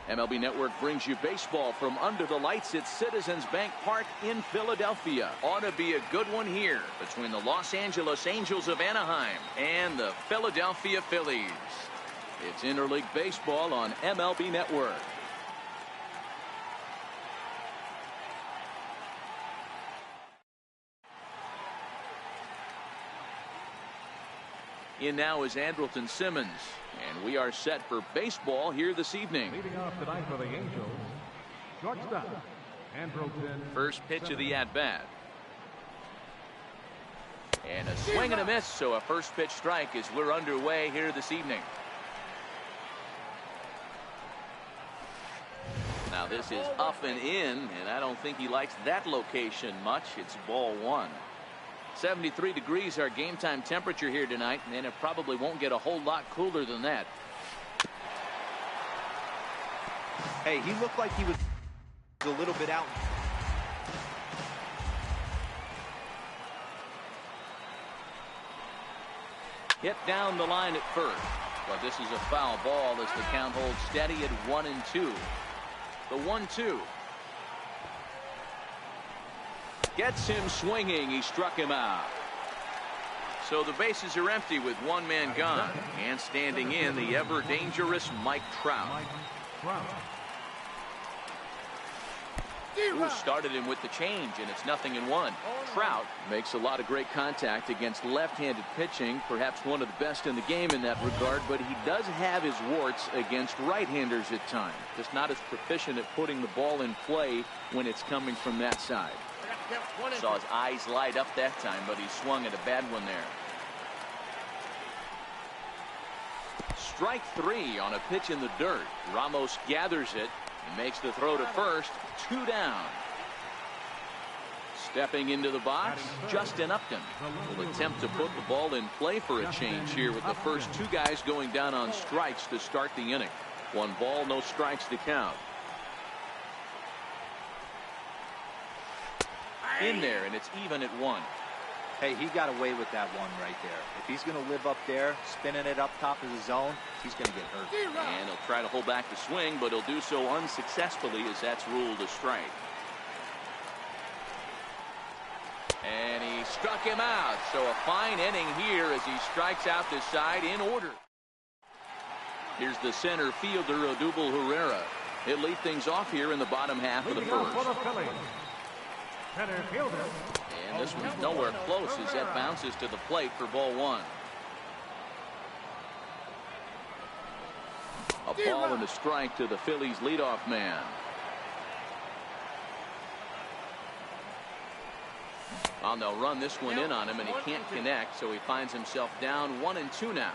MLB Network brings you baseball from under the lights at Citizens Bank Park in Philadelphia. Ought to be a good one here between the Los Angeles Angels of Anaheim and the Philadelphia Phillies. It's interleague baseball on MLB Network. In now is Andrelton Simmons, and we are set for baseball here this evening. Leading off tonight for the Angels, shortstop, Andrelton. First pitch of the at-bat. And a swing and a miss, so a first pitch strike as we're underway here this evening. Now this is up and in, and I don't think he likes that location much. It's ball one. 73 degrees our game time temperature here tonight, and it probably won't get a whole lot cooler than that. Hey, he looked like he was a little bit out. Hit down the line at first, but this is a foul ball as the count holds steady at 1-2. The 1-2. Gets him swinging. He struck him out. So the bases are empty with one man gone. And standing in, the ever dangerous Mike Trout. Who started him with the change, and it's 0-1. Trout makes a lot of great contact against left-handed pitching, perhaps one of the best in the game in that regard, but he does have his warts against right-handers at times. Just not as proficient at putting the ball in play when it's coming from that side. Saw his eyes light up that time, but he swung at a bad one there. Strike three on a pitch in the dirt. Ramos gathers it and makes the throw to first. 2 down. Stepping into the box, Justin Upton will attempt to put the ball in play for a change here with the first 2 guys going down on strikes to start the inning. 1 ball, no strikes to count. In there, and it's even at 1. Hey, he got away with that one right there. If he's going to live up there, spinning it up top of the zone, he's going to get hurt. And he'll try to hold back the swing, but he'll do so unsuccessfully as that's ruled a strike. And he struck him out. So a fine inning here as he strikes out this side in order. Here's the center fielder, Odubel Herrera. He'll lead things off here in the bottom half of the first. And this one's nowhere close as that bounces to the plate for ball 1. A ball and a strike to the Phillies leadoff man. Well, they'll run this one in on him, and he can't connect, so he finds himself down 1-2 now.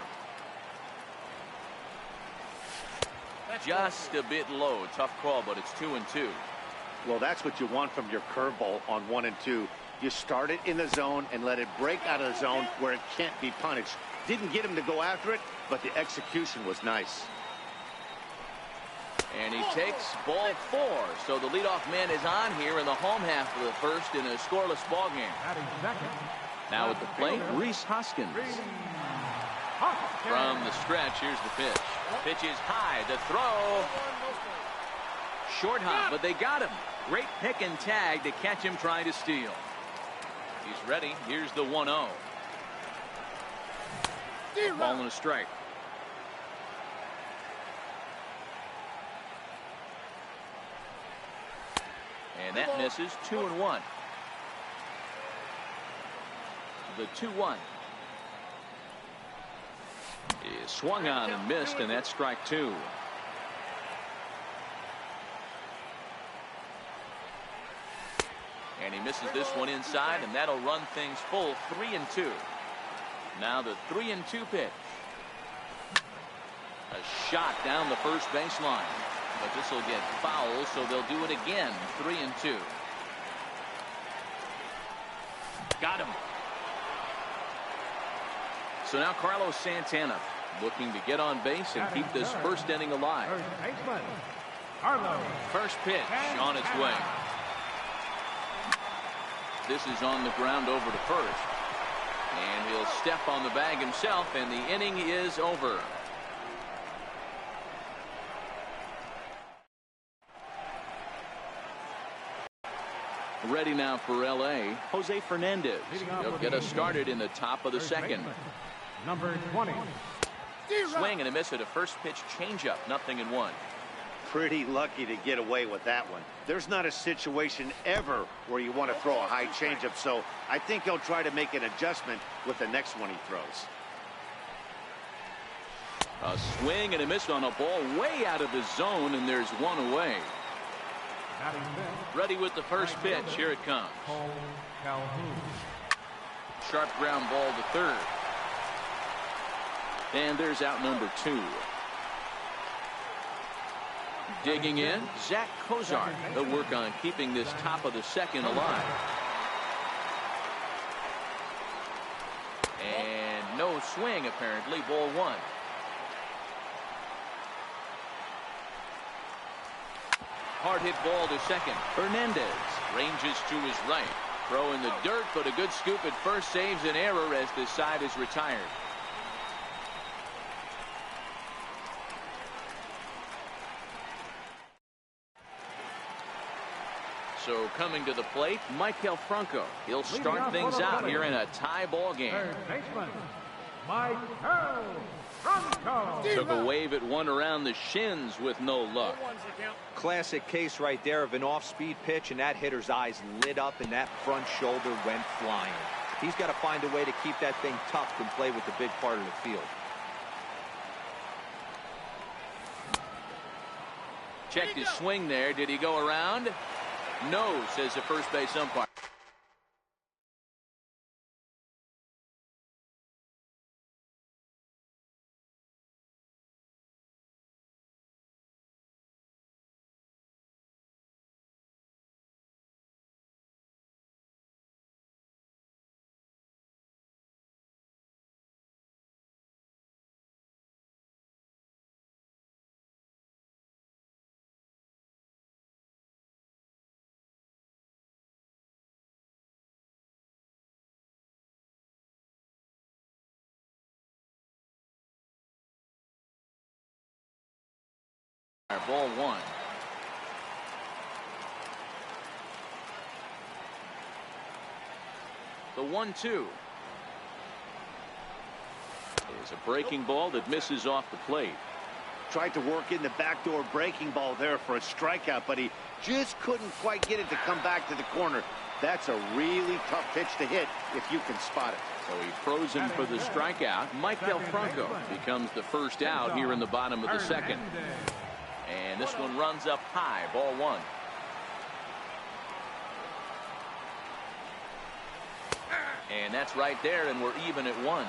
Just a bit low. Tough call, but it's 2-2. Well, that's what you want from your curveball on 1 and 2. You start it in the zone and let it break out of the zone where it can't be punished. Didn't get him to go after it, but the execution was nice. And he takes ball 4. So the leadoff man is on here in the home half of the first in a scoreless ball game. Now at the plate, Rhys Hoskins. From the stretch, here's the pitch. Pitch is high. The throw. Short hop, but they got him. Great pick and tag to catch him trying to steal. He's ready. Here's the 1-0. Ball and a strike. And that misses. 2-1. The 2-1 is swung on and missed, and that's strike 2. And he misses this one inside, and that'll run things full. 3-2. Now the 3-2 pitch. A shot down the first baseline, but this will get foul, so they'll do it again. 3-2. Got him. So now Carlos Santana looking to get on base and keep this first inning alive. First pitch on its way. This is on the ground over to first. And he'll step on the bag himself, and the inning is over. Ready now for L.A., Jose Fernandez. He'll get us started in the top of the second. Number 20. Swing and a miss at a first pitch changeup. 0-1. Pretty lucky to get away with that one. There's not a situation ever where you want to throw a high changeup, so I think he'll try to make an adjustment with the next one he throws. A swing and a miss on a ball way out of the zone, and there's one away. Ready with the first pitch. Here it comes. Sharp ground ball to third. And there's out number 2. Digging in, Zach Kozar. He'll work on keeping this top of the second alive. And no swing, apparently. Ball 1. Hard hit ball to second. Hernandez ranges to his right. Throw in the dirt, but a good scoop at first saves an error as the side is retired. So coming to the plate, Maikel Franco. He'll start things out here in a tie ball game. Third baseman, Maikel Franco. Took a wave at one around the shins with no luck. Classic case right there of an off-speed pitch, and that hitter's eyes lit up and that front shoulder went flying. He's got to find a way to keep that thing tucked and play with the big part of the field. Checked his swing there. Did he go around? No, says the first base umpire. Ball 1. The 1-2 is a breaking ball that misses off the plate. Tried to work in the backdoor breaking ball there for a strikeout, but he just couldn't quite get it to come back to the corner. That's a really tough pitch to hit if you can spot it. So he froze him for the strikeout. Maikel Franco becomes the first out here in the bottom of the second. And this one runs up high. Ball 1. And that's right there, and we're even at 1.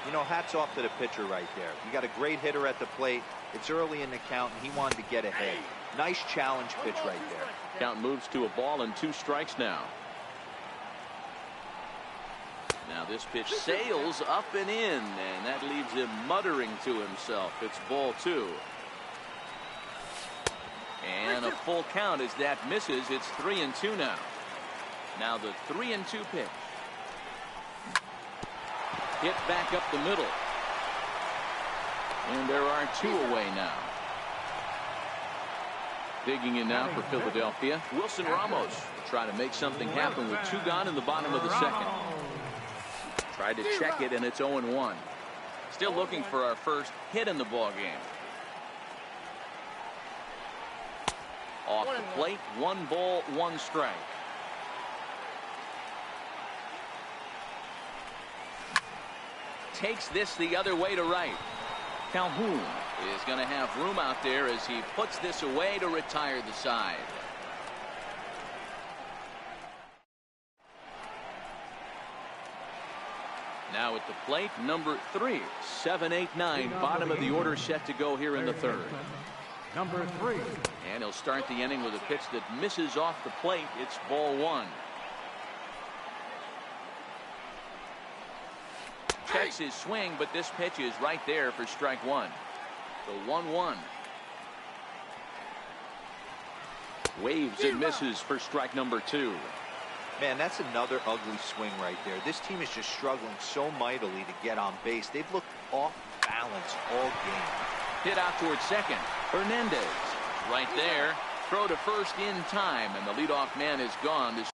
You know, hats off to the pitcher right there. You got a great hitter at the plate. It's early in the count, and he wanted to get ahead. Nice challenge pitch right there. Count moves to a ball and 2 strikes now. Now this pitch sails up and in, and that leaves him muttering to himself. It's ball 2. And a full count as that misses. It's 3-2 now. Now the 3-2 pitch. Hit back up the middle. And there are 2 away now. Digging in now for Philadelphia, Wilson Ramos will try to make something happen with 2 gone in the bottom of the second. Tried to check it, and it's 0-1. Still looking for our first hit in the ball game. Off the plate, 1 ball, 1 strike. Takes this the other way to right. Calhoun is going to have room out there as he puts this away to retire the side. Now at the plate, number 3, 7, 8, 9, bottom of the order set to go here in the third. Number 3. And he'll start the inning with a pitch that misses off the plate. It's ball 1. Checks his swing, but this pitch is right there for strike 1. The 1-1. Waves and misses for strike number 2. Man, that's another ugly swing right there. This team is just struggling so mightily to get on base. They've looked off balance all game. Hit out towards second. Hernandez right there. Throw to first in time, and the leadoff man is gone. This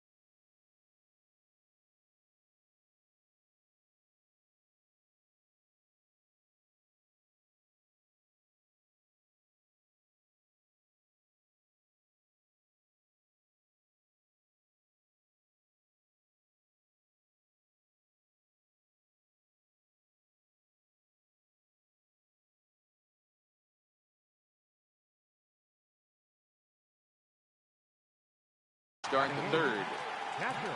start the third. Catcher,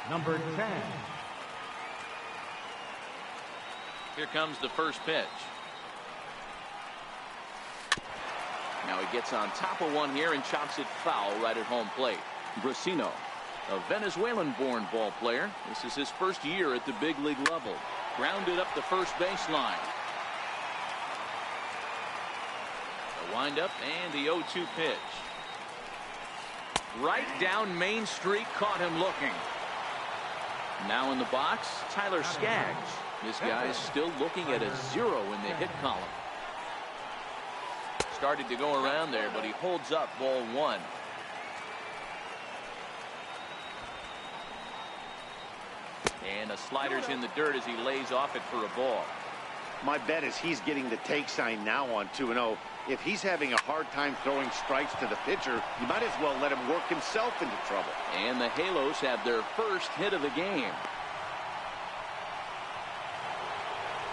number 10. Here comes the first pitch. Now he gets on top of one here and chops it foul right at home plate. Brasino, a Venezuelan-born ball player. This is his first year at the big league level. Grounded up the first baseline. The windup and the 0-2 pitch. Right down Main Street, caught him looking. Now in the box, Tyler Skaggs. This guy is still looking at a 0 in the hit column. Started to go around there, but he holds up ball one. And the slider's in the dirt as he lays off it for a ball. My bet is he's getting the take sign now on 2-0. If he's having a hard time throwing strikes to the pitcher, you might as well let him work himself into trouble. And the Halos have their first hit of the game.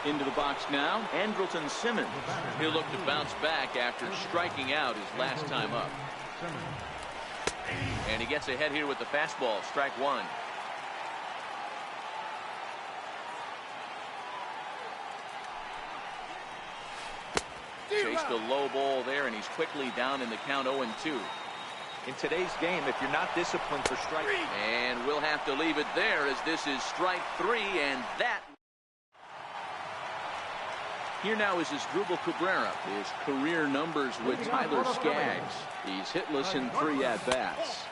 Into the box now, Andrelton Simmons. He'll look to bounce back after striking out his last time up. And he gets ahead here with the fastball, strike one. Chased a low ball there, and he's quickly down in the count 0-2. In today's game, if you're not disciplined for strike. And we'll have to leave it there as this is strike three, and that. Here now is Asdrubal Cabrera. His career numbers with Tyler Skaggs. He's hitless in 3 at-bats.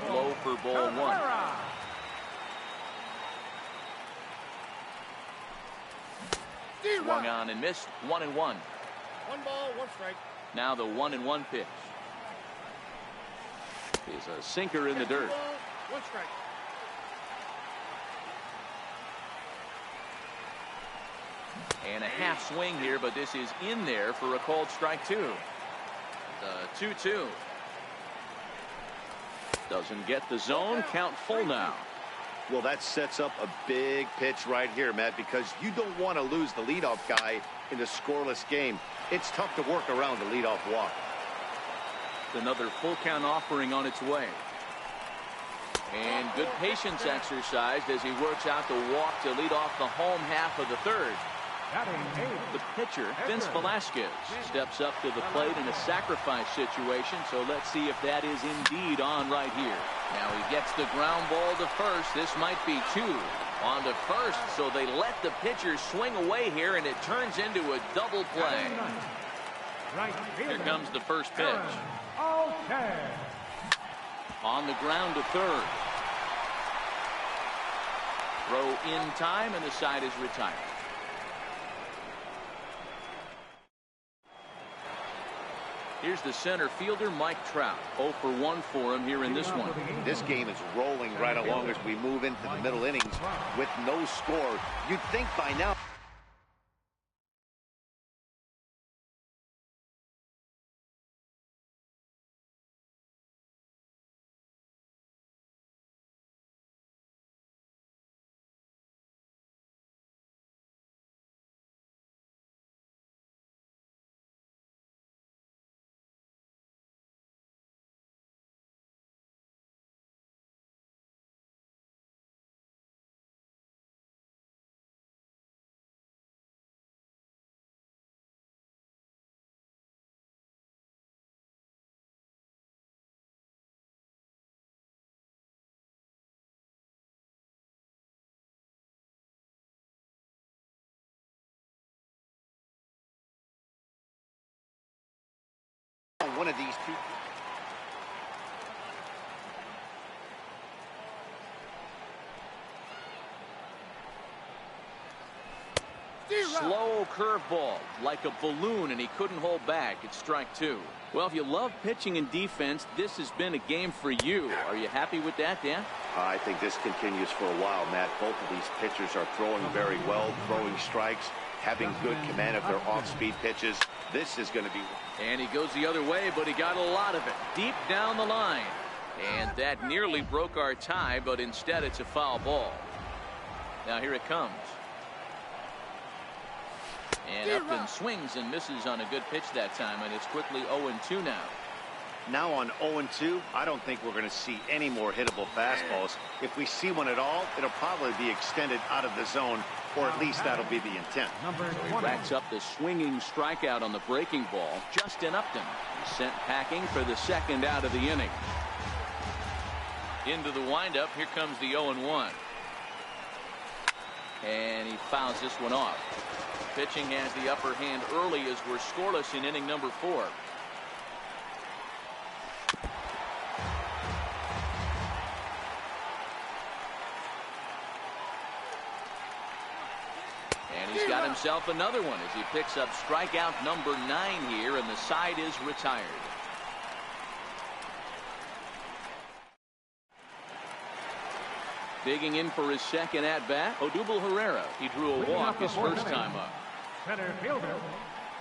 Low for ball one. Swung on and missed. 1-1. 1 ball, 1 strike. Now the 1-1 pitch is a sinker in the dirt. 1 strike. And a half swing here, but this is in there for a called strike two. The 2-2. Doesn't get the zone. Count full now. Well, that sets up a big pitch right here, Matt, because you don't want to lose the leadoff guy in a scoreless game. It's tough to work around the leadoff walk. Another full count offering on its way. And good patience exercised as he works out the walk to lead off the home half of the third. The pitcher, Vince Velasquez, steps up to the plate in a sacrifice situation, so let's see if that is indeed on right here. Now he gets the ground ball to first. This might be 2 on to first, so they let the pitcher swing away here, and it turns into a double play. Here comes the first pitch. On the ground to third. Throw in time, and the side is retired. Here's the center fielder, Mike Trout. 0 for 1 for him here in this one. This game is rolling right along as we move into the middle innings with no score. You'd think by now. One of these two. Slow curveball, like a balloon, and he couldn't hold back. It's strike two. Well, if you love pitching and defense, this has been a game for you. Are you happy with that, Dan? I think this continues for a while, Matt. Both of these pitchers are throwing very well, throwing strikes, having good command of their off-speed pitches. This is going to be... And he goes the other way, but he got a lot of it deep down the line. And that nearly broke our tie, but instead it's a foul ball. Now here it comes. And Upton swings and misses on a good pitch that time, and it's quickly 0-2 now. Now on 0-2, I don't think we're going to see any more hittable fastballs. If we see one at all, it'll probably be extended out of the zone, or at least that'll be the intent. So he racks up the swinging strikeout on the breaking ball. Justin Upton is sent packing for the second out of the inning. Into the windup, here comes the 0-1. And he fouls this one off. Pitching has the upper hand early as we're scoreless in inning number 4. And he's got himself another one as he picks up strikeout number 9 here, and the side is retired. Digging in for his second at-bat, Odubel Herrera. He drew a walk his first time up. Center fielder,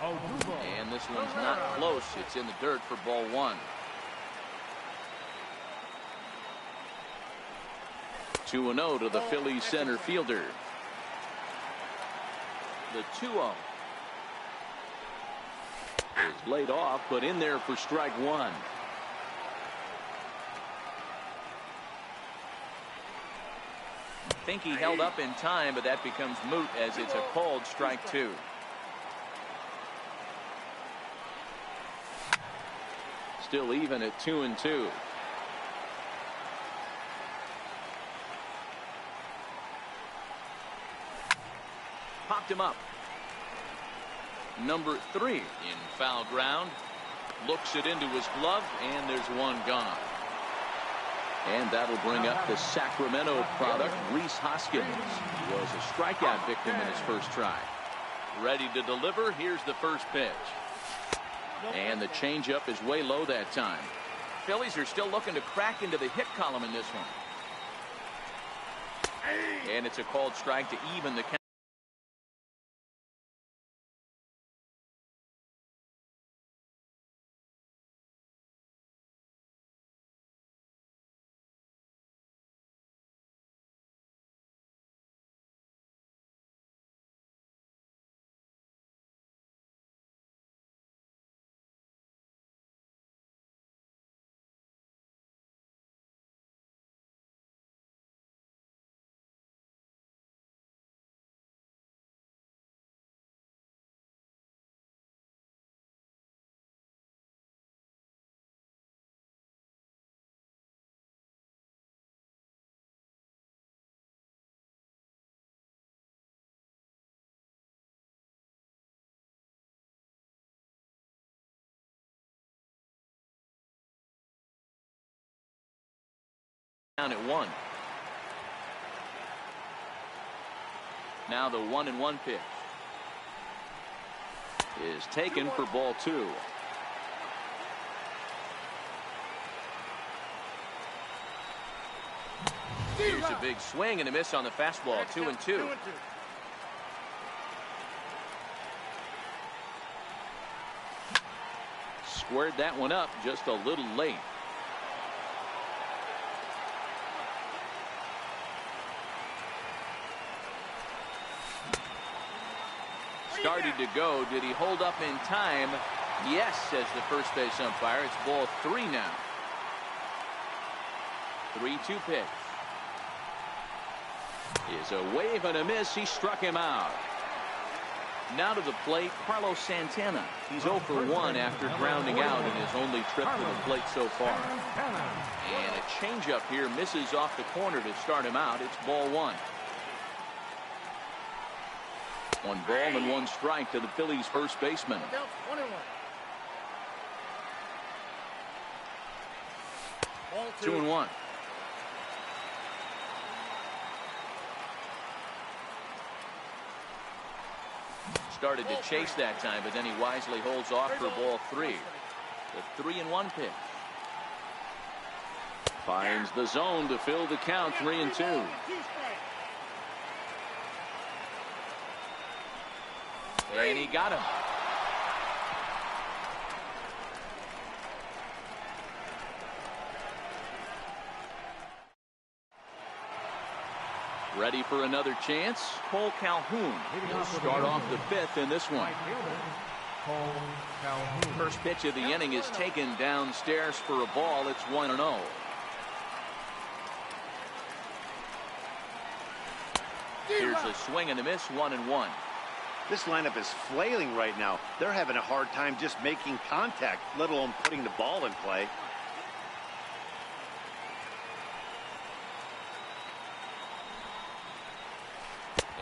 Odubel. And this one's not close. It's in the dirt for ball 1. 2-0 to the Phillies center fielder. The 2-0 is laid off, but in there for strike 1. I think he held up in time, but that becomes moot as it's a called strike 2. Still even at 2-2. Popped him up. Number 3 in foul ground. Looks it into his glove, and there's one gone. And that'll bring up the Sacramento product, Rhys Hoskins. He was a strikeout victim in his first try. Ready to deliver. Here's the first pitch. And the changeup is way low that time. Phillies are still looking to crack into the hit column in this one. And it's a called strike to even the count. Down at 1. Now the 1-1 pitch is taken for ball 2. Here's a big swing and a miss on the fastball. 2-2. Squared that one up just a little late. Started to go. Did he hold up in time? Yes, says the first base umpire. It's ball 3 now. 3-2 pitch. Is a wave and a miss. He struck him out. Now to the plate, Carlos Santana. He's 0 for 1 after grounding out in his only trip to the plate so far. And a changeup here misses off the corner to start him out. It's ball 1. 1 ball and 1 strike to the Phillies first baseman. 2-1. started to chase that time, but then he wisely holds off for ball 3. The 3-1 pitch. Finds the zone to fill the count, 3-2. And he got him. Ready for another chance. Cole Calhoun will start off the 5th in this one. First pitch of the inning is taken downstairs for a ball. It's 1-0. Here's a swing and a miss, 1-1. This lineup is flailing right now. They're having a hard time just making contact, let alone putting the ball in play.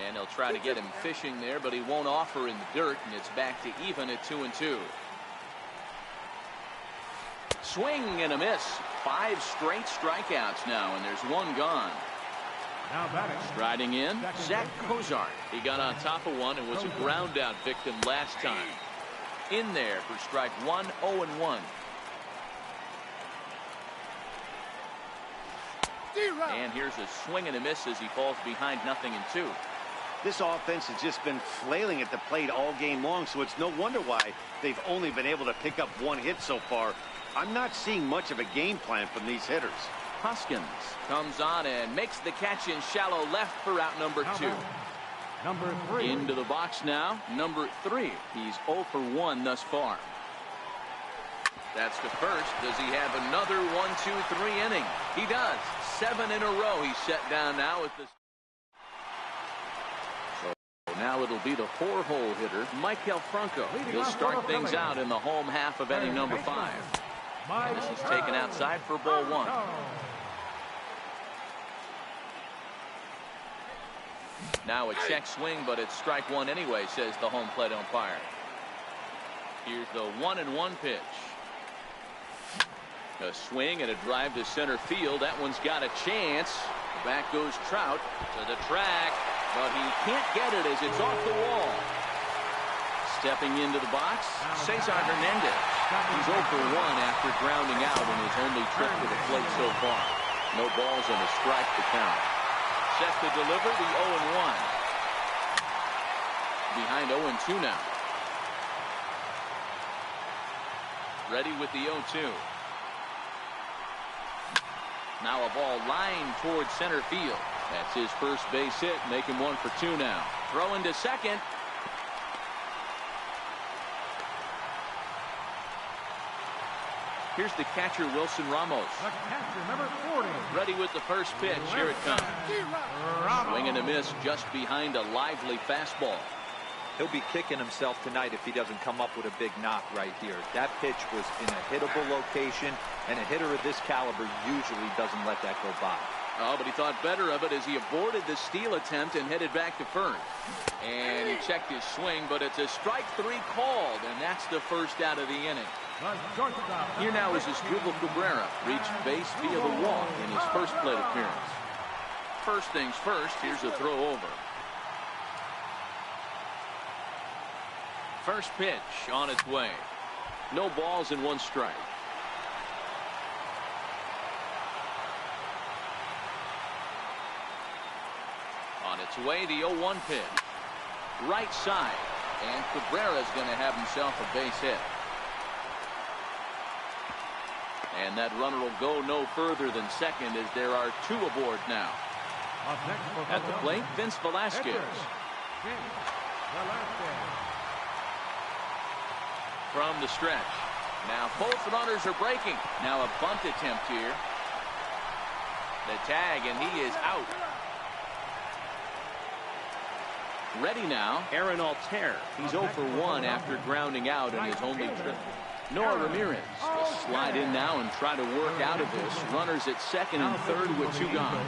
And he'll try to get him fishing there, but he won't offer in the dirt, and it's back to even at 2-2. Swing and a miss. 5 straight strikeouts now, and there's 1 gone. Now batting. Striding in, Zach Cozart. He got on top of one and was a ground out victim last time. In there for strike 1, 0-1. And here's a swing and a miss as he falls behind 0-2. This offense has just been flailing at the plate all game long, so it's no wonder why they've only been able to pick up 1 hit so far. I'm not seeing much of a game plan from these hitters. Hoskins comes on and makes the catch in shallow left for out number 2. Number 3. Into the box now, number 3. He's 0 for 1 thus far. That's to first. Does he have another 1-2-3 inning? He does. 7 in a row he's set down now with this. So now it'll be the 4-hole hitter, Maikel Franco. He'll start things out in the home half of inning number 5. This is taken outside for ball 1. Now a check swing, but it's strike 1 anyway, says the home plate umpire. Here's the 1-1 pitch. A swing and a drive to center field. That one's got a chance. Back goes Trout to the track, but he can't get it as it's off the wall. Stepping into the box, Cesar Hernandez. He's 0 for 1 after grounding out in his only trip to the plate so far. No balls and a strike to count. Set to deliver the 0-1. Behind 0-2 now. Ready with the 0-2. Now a ball lined towards center field. That's his first base hit, making 1 for 2 now. Throw into second. Here's the catcher, Wilson Ramos. The catcher, number 40. Ready with the first pitch. Here it comes. Swing and a miss just behind a lively fastball. He'll be kicking himself tonight if he doesn't come up with a big knock right here. That pitch was in a hittable location, and a hitter of this caliber usually doesn't let that go by. Oh, but he thought better of it as he aborted the steal attempt and headed back to first. And he checked his swing, but it's a strike 3 called, and that's the first out of the inning. Here now is Asdrubal Cabrera. Reached base via the walk in his first plate appearance. First things first, here's a throw over. First pitch on its way. No balls and 1 strike. On its way, the 0-1 pitch. Right side. And Cabrera's going to have himself a base hit. And that runner will go no further than second as there are 2 aboard now. At the plate, Vince Velasquez. From the stretch. Now both runners are breaking. Now a bunt attempt here. The tag, and he is out. Ready now, Aaron Altair. He's 0 for 1 after grounding out in his only trip. Noah Ramirez will slide in now and try to work out of this. Runners at second and third with 2 gone.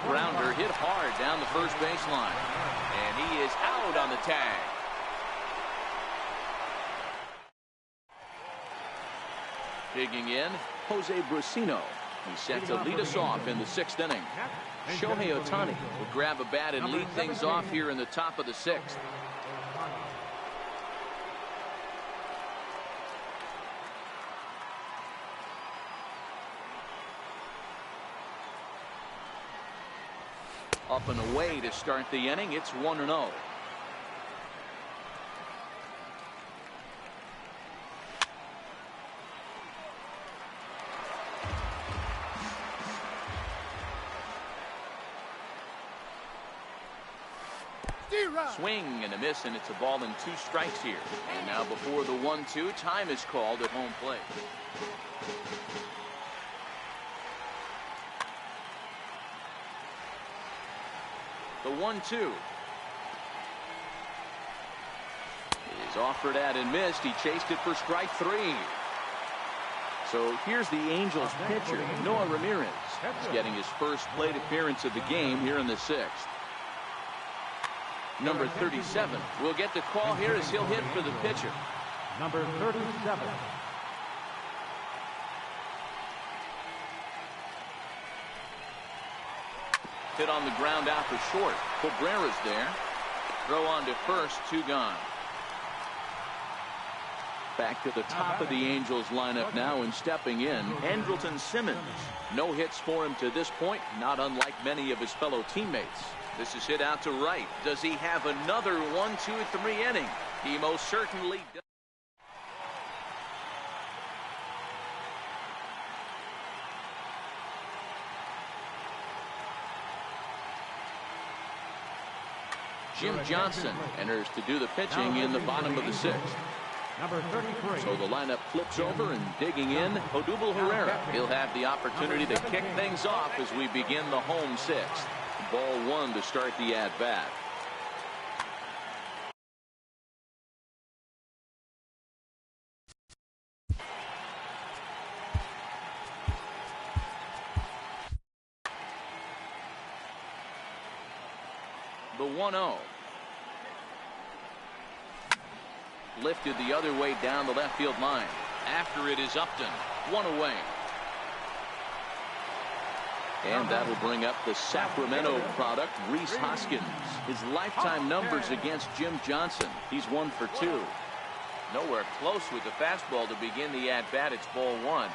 Grounder hit hard down the first baseline. And he is out on the tag. Digging in, Jose Brusino. He's set to lead us off in the 6th inning. Shohei Ohtani will grab a bat and lead things off here in the top of the 6th. Up and away to start the inning. It's 1-0. Swing and a miss, and it's a ball and 2 strikes here. And now before the 1-2, time is called at home plate. The 1-2 is offered at and missed. He chased it for strike 3. So here's the Angels pitcher, Noah Ramirez. He's getting his first plate appearance of the game here in the 6th. Number 37 will get the call here as he'll hit for the pitcher. Number 37. Hit on the ground out for short. Cabrera's there. Throw on to first, 2 gone. Back to the top of the Angels lineup now, and stepping in, Andrelton Simmons. No hits for him to this point, not unlike many of his fellow teammates. This is hit out to right. Does he have another 1, 2, 3 inning? He most certainly does. Jim Johnson enters to do the pitching in the bottom of the 6th. Number 33. So the lineup flips over, and digging in, Odubel Herrera. He'll have the opportunity to kick things off as we begin the home 6th. Ball 1 to start the at-bat. The 1-0. Lifted the other way down the left field line. After it is Upton. 1 away. And that'll bring up the Sacramento product, Rhys Hoskins. His lifetime numbers against Jim Johnson. He's 1 for 2. Nowhere close with the fastball to begin the at-bat. It's ball 1.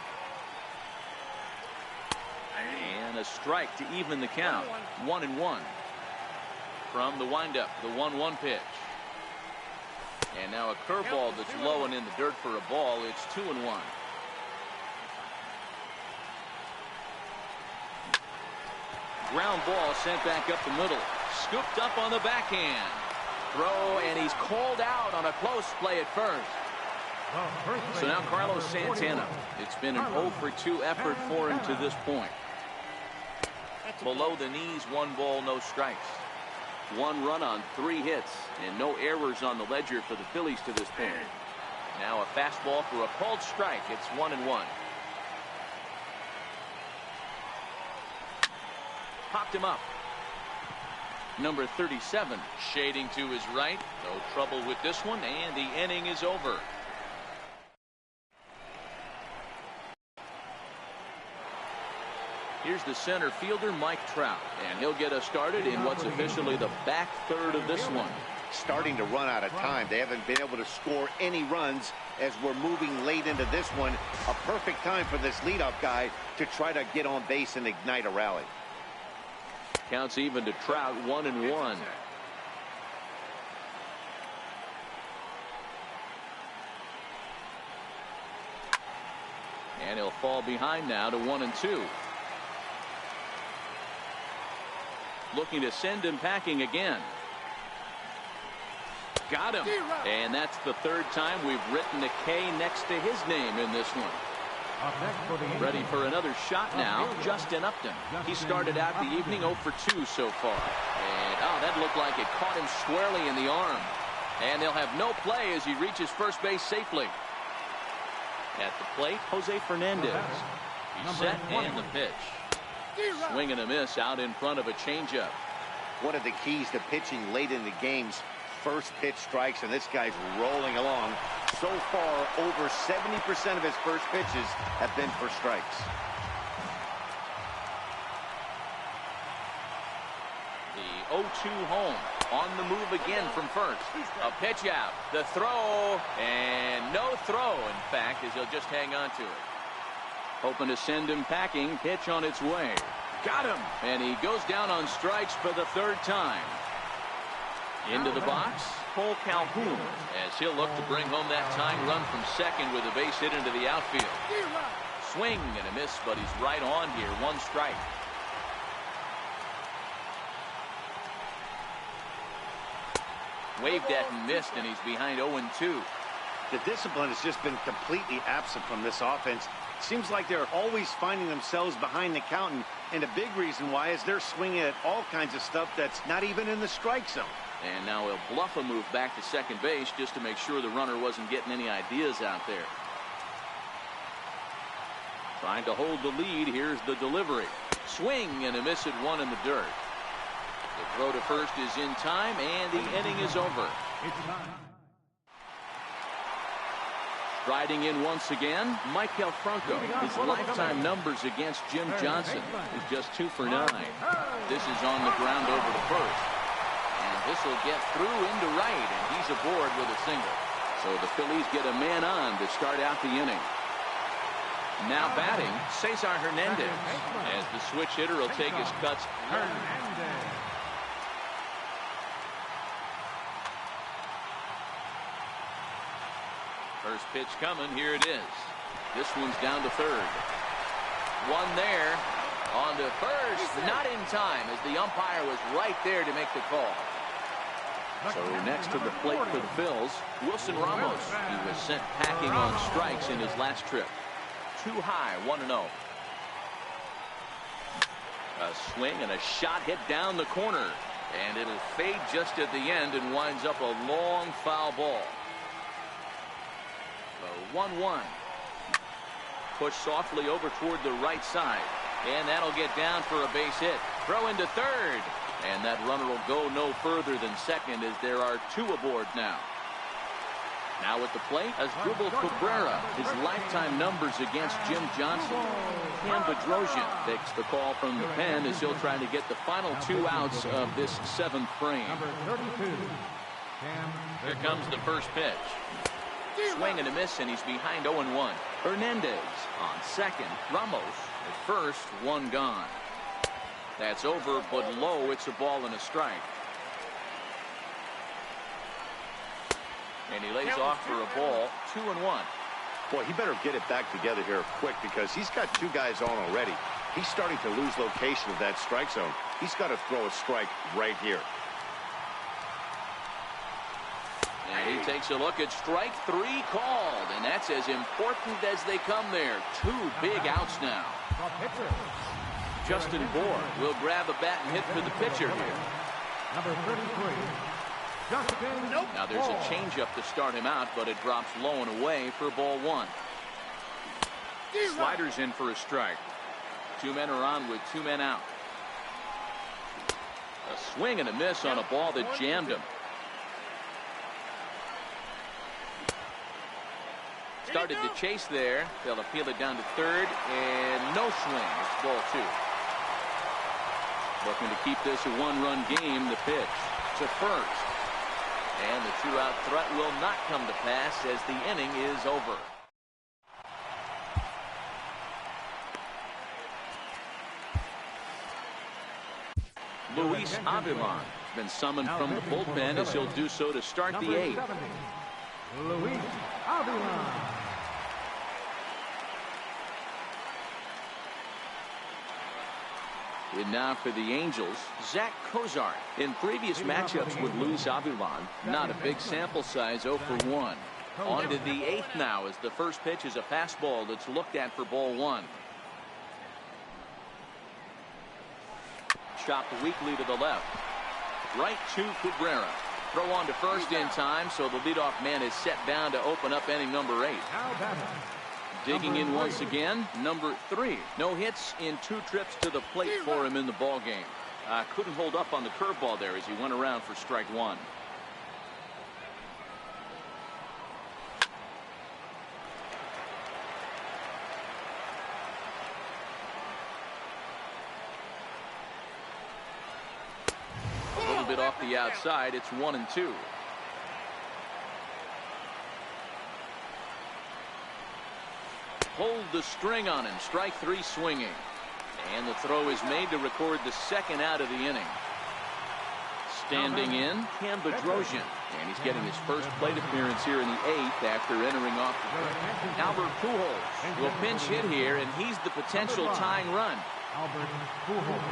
And a strike to even the count. 1-1. From the windup, the 1-1 pitch. And now a curveball that's low and in the dirt for a ball. It's 2-1. Ground ball sent back up the middle. Scooped up on the backhand. Throw, and he's called out on a close play at first. So now Carlos Santana. It's been an 0 for 2 effort for him to this point. Below the knees, 1 ball, no strikes. 1 run on 3 hits, and no errors on the ledger for the Phillies to this point. Now a fastball for a called strike. It's 1-1. Popped him up. Number 37 shading to his right. No trouble with this one, and the inning is over. Here's the center fielder, Mike Trout, and he'll get us started in what's officially the back third of this one. Starting to run out of time. They haven't been able to score any runs as we're moving late into this one. A perfect time for this leadoff guy to try to get on base and ignite a rally. Counts even to Trout, 1-1. And he'll fall behind now to 1-2. Looking to send him packing again. Got him. And that's the 3rd time we've written a K next to his name in this one. Ready for another shot now, Justin Upton. He started out the evening 0 for 2 so far. And, that looked like it caught him squarely in the arm. And they'll have no play as he reaches first base safely. At the plate, Jose Fernandez. He's set, and the pitch. Swing and a miss out in front of a changeup. One of the keys to pitching late in the game's first pitch strikes, and this guy's rolling along. So far, over 70% of his first pitches have been for strikes. The 0-2 home. On the move again from first. A pitch out. The throw. And no throw, in fact, as he'll just hang on to it. Hoping to send him packing. Pitch on its way. Got him. And he goes down on strikes for the third time. Into the box, Cole Calhoun, as he'll look to bring home that tying run from second with a base hit into the outfield. Swing and a miss, but he's right on here. One strike. Waved at and missed, and he's behind 0-2. The discipline has just been completely absent from this offense. Seems like they're always finding themselves behind the count, and a big reason why is they're swinging at all kinds of stuff that's not even in the strike zone. And now he'll bluff a move back to second base just to make sure the runner wasn't getting any ideas out there. Trying to hold the lead. Here's the delivery. Swing and a miss at one in the dirt. The throw to first is in time, and the inning is over. Riding in once again, Michael Franco. His lifetime numbers against Jim Johnson is just 2 for 9. This is on the ground over to first. And this will get through into right, and he's aboard with a single. So the Phillies get a man on to start out the inning. Now batting, Cesar Hernandez, as the switch hitter will take his cuts. First pitch coming. Here it is. This one's down to third. One there. On to first. Not in time, as the umpire was right there to make the call. So next to the plate for the Phils, Wilson Ramos. He was sent packing on strikes in his last trip. Too high, 1-0. A swing and a shot hit down the corner. And it'll fade just at the end and winds up a long foul ball. 1-1. Push softly over toward the right side. And that'll get down for a base hit. Throw into third. And that runner will go no further than second, as there are 2 aboard now. Now at the plate, Asdrubal Cabrera. His lifetime numbers against Jim Johnson. Cam Bedrosian takes the call from the pen as he'll try to get the final 2 outs of this 7th frame. Here comes the first pitch. Swing and a miss, and he's behind 0-1. Hernandez on second. Ramos at first. 1 gone. That's over, but low. It's a ball and a strike. And he lays off for a ball. 2-1. Boy, he better get it back together here quick, because he's got 2 guys on already. He's starting to lose location of that strike zone. He's got to throw a strike right here. And he takes a look at strike 3 called, and that's as important as they come there. 2 big outs now. Justin Bohr will grab a bat and hit for the pitcher here. Number 33, Justin. Now there's a changeup to start him out, but it drops low and away for ball 1. Sliders in for a strike. 2 men are on with 2 men out. A swing and a miss on a ball that jammed him. Started to chase there. They'll appeal it down to third, and no swing. It's ball 2. Looking to keep this a 1-run game. The pitch to first. And the 2-out threat will not come to pass as the inning is over. Luis Avilan has been summoned from the bullpen, as he'll do so to start the 8th. Luis Avilan. And now for the Angels, Zach Kozar. In previous matchups with Luis Avilan, not a big sample size, 0 for 1. On to the 8th now, as the first pitch is a fastball that's looked at for ball 1. Chopped weakly to the left. Right to Cabrera. Throw on to first in time, so the leadoff man is set down to open up inning number 8. Digging in once again, number 3. No hits in 2 trips to the plate for him in the ball game. Couldn't hold up on the curveball there as he went around for strike 1. A little bit off the outside. It's 1-2. Hold the string on him. Strike 3 swinging. And the throw is made to record the second out of the inning. Standing in, Cam Bedrosian. And he's getting his first plate appearance here in the 8th after entering off the bench. Albert Pujols will pinch hit here, and he's the potential tying run. Albert Pujols.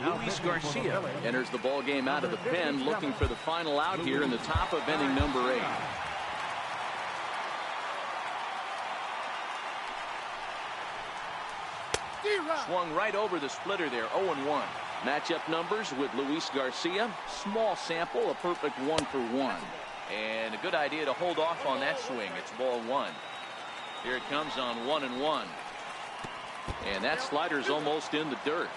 Luis Garcia enters the ball game out of the pen, looking for the final out here in the top of inning number 8. Swung right over the splitter there, 0-1. Matchup numbers with Luis Garcia. Small sample, a perfect 1-for-1. And a good idea to hold off on that swing. It's ball 1. Here it comes on 1-1. And that slider's almost in the dirt.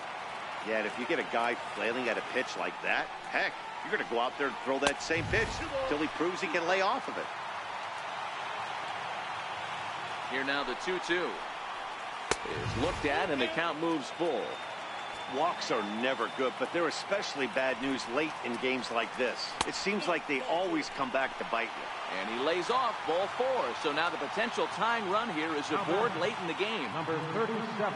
Yeah, and if you get a guy flailing at a pitch like that, heck, you're going to go out there and throw that same pitch until he proves he can lay off of it. Here now the 2-2 is looked at, and the count moves full. Walks are never good, but they're especially bad news late in games like this. It seems like they always come back to bite you. And he lays off ball 4. So now the potential tying run here is aboard late in the game. Number 37.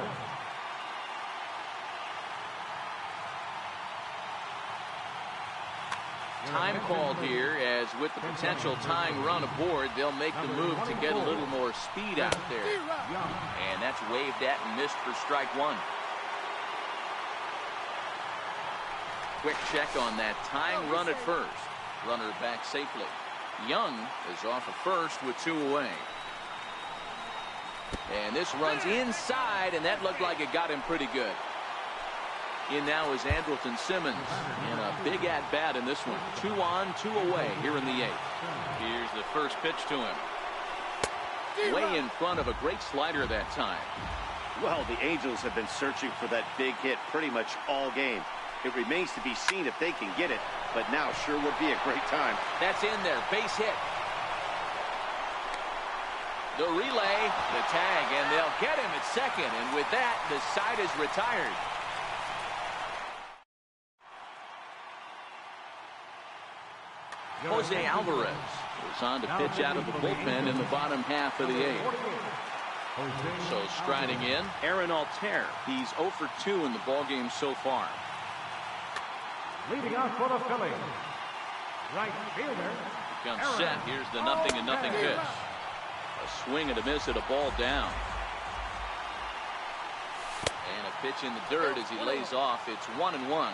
Time called here, as with the potential tying run aboard, they'll make the move to get a little more speed out there. And that's waved at and missed for strike 1. Quick check on that tying run at first. Runner back safely. Young is off of first with 2 away. And this runs inside, and that looked like it got him pretty good. In now is Andrelton Simmons, and a big at-bat in this one. 2 on, 2 away here in the 8th. Here's the first pitch to him. Way in front of a great slider that time. Well, the Angels have been searching for that big hit pretty much all game. It remains to be seen if they can get it, but now sure would be a great time. That's in there, base hit. The relay, the tag, and they'll get him at second, and with that, the side is retired. Jose Alvarez is on to pitch out of the bullpen in the bottom half of the 8th. So striding in, Aaron Altair. He's 0 for 2 in the ballgame so far. Leading off for the Phillies, right fielder. Comes set. Here's the 0-0 pitch. A swing and a miss at a ball down. And a pitch in the dirt as he lays off. It's 1-1.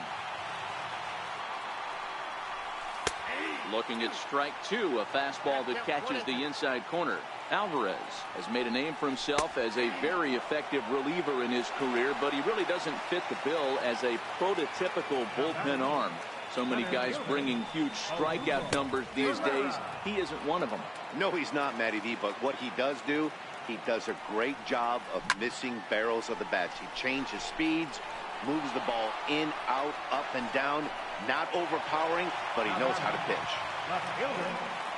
Looking at strike 2, a fastball that catches the inside corner. Alvarez has made a name for himself as a very effective reliever in his career, but he really doesn't fit the bill as a prototypical bullpen arm. So many guys bringing huge strikeout numbers these days. He isn't one of them. No, he's not, Matty V, but what he does do, he does a great job of missing barrels of the bats. He changes speeds, moves the ball in, out, up, and down. Not overpowering, but he knows how to pitch.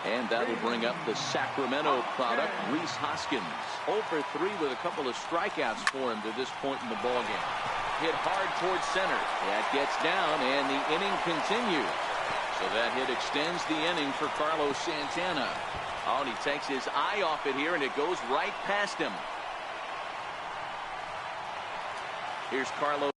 And that'll bring up the Sacramento product, Rhys Hoskins. 0 for 3 with a couple of strikeouts for him to this point in the ballgame. Hit hard towards center. That gets down, and the inning continues. So that hit extends the inning for Carlos Santana. Oh, and he takes his eye off it here, and it goes right past him. Here's Carlos.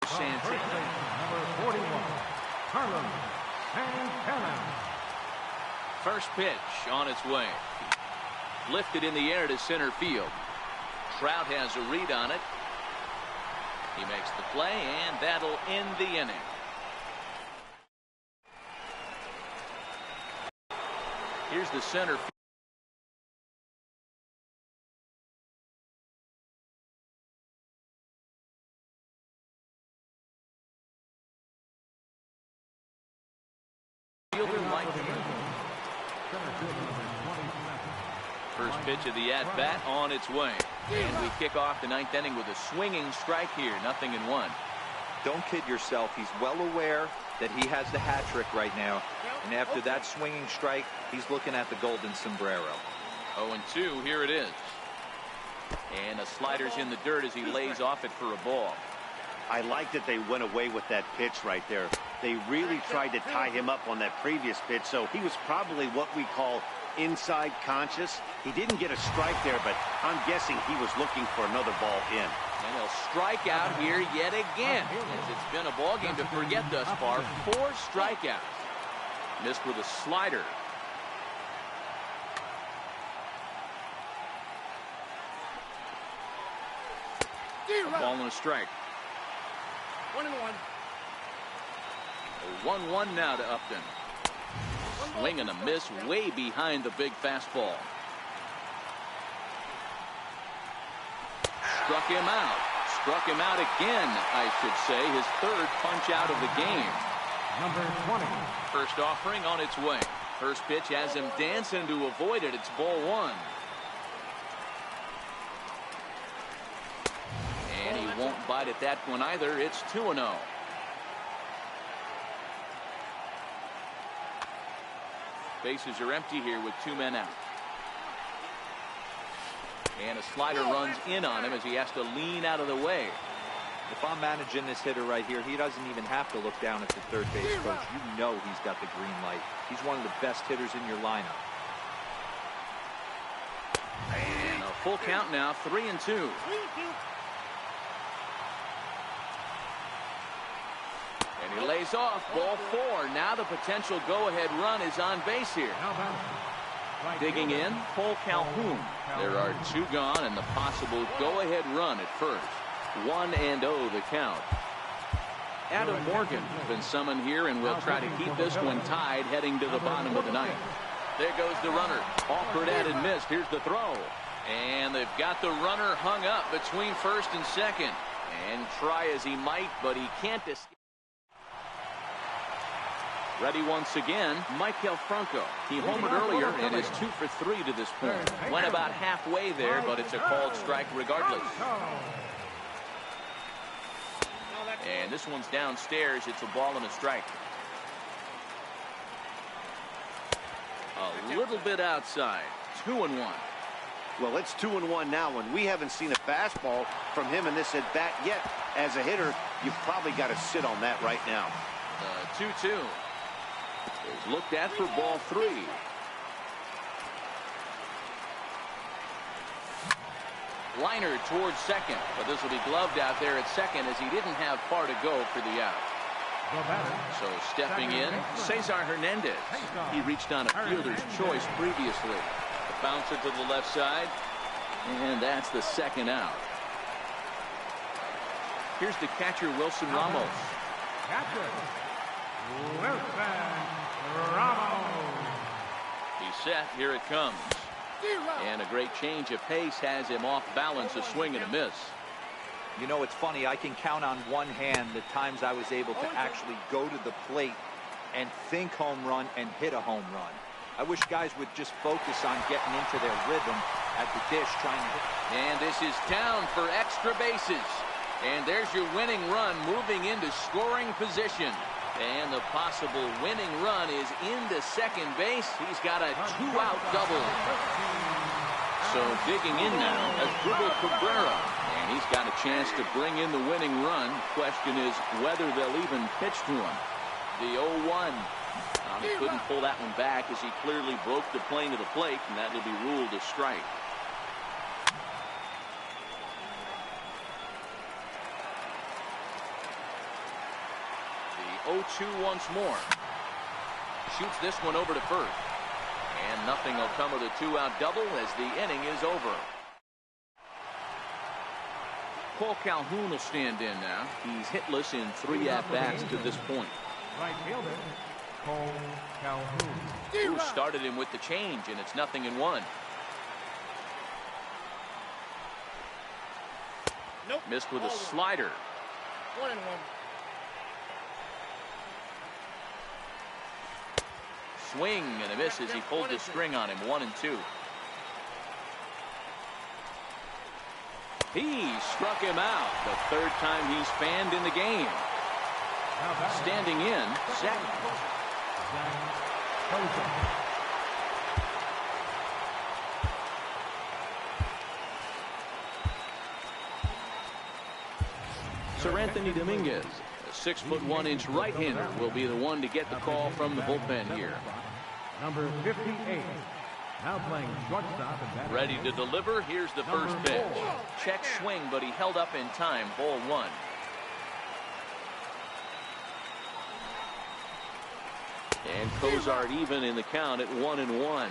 Santana. Number 41, Carlos Santana. First pitch on its way. Lifted in the air to center field. Trout has a read on it. He makes the play, and that'll end the inning. Here's the center fielder Mike. First pitch of the at-bat on its way. And we kick off the ninth inning with a swinging strike here. 0-1. Don't kid yourself. He's well aware that he has the hat trick right now. And after that swinging strike, he's looking at the golden sombrero. 0-2. Here it is. And a slider's in the dirt as he lays off it for a ball. I like that they went away with that pitch right there. They really tried to tie him up on that previous pitch, so he was probably what we call inside conscious. He didn't get a strike there, but I'm guessing he was looking for another ball in. And he'll strike out here yet again, as it's been a ball game to forget thus far. 4 strikeouts. Missed with a slider. A ball and a strike. 1-1. 1-1 now to Upton. Swing and a miss way behind the big fastball. Struck him out. Struck him out again, I should say. His 3rd punch out of the game. Number 20. First offering on its way. First pitch has him dancing to avoid it. It's ball 1. And he won't bite at that one either. It's 2-0. Bases are empty here with 2 men out. And a slider runs in on him as he has to lean out of the way. If I'm managing this hitter right here, he doesn't even have to look down at the third base coach. You know he's got the green light. He's one of the best hitters in your lineup. And a full count now, 3-2. And he lays off, ball 4. Now the potential go-ahead run is on base here. Digging in, Cole Calhoun. There are 2 gone and the possible go-ahead run at first. 1-0 the count. Adam Morgan has been summoned here and will try to keep this one tied heading to the bottom of the ninth. There goes the runner. Offered at and missed. Here's the throw. And they've got the runner hung up between first and second. And try as he might, but he can't escape. Ready once again, Michael Franco. He homered earlier and is 2 for 3 to this point. Went about halfway there, but it's a called strike regardless. And this one's downstairs. It's a ball and a strike. A little bit outside. 2-1. Well, it's 2-1 now, and we haven't seen a fastball from him in this at-bat yet. As a hitter, you've probably got to sit on that right now. 2-2. Is looked at for ball 3. Liner towards second, but this will be gloved out there at second as he didn't have far to go for the out. So stepping in, Cesar Hernandez. He reached on a fielder's choice previously. The bouncer to the left side, and that's the second out. Here's the catcher, Wilson Ramos. Catcher, Wilson Ramos. He's set. Here it comes. And a great change of pace has him off balance, a swing and a miss. You know, it's funny. I can count on one hand the times I was able to actually go to the plate and think home run and hit a home run. I wish guys would just focus on getting into their rhythm at the dish, trying to hit. And this is down for extra bases. And there's your winning run moving into scoring position. And the possible winning run is into second base. He's got a 2-out double. So digging in now, Asdrubal Cabrera. And he's got a chance to bring in the winning run. Question is whether they'll even pitch to him. The 0-1. He couldn't pull that one back as he clearly broke the plane of the plate, and that will be ruled a strike. The 0-2 once more. Shoots this one over to first. And nothing will come of the 2-out double as the inning is over. Cole Calhoun will stand in now. He's hitless in 3 at-bats to this point. Right fielder, Cole Calhoun. Who started him with the change, and it's 0-1. Nope. Missed with a slider. 1-1. Swing and a miss as he pulled the string on him. 1-2. He struck him out. The third time he's fanned in the game. Standing in, Zach. Sir Anthony Dominguez, a 6'1" right-hander, will be the one to get the call from the bullpen here. Number 58. Now playing shortstop. Ready to deliver. Here's the first pitch. Check swing, but he held up in time. Ball 1. And Cozart even in the count at 1-1.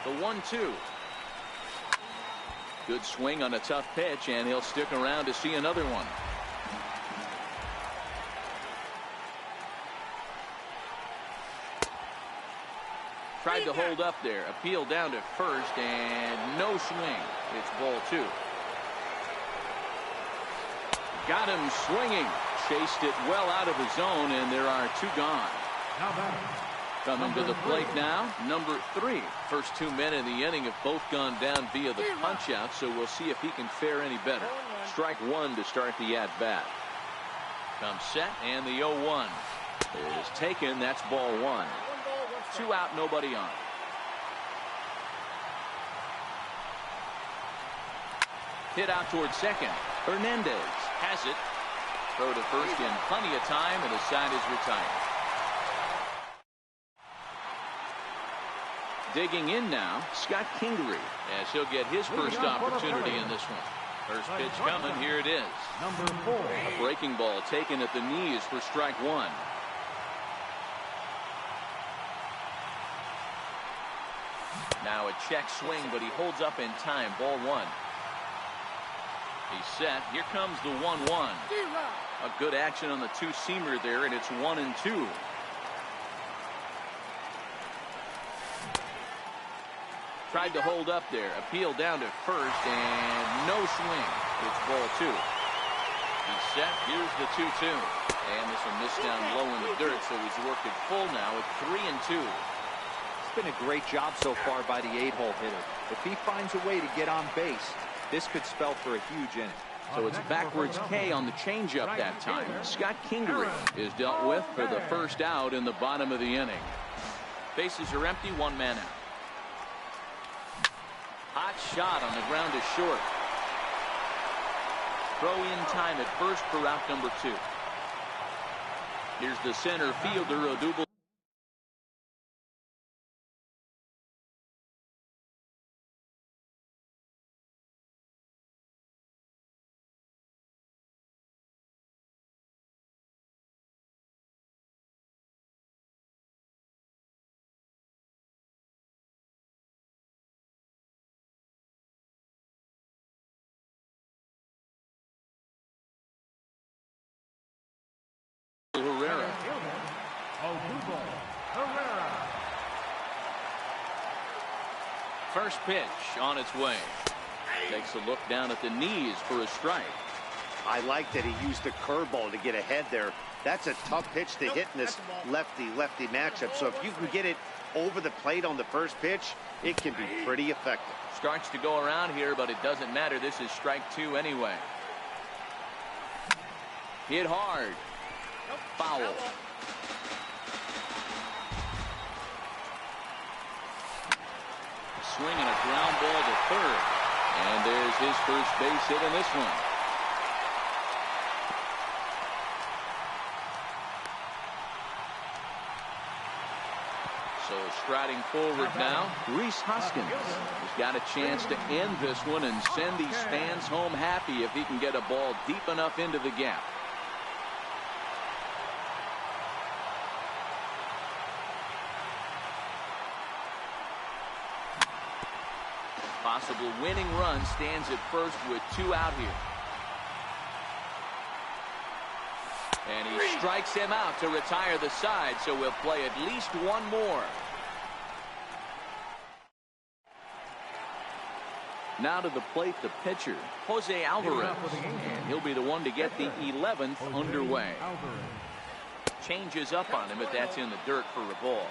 The 1-2. Good swing on a tough pitch, and he'll stick around to see another one. Tried to hold up there. Appeal down to first, and no swing. It's ball 2. Got him swinging. Chased it well out of his zone, and there are 2 gone. Coming to the plate now, number 3. First 2 men in the inning have both gone down via the punch-out, so we'll see if he can fare any better. Strike 1 to start the at-bat. Comes set, and the 0-1 is taken. That's ball 1. 2 out, nobody on. Hit out towards second. Hernandez has it. Throw to first in plenty of time, and the side is retired. Digging in now, Scott Kingery, as he'll get his first opportunity in this one. First pitch coming, here it is. Number 4. A breaking ball taken at the knees for strike 1. Now a check swing, but he holds up in time. Ball 1. He's set. Here comes the 1-1. A good action on the 2-seamer there, and it's 1-2. Tried to hold up there. Appeal down to first, and no swing. It's ball 2. He's set. Here's the 2-2. And this one missed down low in the dirt, so he's worked it full now at 3-2. It's been a great job so far by the 8-hole hitter. If he finds a way to get on base, this could spell for a huge inning. So it's backwards K on the changeup that time. Scott Kingery is dealt with for the first out in the bottom of the inning. Bases are empty, 1 man out. Hot shot on the ground is short. Throw in time at first for out number 2. Here's the center fielder, Odubel. First pitch on its way. Takes a look down at the knees for a strike. I like that he used the curveball to get ahead there. That's a tough pitch to hit in this lefty-lefty matchup. So if you can get it over the plate on the first pitch, it can be pretty effective. Starts to go around here, but it doesn't matter. This is strike 2 anyway. Hit hard. Foul. Swing and a ground ball to third. And there's his first base hit in this one. So striding forward now, Rhys Hoskins has got a chance to end this one and send these fans home happy if he can get a ball deep enough into the gap. Possible winning run stands at first with 2 out here. And he strikes him out to retire the side, so we'll play at least 1 more. Now to the plate, the pitcher, Jose Alvarez. And he'll be the one to get the 11th underway. Changes up on him, but that's in the dirt for a ball.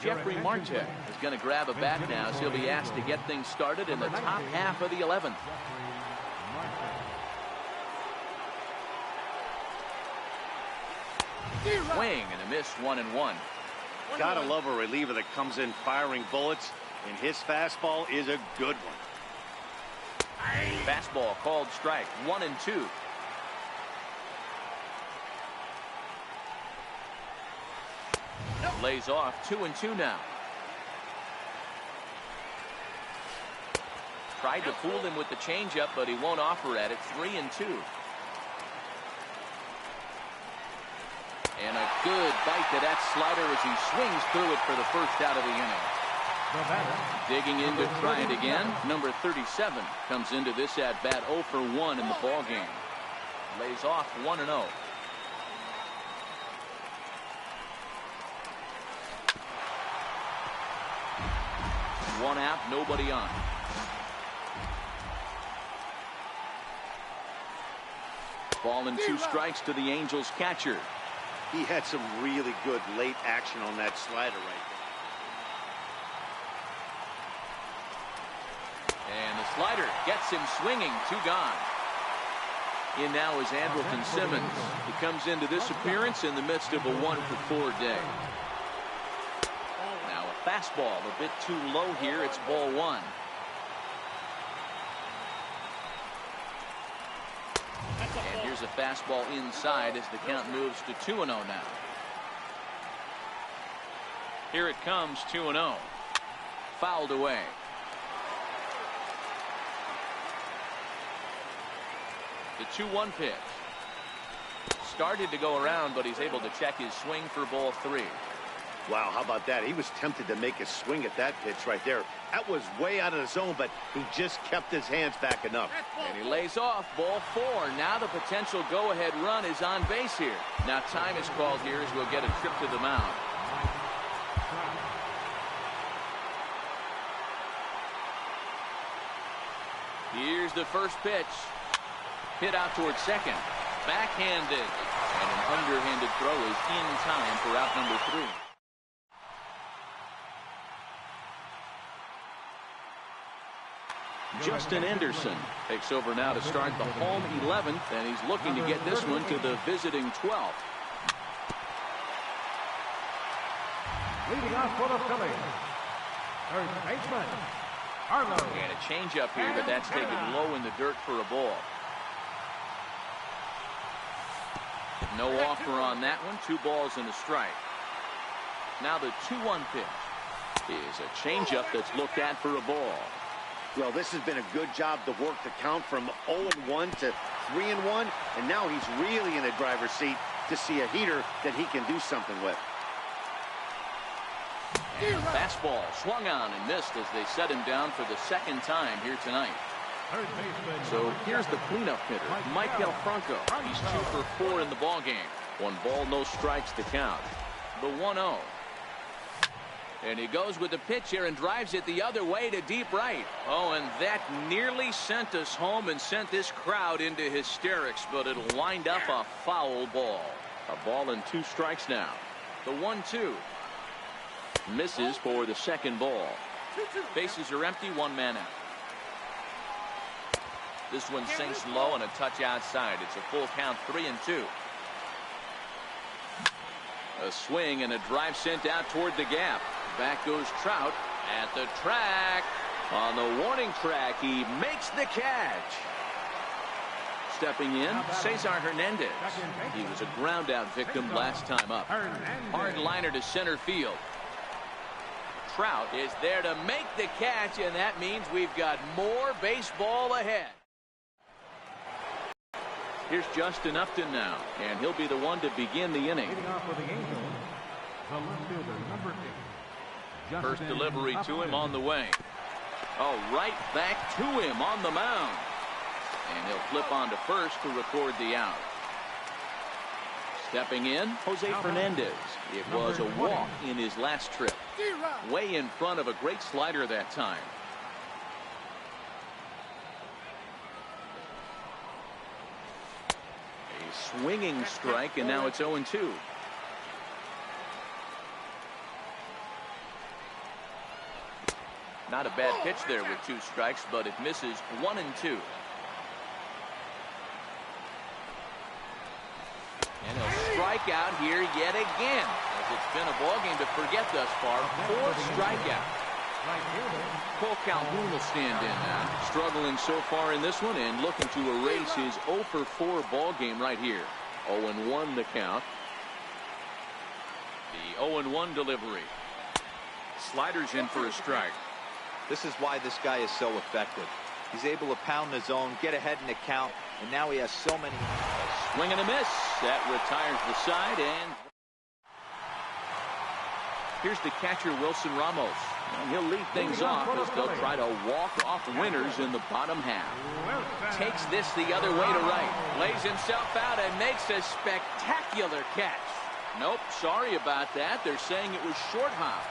Jeffrey Marte is going to grab a bat now, so he'll be asked to get things started in the top half of the 11th. Swing and a miss, 1-1. Gotta love a reliever that comes in firing bullets, and his fastball is a good one. Fastball called strike, 1-2. Lays off, 2-2 now. Tried to fool him with the changeup, but he won't offer at it, 3-2. And a good bite to that slider as he swings through it for the first out of the inning. Digging in to try it again. Number 37 comes into this at bat 0 for 1 in the ball game. Lays off 1-0. One out, nobody on. Ball and 2 strikes to the Angels catcher. He had some really good late action on that slider right there. And the slider gets him swinging, 2 gone. In now is Andrelton Simmons. He comes into this appearance in the midst of a 1-for-4 day. Now a fastball a bit too low here. It's ball 1. And here's a fastball inside as the count moves to 2-0 now. Here it comes, 2-0. Fouled away. The 2-1 pitch. Started to go around, but he's able to check his swing for ball 3. Wow, how about that? He was tempted to make a swing at that pitch right there. That was way out of the zone, but he just kept his hands back enough. And he lays off, ball 4. Now the potential go-ahead run is on base here. Now time is called here as we'll get a trip to the mound. Here's the first pitch. Hit out towards second. Backhanded. And an underhanded throw is in time for out number 3. Justin Anderson takes over now to start the home 11th, and he's looking to get this one to the visiting 12th. Leading off for the Phillies, third baseman, Arlo. And a changeup here, but that's taken low in the dirt for a ball. No offer on that one. 2 balls and a strike. Now the 2-1 pitch is a changeup that's looked at for a ball. Well, this has been a good job to work the count from 0-1 to 3-1, and now he's really in the driver's seat to see a heater that he can do something with. And a fastball swung on and missed as they set him down for the 2nd time here tonight. So here's the cleanup hitter, Maikel Franco. He's 2 for 4 in the ball game. 1 ball, no strikes to count. The 1-0. And he goes with the pitch here and drives it the other way to deep right. Oh, and that nearly sent us home and sent this crowd into hysterics, but it'll wind up a foul ball. A ball and 2 strikes now. The 1-2. Misses for the 2nd ball. Bases are empty, 1 man out. This one sinks low and a touch outside. It's a full count, 3-2. A swing and a drive sent out toward the gap. Back goes Trout at the track. On the warning track, he makes the catch. Stepping in, Cesar Hernandez. He was a ground-out victim last time up. Hard liner to center field. Trout is there to make the catch, and that means we've got more baseball ahead. Here's Justin Upton now, and he'll be the one to begin the inning. Leading off for the Angels, the left fielder, number 8. First delivery to him on the way. Oh, right back to him on the mound. And he'll flip on to first to record the out. Stepping in, Jose Fernandez. It was a walk in his last trip. Way in front of a great slider that time. A swinging strike, and now it's 0-2. Not a bad pitch there with 2 strikes, but it misses 1-2. And he'll strike out here yet again, as it's been a ballgame to forget thus far. 4 strikeouts. Cole Calhoun will stand in now. Struggling so far in this one and looking to erase his 0-for-4 ballgame right here. 0-1 the count. The 0-1 delivery. Sliders in for a strike. This is why this guy is so effective. He's able to pound the zone, get ahead in the count, and now he has so many. Swing and a miss. That retires the side, and here's the catcher, Wilson Ramos. And he'll lead things off as they'll try to walk off winners in the bottom half. Takes this the other way to right. Lays himself out and makes a spectacular catch. Nope, sorry about that. They're saying it was short hop.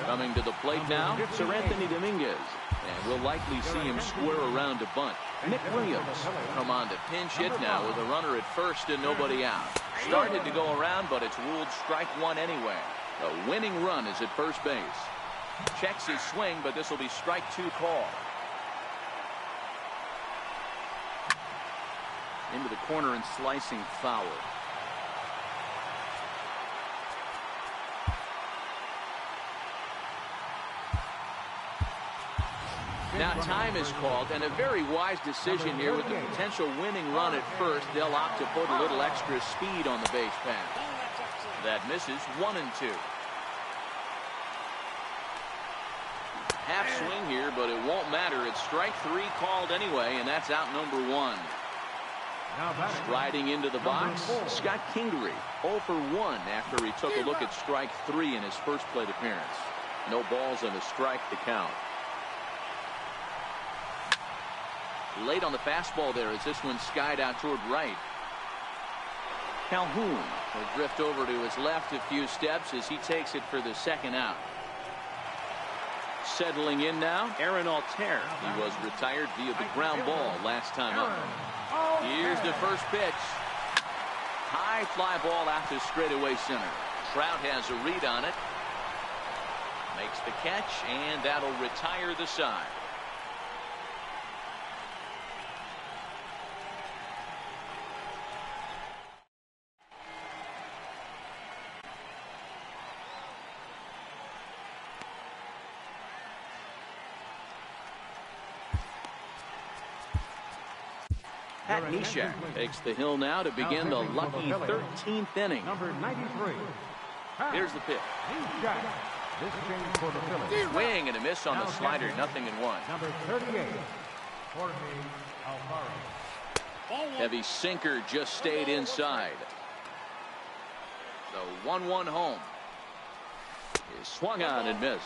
Coming to the plate now, Sir Anthony Dominguez. And we'll likely see him square around to bunt. Nick Williams come on to pinch hit now with a runner at first and nobody out. Started to go around, but it's ruled strike 1 anyway. The winning run is at first base. Checks his swing, but this will be strike 2 call. Into the corner and slicing foul. Now time is called, and a very wise decision here with the potential winning run at first. They'll opt to put a little extra speed on the base path. That misses 1-2. Half swing here, but it won't matter. It's strike 3 called anyway, and that's out number 1. Striding into the box, Scott Kingery, 0-for-1 after he took a look at strike 3 in his first plate appearance. No balls and a strike to count. Late on the fastball there as this one skied out toward right. Calhoun will drift over to his left a few steps as he takes it for the second out. Settling in now, Aaron Altair. He was retired via the ground ball last time up. Here's the first pitch. High fly ball out to straightaway center. Trout has a read on it. Makes the catch, and that'll retire the side. Pat Neshek takes the hill now to begin the lucky 13th inning. Number 93. Here's the pitch. Swing and a miss on the slider, 0-1. Number 38. Jorge Alvarez. Heavy sinker just stayed inside. The 1-1 home is swung on and missed.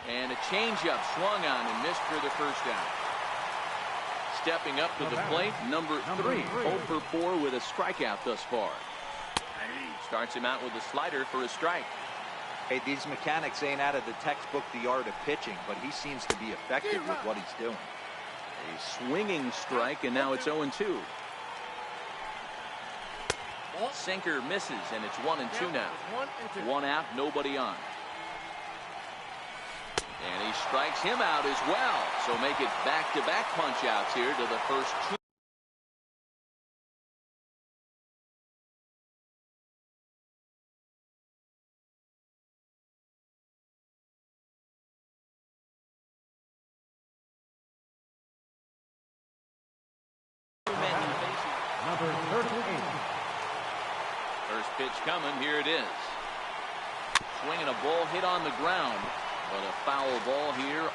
And a changeup swung on and missed for the first out. Stepping up to the plate, number 3, 0-for-4 with a strikeout thus far. Starts him out with a slider for a strike. Hey, these mechanics ain't out of the textbook, the art of pitching, but he seems to be effective with what he's doing. A swinging strike, and now it's 0-2. Sinker misses, and it's 1-2 now. 1 out, nobody on. And he strikes him out as well. So make it back-to-back punch-outs here to the first 2. Number 38. First pitch coming. Here it is. Swinging a ball hit on the ground. But a foul ball here.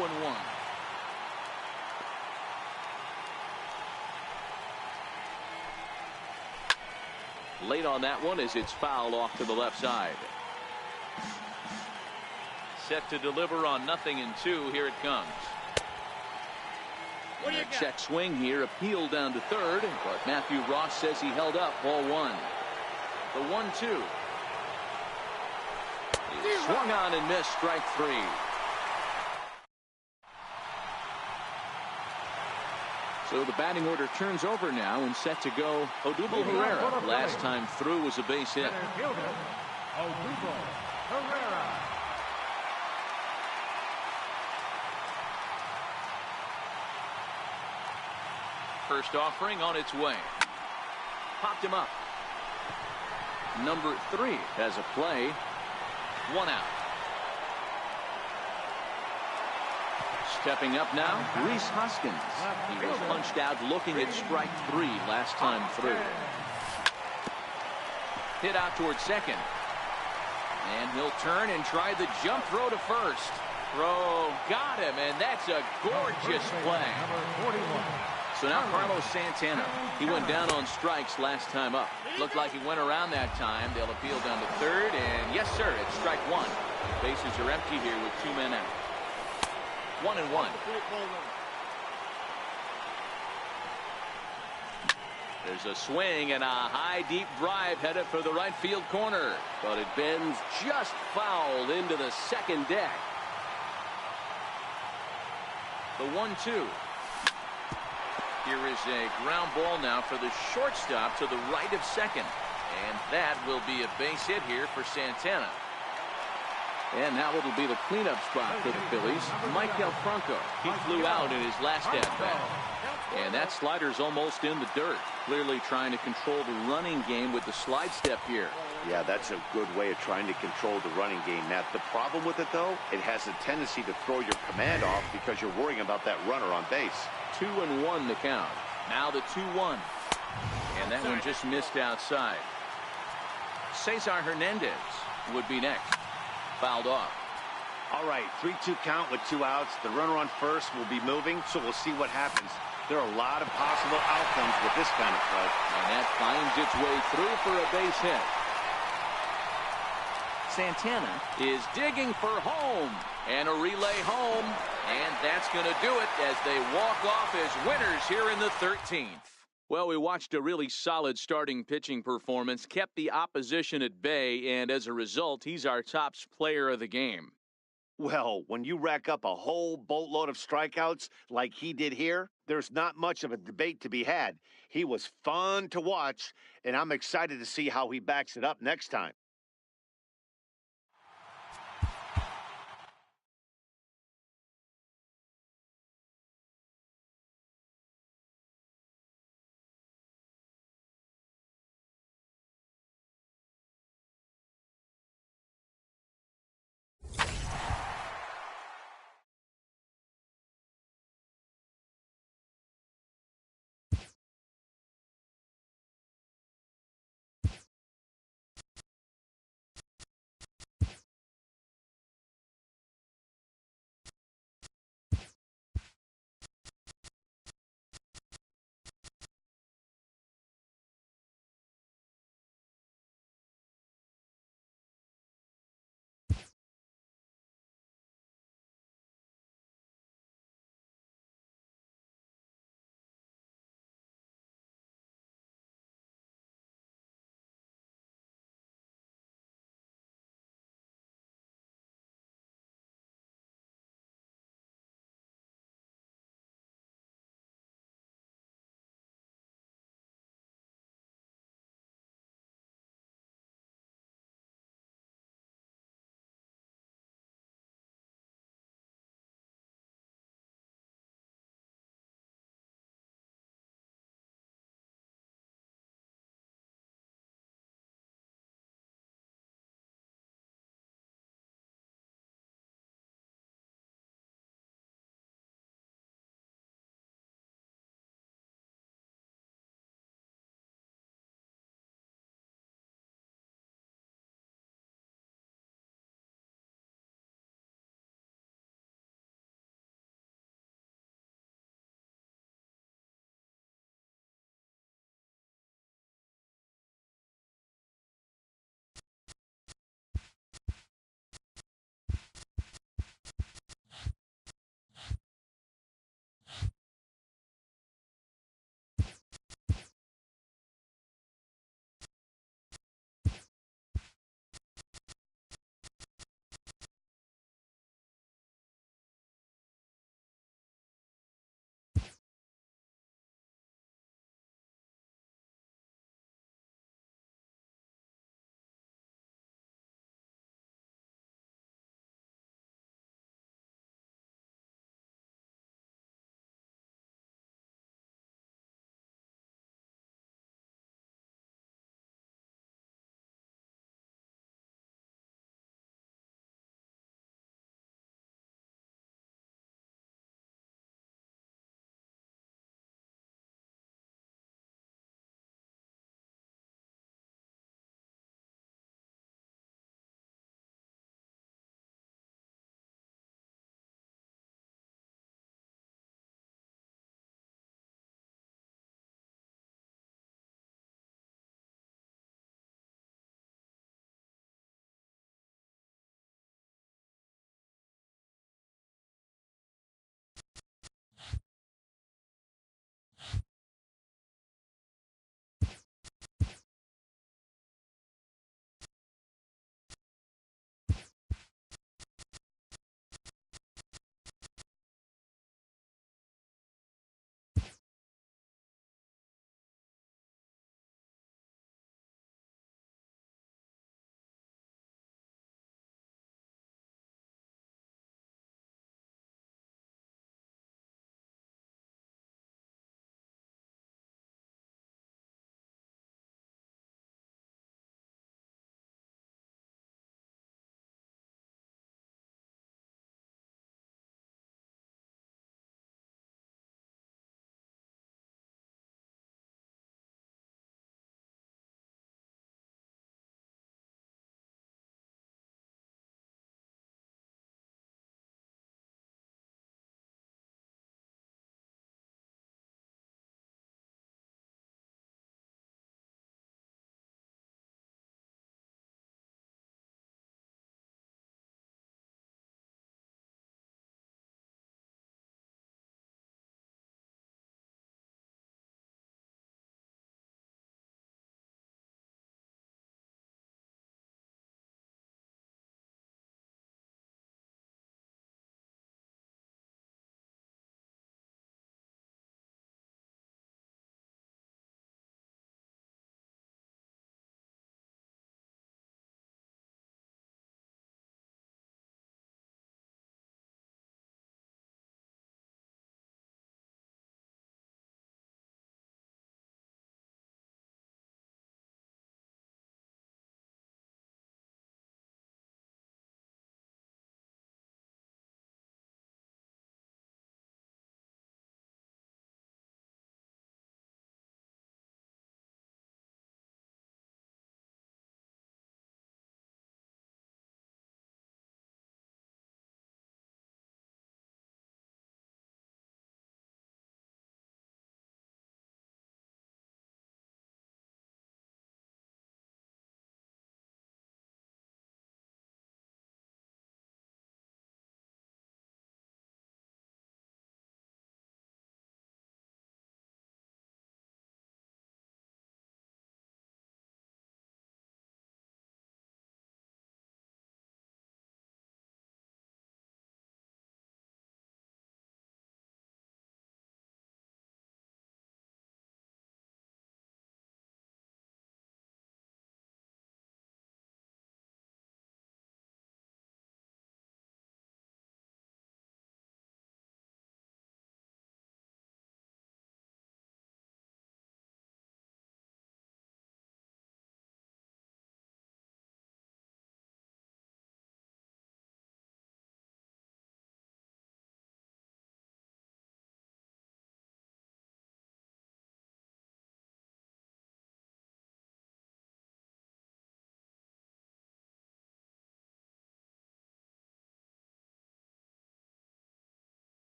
0-1. Late on that one as it's fouled off to the left side. Set to deliver on 0-2. Here it comes. What do you A got? check swing here, appeal down to third, but Matthew Ross says he held up. Ball 1. The 1-2. He swung on and missed. Strike 3. So the batting order turns over now and set to go Odubel Herrera. Last time through was a base hit. Center fielder, Odubel Herrera. First offering on its way. Popped him up. Number 3 has a play. 1 out. Stepping up now, Rhys Hoskins. He was punched out looking at strike 3 last time through. Hit out towards second. And he'll turn and try the jump throw to first. Throw got him, and that's a gorgeous play. Number 41. So now Carlos Santana. He went down on strikes last time up. Looked like he went around that time. They'll appeal down to third, and yes, sir, it's strike 1. Bases are empty here with 2 men out. 1-1. There's a swing and a high deep drive headed for the right field corner, but it bends just foul into the second deck. The 1-2. Here is a ground ball now for the shortstop to the right of second, and that will be a base hit here for Santana. And now it'll be the cleanup spot for the Phillies. Maikel Franco. He flew out in his last at-bat. And that slider's almost in the dirt. Clearly trying to control the running game with the slide step here. Yeah, that's a good way of trying to control the running game, Matt. The problem with it, though, it has a tendency to throw your command off because you're worrying about that runner on base. 2-1 the count. Now the 2-1. And that one just missed outside. Cesar Hernandez would be next. Fouled off. All right, 3-2 count with 2 outs. The runner on first will be moving, so we'll see what happens. There are a lot of possible outcomes with this kind of play. And that finds its way through for a base hit. Santana is digging for home. And a relay home. And that's going to do it as they walk off as winners here in the 13th. Well, we watched a really solid starting pitching performance, kept the opposition at bay, and as a result, he's our top player of the game. Well, when you rack up a whole boatload of strikeouts like he did here, there's not much of a debate to be had. He was fun to watch, and I'm excited to see how he backs it up next time.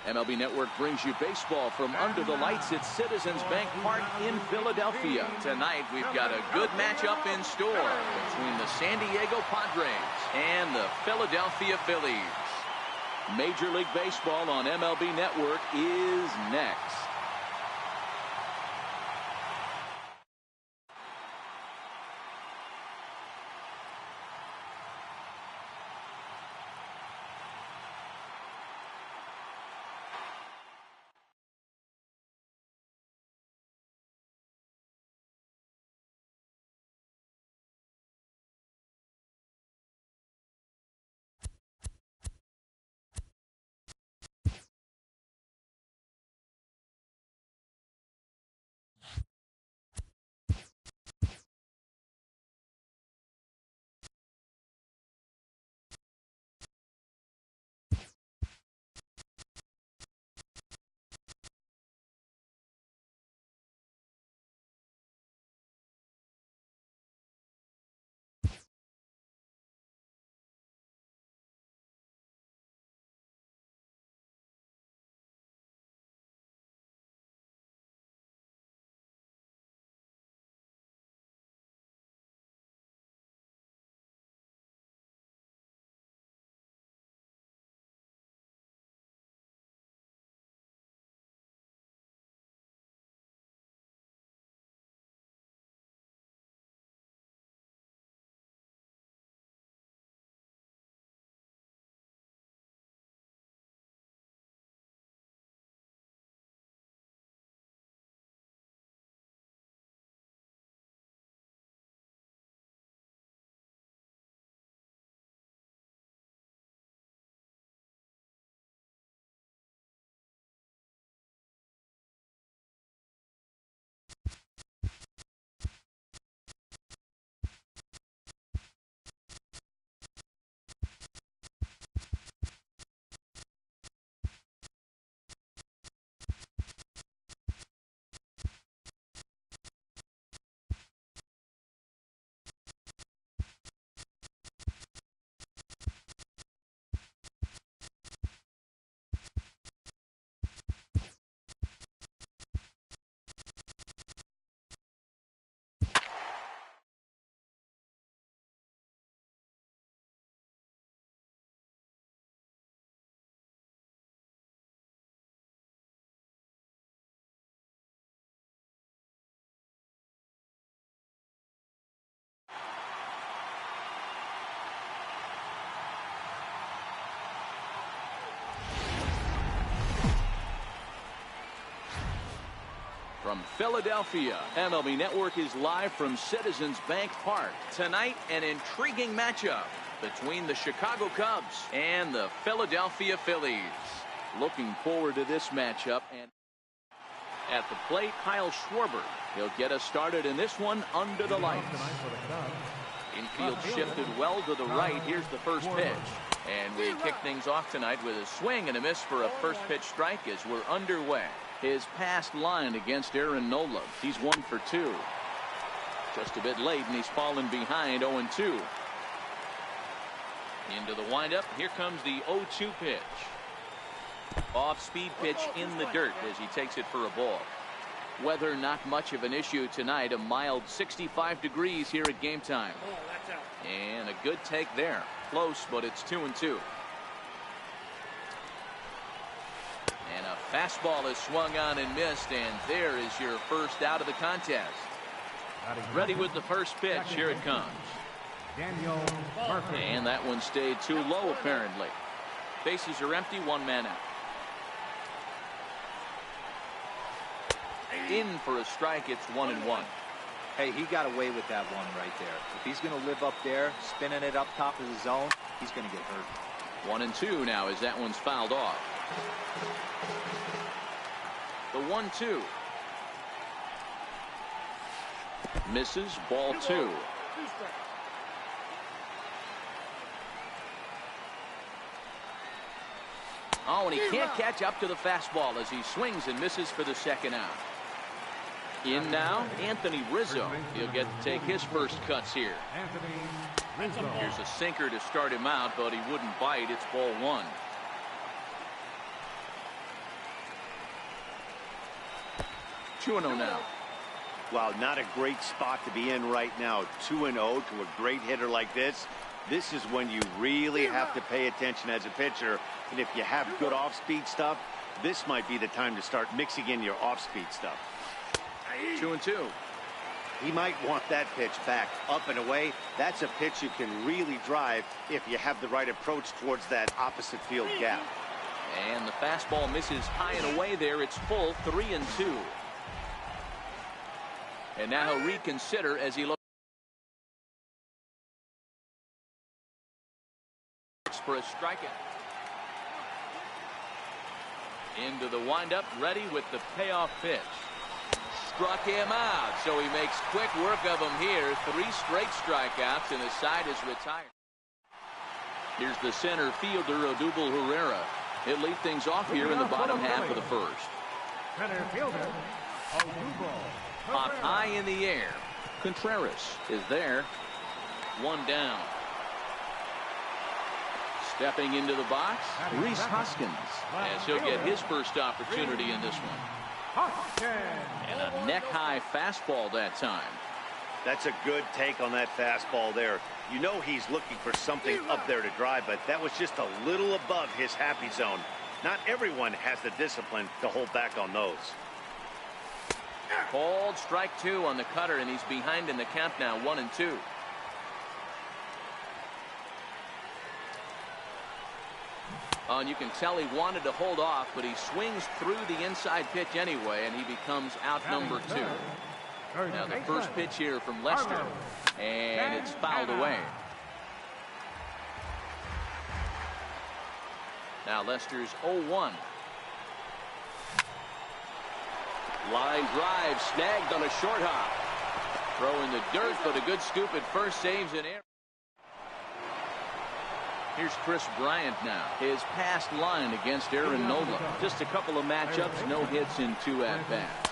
MLB Network brings you baseball from under the lights at Citizens Bank Park in Philadelphia. Tonight, we've got a good matchup in store between the San Diego Padres and the Philadelphia Phillies. Major League Baseball on MLB Network is next. From Philadelphia, MLB Network is live from Citizens Bank Park. Tonight, an intriguing matchup between the Chicago Cubs and the Philadelphia Phillies. Looking forward to this matchup. And at the plate, Kyle Schwarber. He'll get us started in this one under the lights. Infield shifted well to the right. Here's the first pitch. And we kick things off tonight with a swing and a miss for a first pitch strike as we're underway. His past line against Aaron Nola. He's 1 for 2. Just a bit late, and he's fallen behind 0-2. Into the windup. Here comes the 0-2 pitch. Off-speed pitch in the dirt as he takes it for a ball. Weather not much of an issue tonight. A mild 65 degrees here at game time. And a good take there. Close, but it's 2-2. And a fastball is swung on and missed, and there is your first out of the contest. Ready with the first pitch. Here it comes. And that one stayed too low, apparently. Bases are empty, 1 man out. In for a strike, it's 1-1. Hey, he got away with that one right there. If he's going to live up there, spinning it up top of the zone, he's going to get hurt. 1-2 now as that one's fouled off. The 1-2. Misses, ball 2. Oh, and he can't catch up to the fastball as he swings and misses for the second out. In now, Anthony Rizzo. He'll get to take his first cuts here. Here's a sinker to start him out, but he wouldn't bite. It's ball 1. 2-0 now. Wow, not a great spot to be in right now. 2-0 to a great hitter like this. This is when you really have to pay attention as a pitcher. And if you have good off-speed stuff, this might be the time to start mixing in your off-speed stuff. 2-2. He might want that pitch back up and away. That's a pitch you can really drive if you have the right approach towards that opposite field gap. And the fastball misses high and away there. It's full, 3-2. And now he'll reconsider as he looks for a strikeout. Into the windup, ready with the payoff pitch. Struck him out, so he makes quick work of him here. 3 straight strikeouts, and the side is retired. Here's the center fielder, Odubel Herrera. He'll lead things off here in the bottom half of the first. Center fielder, Odubel. Popped high in the air. Contreras is there. 1 down. Stepping into the box, Rhys Hoskins, as he'll get his first opportunity in this one. And a neck-high fastball that time. That's a good take on that fastball there. You know he's looking for something up there to drive, but that was just a little above his happy zone. Not everyone has the discipline to hold back on those. Called strike 2 on the cutter, and he's behind in the count now, 1-2. And you can tell he wanted to hold off, but he swings through the inside pitch anyway, and he becomes out number 2. Now the first pitch here from Lester, and it's fouled away. Now Lester's 0-1. Line drive snagged on a short hop. Throw in the dirt, but a good scoop at first, saves an error. Here's Chris Bryant now. His past line against Aaron Nola. Just a couple of matchups, no hits in 2 at-bats.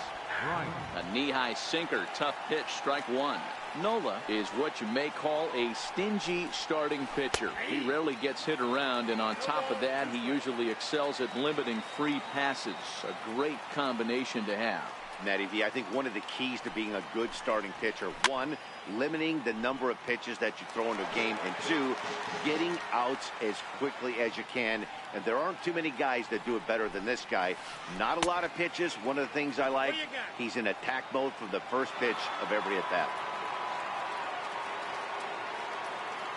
A knee-high sinker, tough pitch, strike 1. Nola is what you may call a stingy starting pitcher. He rarely gets hit around, and on top of that, he usually excels at limiting free passes. A great combination to have. Matty V, I think one of the keys to being a good starting pitcher, 1, limiting the number of pitches that you throw into a game, and 2, getting outs as quickly as you can. And there aren't too many guys that do it better than this guy. Not a lot of pitches. One of the things I like, he's in attack mode from the first pitch of every at-bat.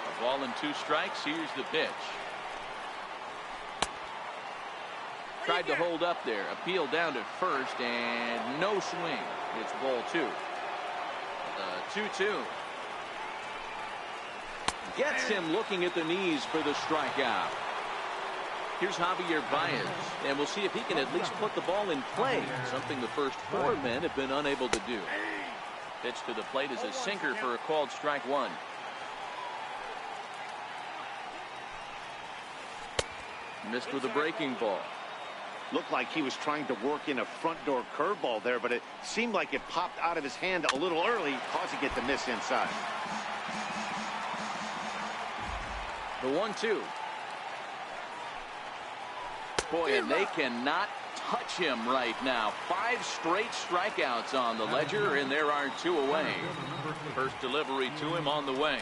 A ball and 2 strikes. Here's the pitch. Tried to hold up there. Appeal down to first, and no swing. It's ball 2. 2-2. Gets him looking at the knees for the strikeout. Here's Javier Baez, and we'll see if he can at least put the ball in play, something the first 4 men have been unable to do. Pitch to the plate is a sinker for a called strike 1. Missed with a breaking ball. Looked like he was trying to work in a front door curveball there, but it seemed like it popped out of his hand a little early, causing it to miss inside. The 1-2. Boy, and they cannot touch him right now. 5 straight strikeouts on the ledger, and there are 2 away. First delivery to him on the way.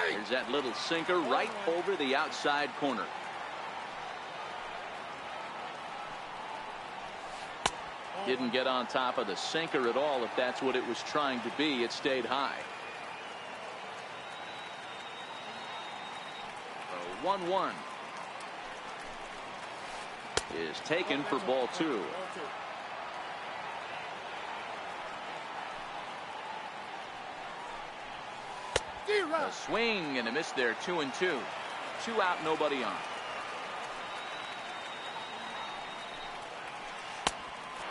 There's that little sinker right over the outside corner. Didn't get on top of the sinker at all. If that's what it was trying to be, it stayed high. 1-1 is taken for ball 2. A swing and a miss there. 2-2. 2 out, nobody on.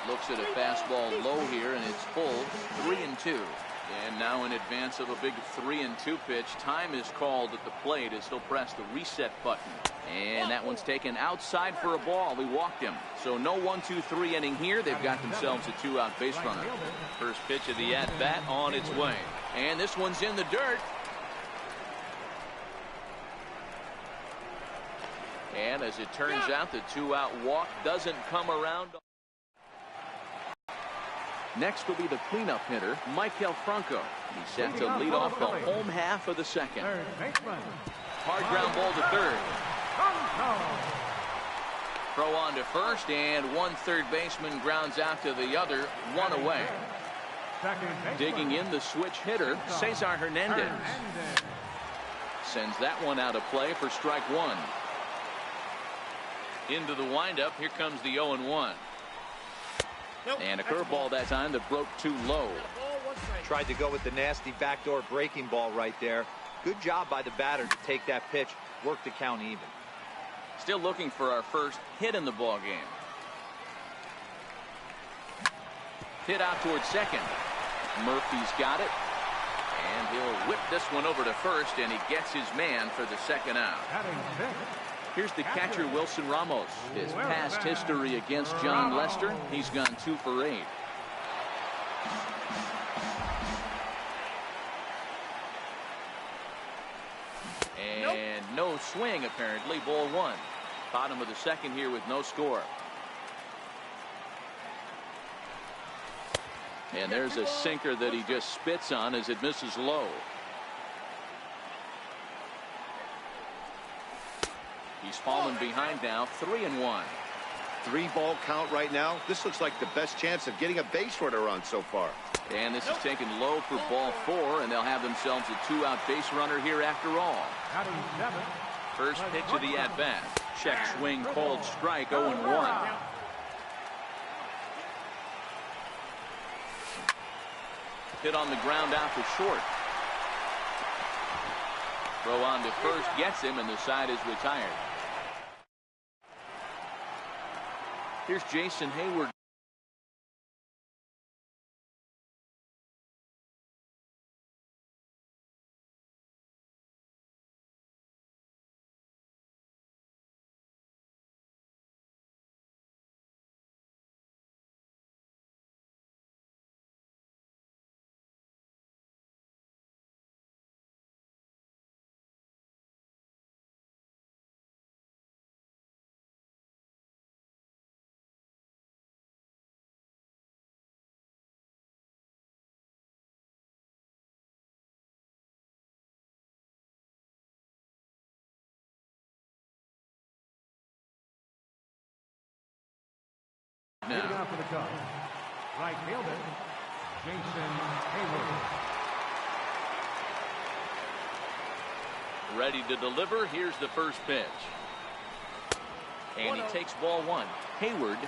Looks at a fastball low here, and it's full. 3-2. And now in advance of a big 3-2 pitch, time is called at the plate as he'll press the reset button. And that one's taken outside for a ball. He walked him. So no 1-2-3 inning here. They've got themselves a 2-out base runner. First pitch of the at-bat on its way. And this one's in the dirt. And as it turns out, the 2-out walk doesn't come around. Next will be the cleanup hitter, Michael Franco. He's set to lead off the home half of the second. Third baseman. Hard ground ball to third. Throw on to first, and one third baseman grounds out to the other, one away. Digging in the switch hitter, Cesar Hernandez. Sends that one out of play for strike one. Into the windup, here comes the 0-1. Nope, And a that's a ball. curveball that time that broke too low. Ball, one strike. Tried to go with the nasty backdoor breaking ball right there. Good job by the batter to take that pitch, work the count even. Still looking for our first hit in the ball game. Hit out towards second. Murphy's got it. And he'll whip this one over to first, and he gets his man for the second out. Here's the catcher, Wilson Ramos. His past history against John Lester, he's gone 2 for 8. And no swing, apparently. Ball one. Bottom of the second here with no score. And there's a sinker that he just spits on as it misses low. He's fallen behind now, 3-1. 3-ball count right now. This looks like the best chance of getting a base runner on so far. And this is taken low for ball 4, and they'll have themselves a 2-out base runner here after all. First pitch of the at-bat. Check swing, called strike, 0-1. Hit on the ground out to short. Throw on to first, gets him, and the side is retired. Here's Jason Hayward. Leading off for the Cubs, right fielder, Jason Hayward. Ready to deliver. Here's the first pitch. And he takes ball one. Hayward,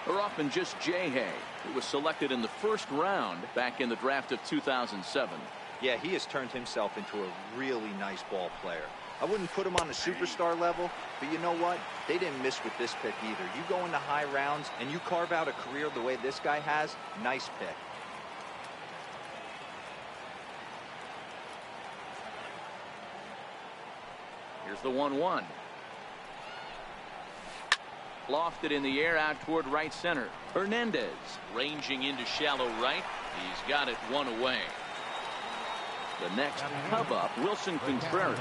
or often just J-Hay, who was selected in the first round back in the draft of 2007. Yeah, he has turned himself into a really nice ball player. I wouldn't put him on the superstar level, but you know what? They didn't miss with this pick either. You go into high rounds and you carve out a career the way this guy has, nice pick. Here's the 1-1. Lofted in the air out toward right center. Hernandez ranging into shallow right. He's got it one away. The next Cub up, Wilson Contreras.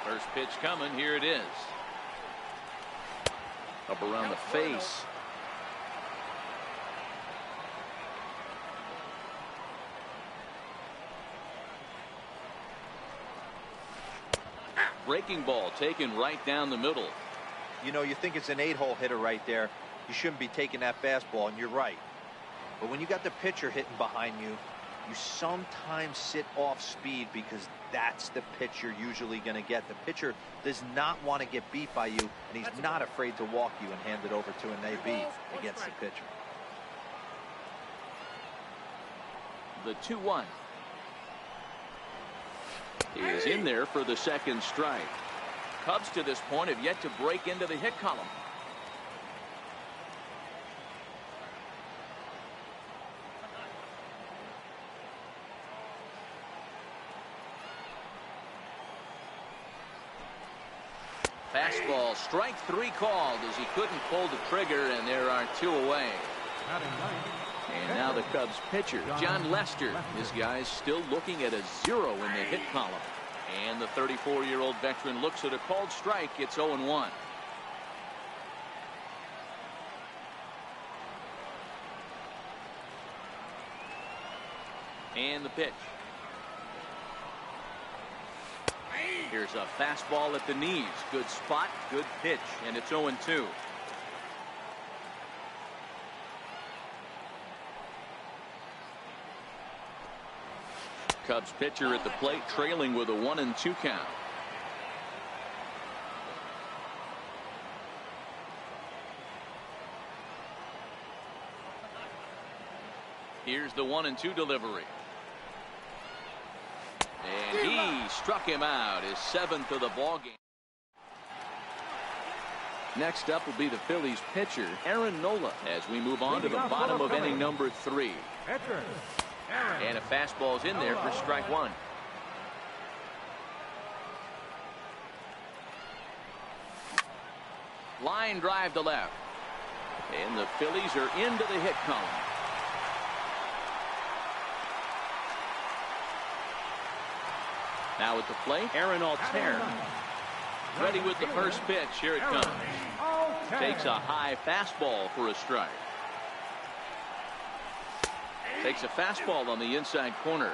First pitch coming. Here it is. Up around the face. Breaking ball taken right down the middle. You know, you think it's an 8-hole hitter right there. You shouldn't be taking that fastball, and you're right. But when you got the pitcher hitting behind you, you sometimes sit off speed because that's the pitch you're usually going to get. The pitcher does not want to get beat by you, and he's not afraid to walk you and hand it over to an AB against the pitcher. The 2-1. He is in there for the second strike. Cubs to this point have yet to break into the hit column. Fastball, strike 3 called as he couldn't pull the trigger, and there are 2 away. And now the Cubs pitcher, John Lester. His guys still looking at a 0 in the hit column. And the 34-year-old veteran looks at a called strike. It's 0-1. And the pitch. Here's a fastball at the knees. Good spot, good pitch, and it's 0-2. Cubs pitcher at the plate, trailing with a 1-2 count. Here's the 1-2 delivery. And he struck him out, his 7th of the ballgame. Next up will be the Phillies pitcher, Aaron Nola, as we move on to the bottom of inning number 3. And a fastball's in there for strike 1. Line drive to left. And the Phillies are into the hit column. Now at the plate, Aaron Altair. Ready with the first pitch. Here it comes. Takes a high fastball for a strike. Takes a fastball on the inside corner.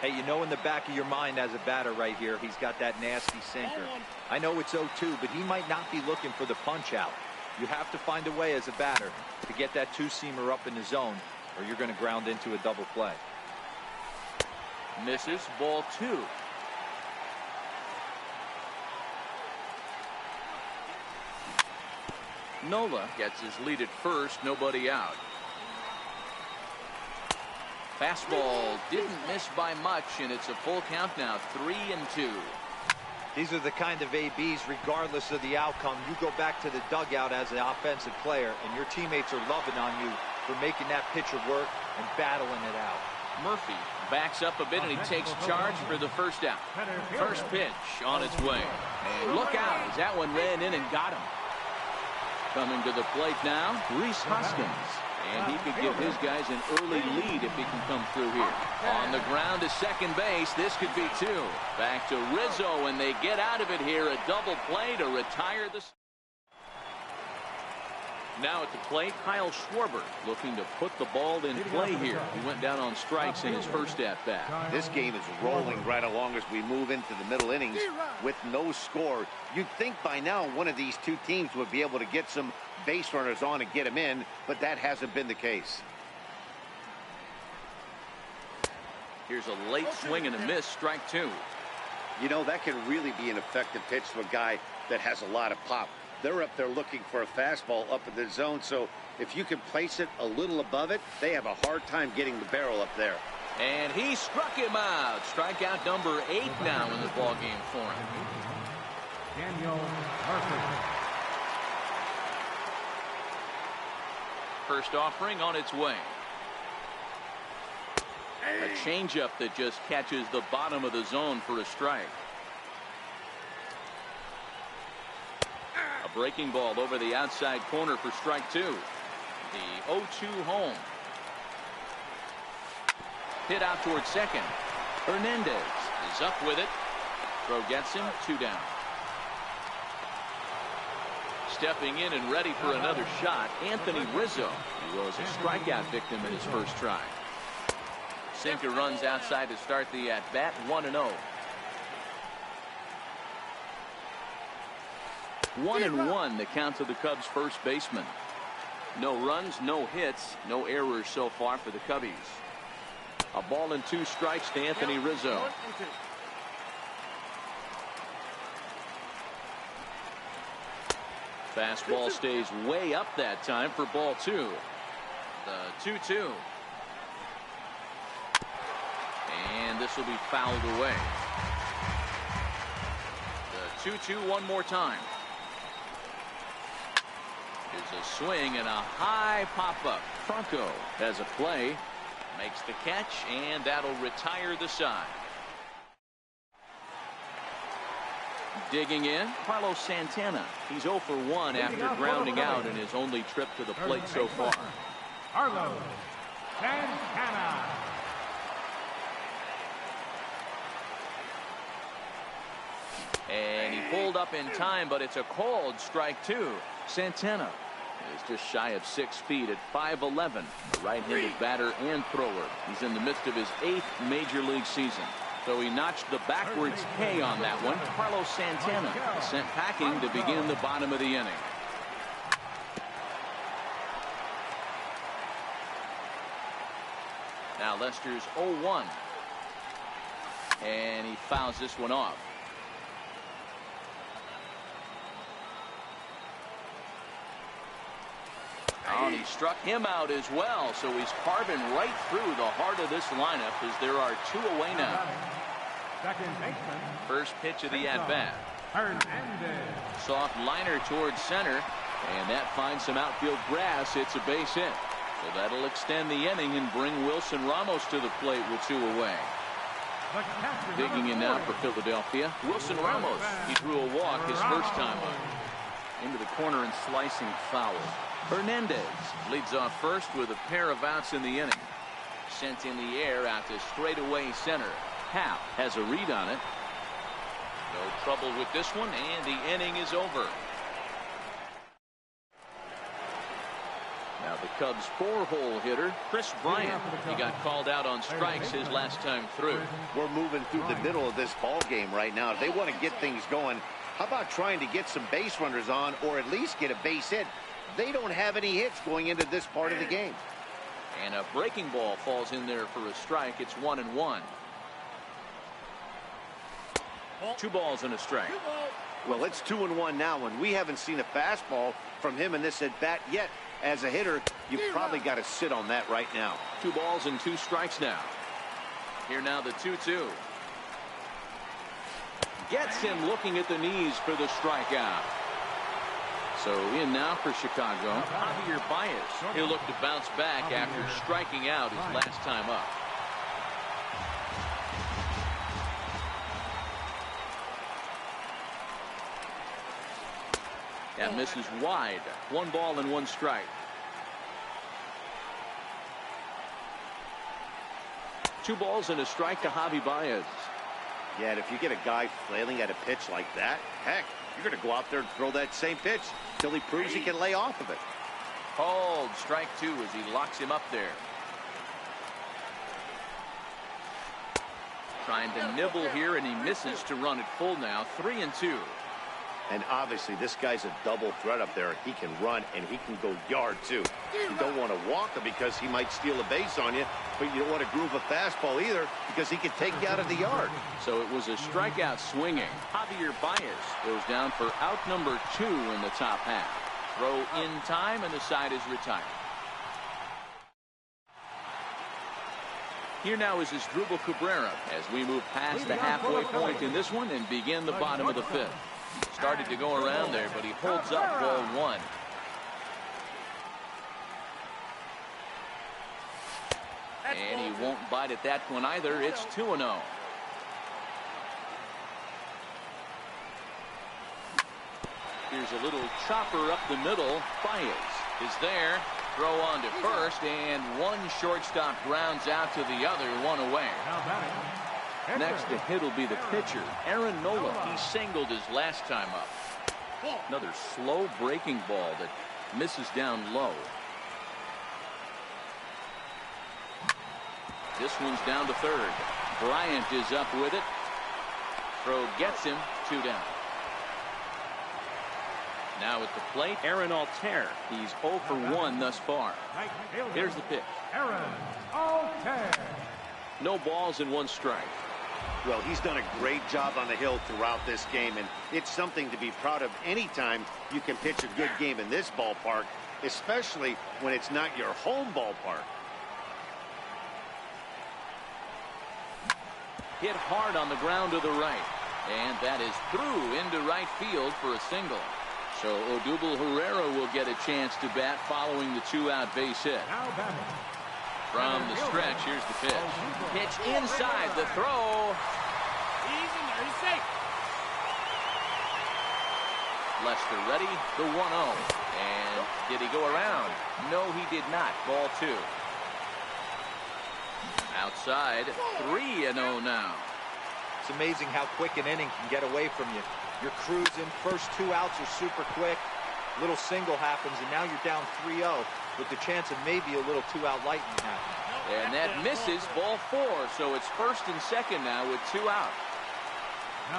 Hey, you know in the back of your mind as a batter right here, he's got that nasty sinker. I know it's 0-2, but he might not be looking for the punch out. You have to find a way as a batter to get that two-seamer up in the zone, or you're going to ground into a double play. Misses, ball 2. Nola gets his lead at first, nobody out. Fastball didn't miss by much, and it's a full count now, 3-2. These are the kind of ABs, regardless of the outcome. You go back to the dugout as an offensive player, and your teammates are loving on you for making that pitcher work and battling it out. Murphy backs up a bit, and he takes charge for the first out. First pitch on its way. And look out as that one ran in and got him. Coming to the plate now, Rhys Hoskins. And he could give his guys an early lead if he can come through here. On the ground to second base. This could be 2. Back to Rizzo, and they get out of it here. A double play to retire the... Now at the plate, Kyle Schwarber looking to put the ball in play here. He went down on strikes in his first at-bat. This game is rolling right along as we move into the middle innings with no score. You'd think by now one of these two teams would be able to get some base runners on and get them in, but that hasn't been the case. Here's a late swing and a miss, strike 2. You know, that can really be an effective pitch to a guy that has a lot of pop. They're up there looking for a fastball up in the zone, so if you can place it a little above it, they have a hard time getting the barrel up there. And he struck him out. Strikeout number 8 now in the ballgame for him. Daniel Murphy. First offering on its way. A changeup that just catches the bottom of the zone for a strike. A breaking ball over the outside corner for strike 2. The 0-2 home. Hit out towards second. Hernandez is up with it. Throw gets him, 2 down. Stepping in and ready for another shot, Anthony Rizzo. He was a strikeout victim in his first try. Sinker runs outside to start the at-bat, 1-0. 1-1 the count to the Cubs first baseman. No runs, no hits, no errors so far for the Cubbies. A ball and 2 strikes to Anthony Rizzo. Fastball stays way up that time for ball 2. The 2-2. And this will be fouled away. The 2-2 one more time. Here's a swing and a high pop-up. Franco has a play. Makes the catch, and that'll retire the side. Digging in, Carlos Santana. He's 0 for 1 after grounding out in his only trip to the plate so far. Carlos Santana. up in time, but it's a called strike two. Santana is just shy of 6 feet at 5'11", a right-handed batter and thrower. He's in the midst of his 8th major league season. So he notched the backwards K on that one. Carlos Santana sent packing to begin the bottom of the inning. Now Lester's 0-1. And he fouls this one off. Oh, and he struck him out as well. So he's carving right through the heart of this lineup as there are 2 away now. First pitch of the at-bat. Soft liner towards center. And that finds some outfield grass. It's a base hit. So that'll extend the inning and bring Wilson Ramos to the plate with 2 away. Digging in now for Philadelphia, Wilson Ramos. He drew a walk his first time up. Into the corner and slicing foul. Hernandez leads off first with a pair of outs in the inning. Sent in the air out to straightaway center. Hal has a read on it. No trouble with this one, and the inning is over. Now the Cubs' 4-hole hitter, Chris Bryant. He got called out on strikes his last time through. We're moving through the middle of this ball game right now. If they want to get things going, how about trying to get some base runners on or at least get a base hit? They don't have any hits going into this part of the game. And a breaking ball falls in there for a strike. It's 1-1. 2 balls and a strike. Well, it's 2-1 now, and we haven't seen a fastball from him in this at bat yet. As a hitter, you've probably got to sit on that right now. 2 balls and 2 strikes now. Here now the 2-2. Gets him looking at the knees for the strikeout. So in now for Chicago, Javier Baez. He'll look to bounce back after striking out his last time up. That misses wide. 1 ball and 1 strike. 2 balls and a strike to Javi Baez. Yeah, and if you get a guy flailing at a pitch like that, heck, you're going to go out there and throw that same pitch till he proves he can lay off of it. Called strike 2 as he locks him up there. Trying to nibble here, and he misses to run it full now. 3-2. And obviously this guy's a double threat up there. He can run and he can go yard too. You don't want to walk him because he might steal a base on you, but you don't want to groove a fastball either because he can take you out of the yard. So it was a strikeout swinging. Javier Baez goes down for out number 2 in the top half. Throw in time, and the side is retired. Here now is Asdrubal Cabrera as we move past the halfway point in this one and begin the bottom of the 5th. Started to go around there, but he holds up ball 1. And he won't bite at that one either. It's 2-0. Here's a little chopper up the middle. Baez is there. Throw on to first, and 1 shortstop grounds out to the other, 1 away. Next to hit will be the pitcher, Aaron Nola. He singled his last time up. Another slow breaking ball that misses down low. This one's down to third. Bryant is up with it. Throw gets him, 2 down. Now at the plate, Aaron Altair. He's 0 for 1 thus far. Here's the pitch. Aaron Altair. No balls and 1 strike. Well, he's done a great job on the hill throughout this game, and it's something to be proud of anytime you can pitch a good game in this ballpark, especially when it's not your home ballpark. Hit hard on the ground to the right, and that is through into right field for a single. So Odubel Herrera will get a chance to bat following the 2-out base hit. From the stretch, here's the pitch. Pitch inside, the throw. Easy, there, he's safe. Lester ready, the 1-0. And did he go around? No, he did not. Ball 2. Outside, 3-0 now. It's amazing how quick an inning can get away from you. You're cruising. First 2 outs are super quick. Little single happens, and now you're down 3-0 with the chance of maybe a little 2-out lightning happening. And that misses, ball 4. So it's first and second now with 2 out.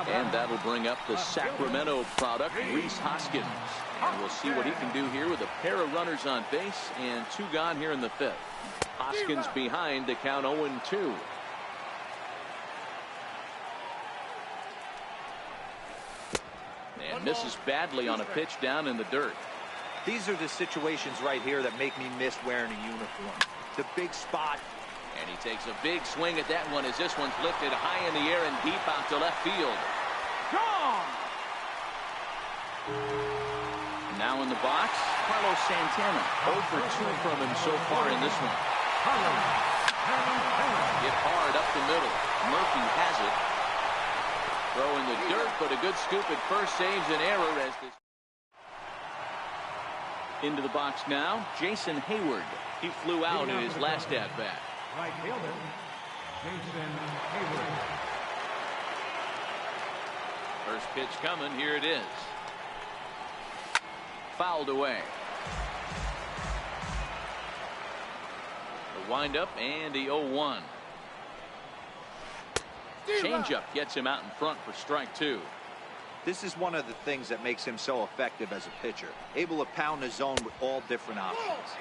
And that'll bring up the Sacramento product, Rhys Hoskins. And we'll see what he can do here with a pair of runners on base and 2 gone here in the 5th. Hoskins behind to count 0-2. And misses badly on a pitch down in the dirt. These are the situations right here that make me miss wearing a uniform. The big spot. And he takes a big swing at that one as this one's lifted high in the air and deep out to left field. Gone! Now in the box, Carlos Santana. 0 for 2 from him so far in this one. Hit hard up the middle. Murphy has it. Throw in the dirt, but a good scoop at first saves an error as this. Into the box now, Jason Hayward. He flew out in his last at-bat. Right fielder, Jason Hayward. First pitch coming. Here it is. Fouled away. The windup and the 0-1. Changeup gets him out in front for strike 2. This is one of the things that makes him so effective as a pitcher. Able to pound the zone with all different options.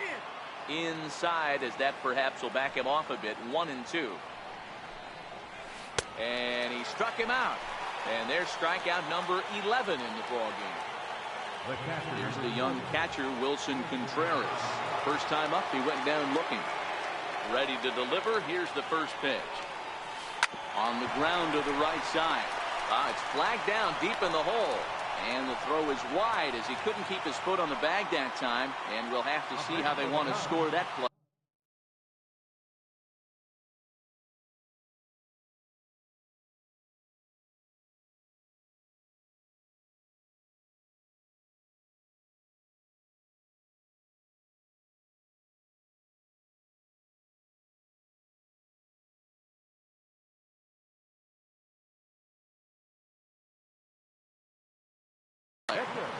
Inside, as that perhaps will back him off a bit. 1-2. And he struck him out. And there's strikeout number 11 in the ballgame. Here's the young catcher, Wilson Contreras. First time up, he went down looking. Ready to deliver. Here's the first pitch. On the ground to the right side. It's flagged down deep in the hole. And the throw is wide as he couldn't keep his foot on the bag that time. And we'll have to see how they want to score that play.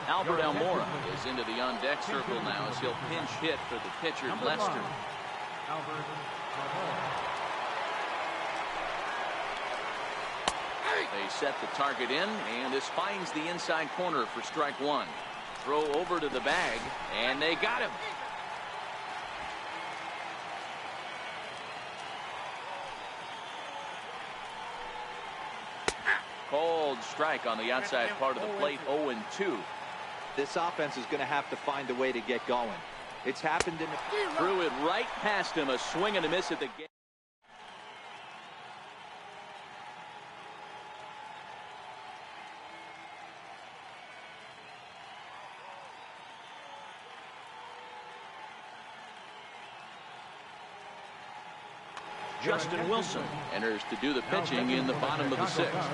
Albert Almora is into the on-deck circle now as he'll pinch hit for the pitcher, Lester. They set the target in, and this finds the inside corner for strike 1. Throw over to the bag, and they got him. Cold strike on the outside part of the plate. 0-2. This offense is going to have to find a way to get going. It's happened in the... Threw it right past him. A swing and a miss at the game. Justin Wilson enters to do the pitching in the bottom of the 6th.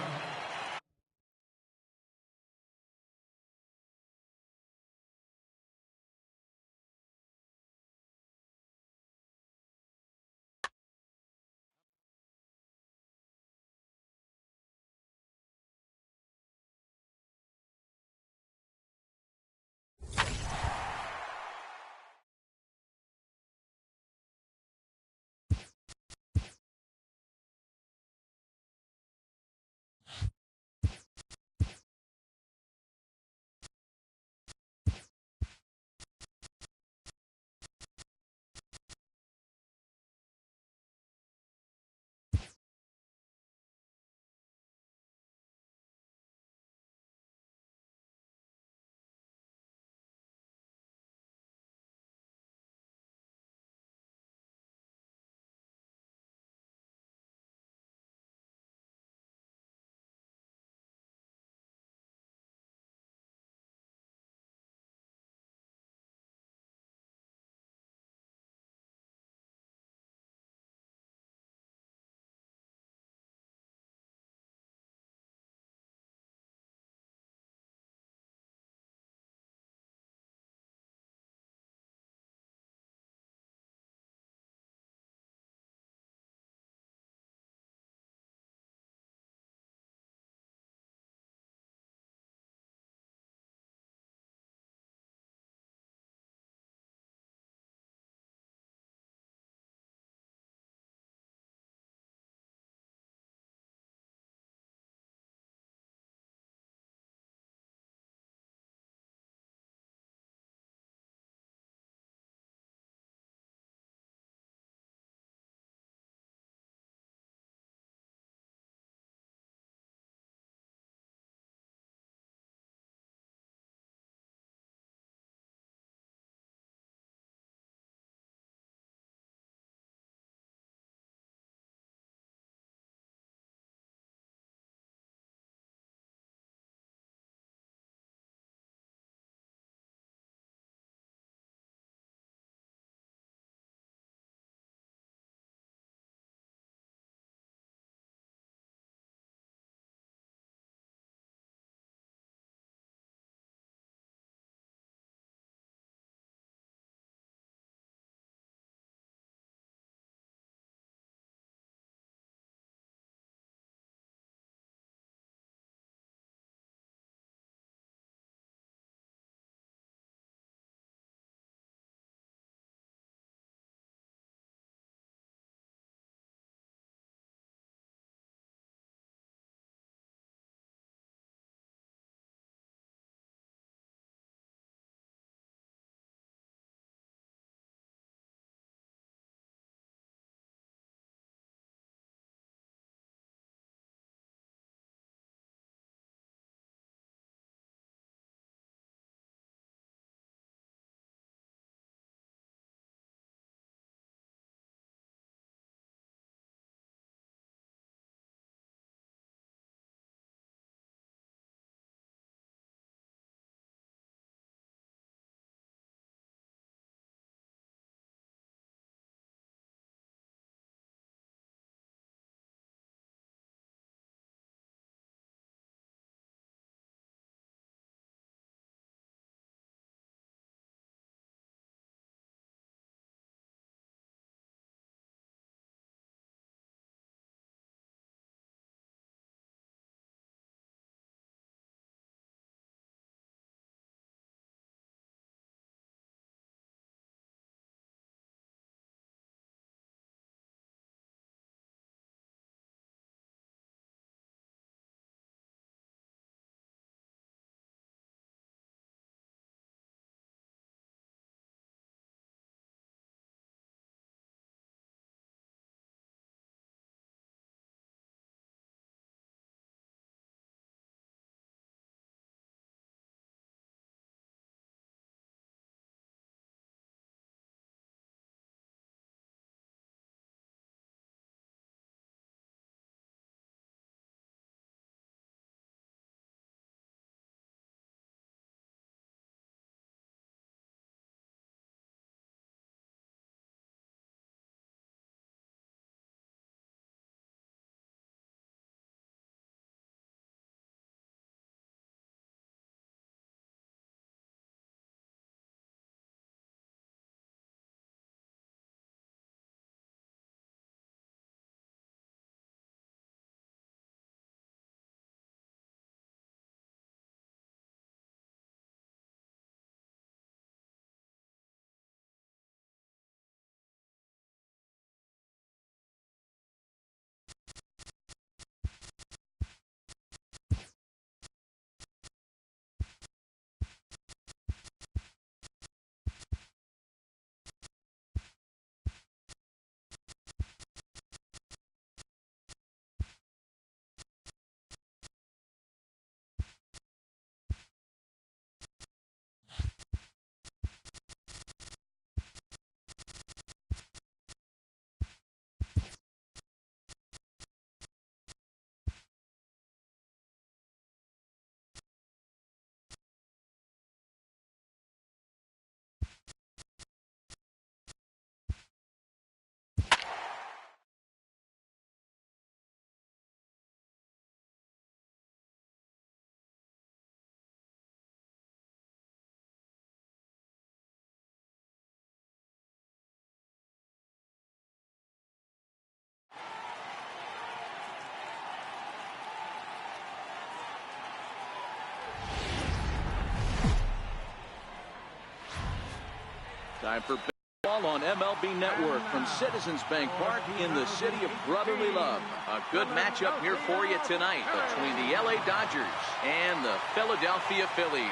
Time for baseball on MLB Network from Citizens Bank Park in the city of brotherly love. A good matchup here for you tonight between the LA Dodgers and the Philadelphia Phillies.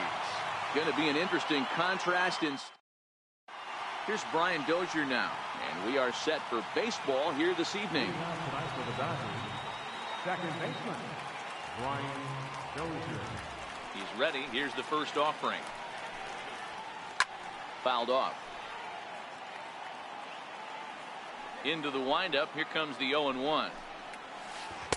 Going to be an interesting contrast. Here's Brian Dozier now, and we are set for baseball here this evening. Tonight for the Dodgers, second baseman, Brian Dozier. He's ready. Here's the first offering. Fouled off. Into the windup. Here comes the 0-1.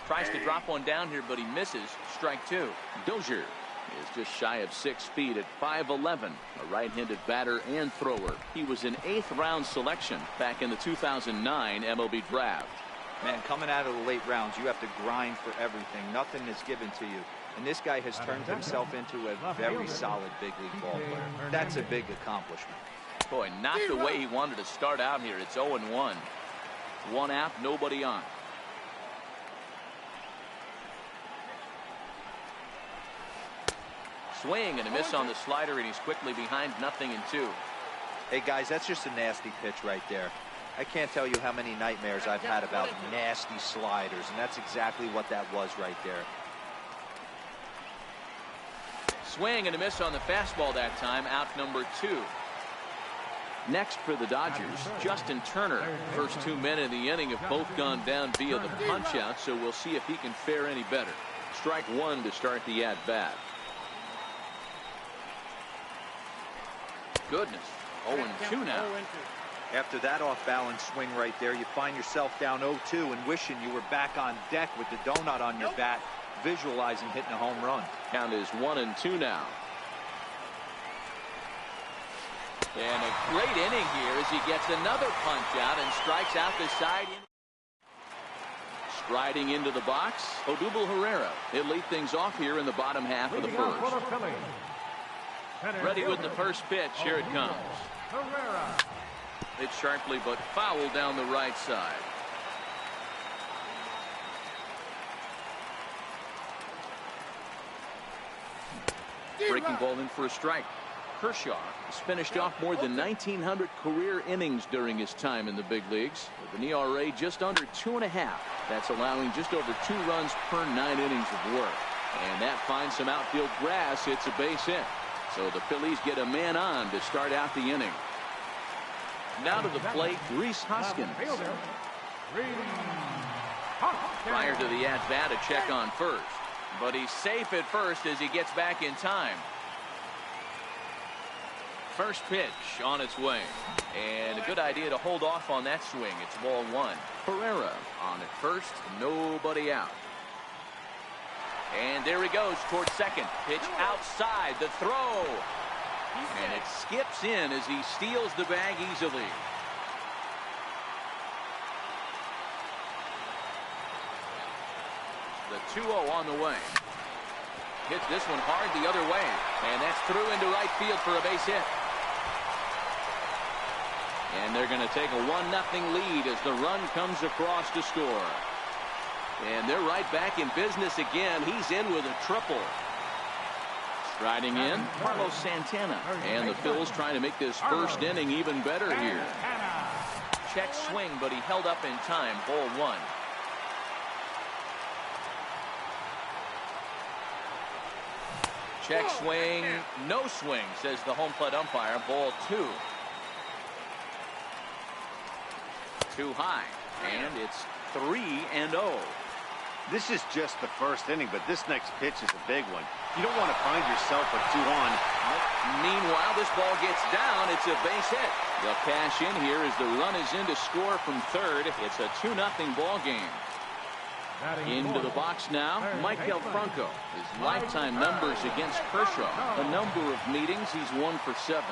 Tries to drop one down here, but he misses. Strike two. Dozier is just shy of 6 feet at 5'11", a right-handed batter and thrower. He was an 8th round selection back in the 2009 MLB draft. Man, coming out of the late rounds, you have to grind for everything. Nothing is given to you. And this guy has turned himself into a very solid big league ball player. That's a big accomplishment. Boy, not the way he wanted to start out here. It's 0-1. One out, nobody on. Swing and a miss on the slider, and he's quickly behind 0-2. Hey, guys, that's just a nasty pitch right there. I can't tell you how many nightmares I've had about nasty sliders, and that's exactly what that was right there. Swing and a miss on the fastball that time, out number 2. Next for the Dodgers, Justin Turner. First 2 men in the inning have both gone down via the punch-out, so we'll see if he can fare any better. Strike one to start the at-bat. Goodness, 0-2 now. After that off-balance swing right there, you find yourself down 0-2 and wishing you were back on deck with the donut on your bat, visualizing hitting a home run. Count is 1-2 now. And a great inning here as he gets another punch out and strikes out the side. Striding into the box, Odubel Herrera. He'll lead things off here in the bottom half of the first. Ready with the first pitch. Here it comes. Hit sharply but foul down the right side. Breaking ball in for a strike. Kershaw has finished off more than 1,900 career innings during his time in the big leagues with an ERA just under 2.5. That's allowing just over 2 runs per 9 innings of work. And that finds some outfield grass. It's a base hit. So the Phillies get a man on to start out the inning. Now to the plate, Rhys Hoskins. Prior to the at-bat, a check on first. But he's safe at first as he gets back in time. First pitch on its way. And a good idea to hold off on that swing. It's ball 1. Herrera on at first, nobody out. And there he goes towards second. Pitch outside, the throw. And it skips in as he steals the bag easily. The 2-0 on the way. Hits this one hard the other way. And that's through into right field for a base hit. And they're going to take a 1-0 lead as the run comes across to score. And they're right back in business again. He's in with a triple. Striding in, Carlos Santana. And the Phils trying to make this first inning even better here. Check swing, but he held up in time. Ball 1. Check swing, no swing, says the home plate umpire. Ball 2. Too high, and it's 3-0. This is just the first inning, but this next pitch is a big one. You don't want to find yourself with 2 on. Meanwhile, this ball gets down. It's a base hit. They'll cash in here as the run is in to score from third. It's a 2-0 ball game. Into the box now, Maikel Franco. His lifetime numbers against Kershaw. A number of meetings, he's 1 for 7.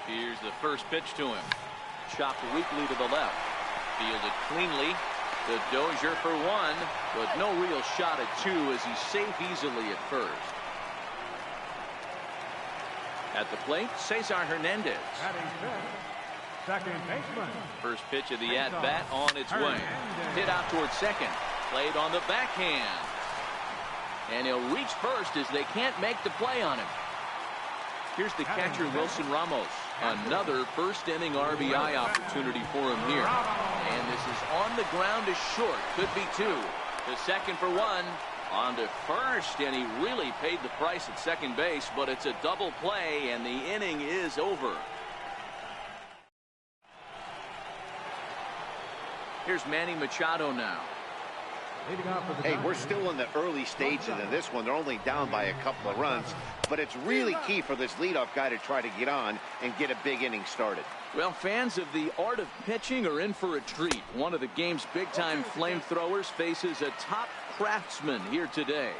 Here's the first pitch to him. Chopped weakly to the left. Fielded cleanly. The Dozier for 1, but no real shot at 2 as he's safe easily at first. At the plate, Cesar Hernandez. Second baseman. First pitch of the at-bat on its way. Hit out towards second. Played on the backhand. And he'll reach first as they can't make the play on him. Here's the catcher, Wilson Ramos. Another first-inning RBI opportunity for him here. And this is on the ground to short. Could be two. The second for one. On to first, and he really paid the price at second base, but it's a double play, and the inning is over. Here's Manny Machado now. Hey, we're still in the early stages of this one. They're only down by a couple of runs, but it's really key for this leadoff guy to try to get on and get a big inning started. Well, fans of the art of pitching are in for a treat. One of the game's big-time flamethrowers faces a top craftsman here today.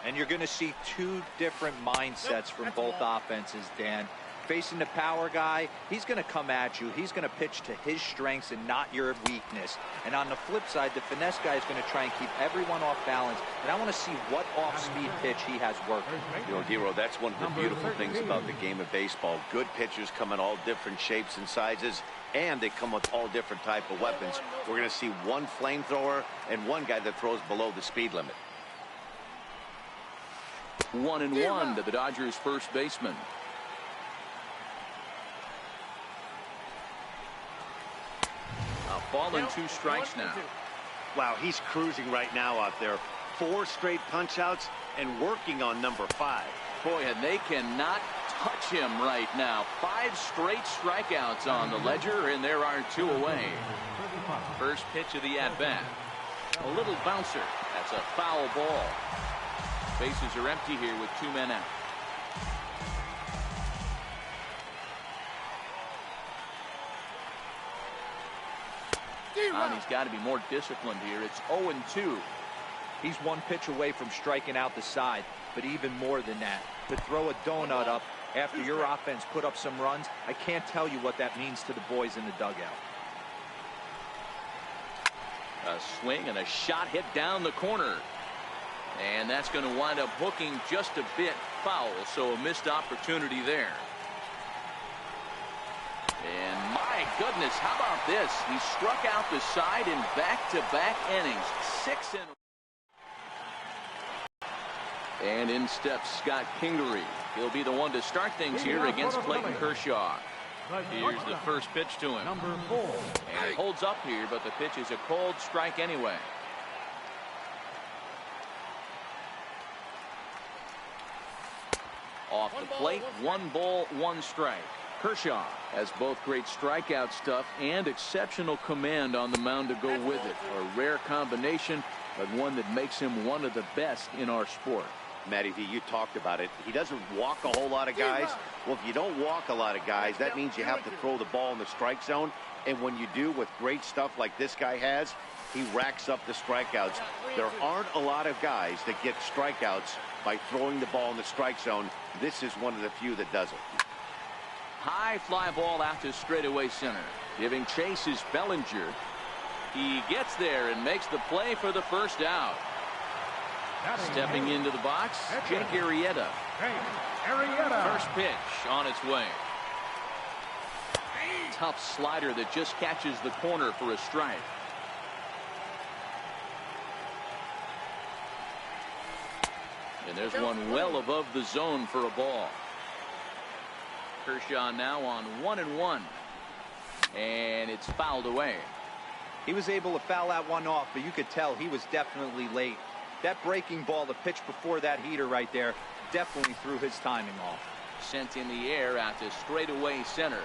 And you're going to see two different mindsets from both offenses, Dan. Facing the power guy, he's going to come at you. He's going to pitch to his strengths and not your weakness. And on the flip side, the finesse guy is going to try and keep everyone off balance. And I want to see what off-speed pitch he has working. You know, Dero, that's one of the beautiful things about the game of baseball. Good pitchers come in all different shapes and sizes, and they come with all different type of weapons. We're going to see one flamethrower and one guy that throws below the speed limit. 1-1 to the Dodgers' first baseman. A ball and 2 strikes now. Wow, he's cruising right now out there. 4 straight punch-outs and working on number 5. Boy, and they cannot touch him right now. 5 straight strikeouts on the ledger, and there are 2 away. First pitch of the at-bat. A little bouncer. That's a foul ball. Bases are empty here with 2 men out. And he's got to be more disciplined here. It's 0-2. He's 1 pitch away from striking out the side, but even more than that, to throw a donut up after your offense put up some runs, I can't tell you what that means to the boys in the dugout. A swing and a shot hit down the corner. And that's going to wind up hooking just a bit foul, so a missed opportunity there. And my goodness, how about this? He struck out the side in back-to-back innings. 6 in. And in steps Scott Kingery. He'll be the one to start things here against Clayton Kershaw. Here's the first pitch to him. Number 4. And it holds up here, but the pitch is a cold strike anyway. Off the plate, 1 ball, 1 strike. Kershaw has both great strikeout stuff and exceptional command on the mound to go with it. A rare combination, but one that makes him one of the best in our sport. Matty V, you talked about it. He doesn't walk a whole lot of guys. Well, if you don't walk a lot of guys, that means you have to throw the ball in the strike zone. And when you do with great stuff like this guy has, he racks up the strikeouts. There aren't a lot of guys that get strikeouts by throwing the ball in the strike zone. This is one of the few that does it. High fly ball out to straightaway center. Giving chase is Bellinger. He gets there and makes the play for the first out. Stepping into the box, Jake Arrieta. First pitch on its way. Tough slider that just catches the corner for a strike. And there's one well above the zone for a ball. Kershaw now on 1-1. And it's fouled away. He was able to foul that one off, but you could tell he was definitely late. That breaking ball, the pitch before that heater right there, definitely threw his timing off. Sent in the air out to straightaway center.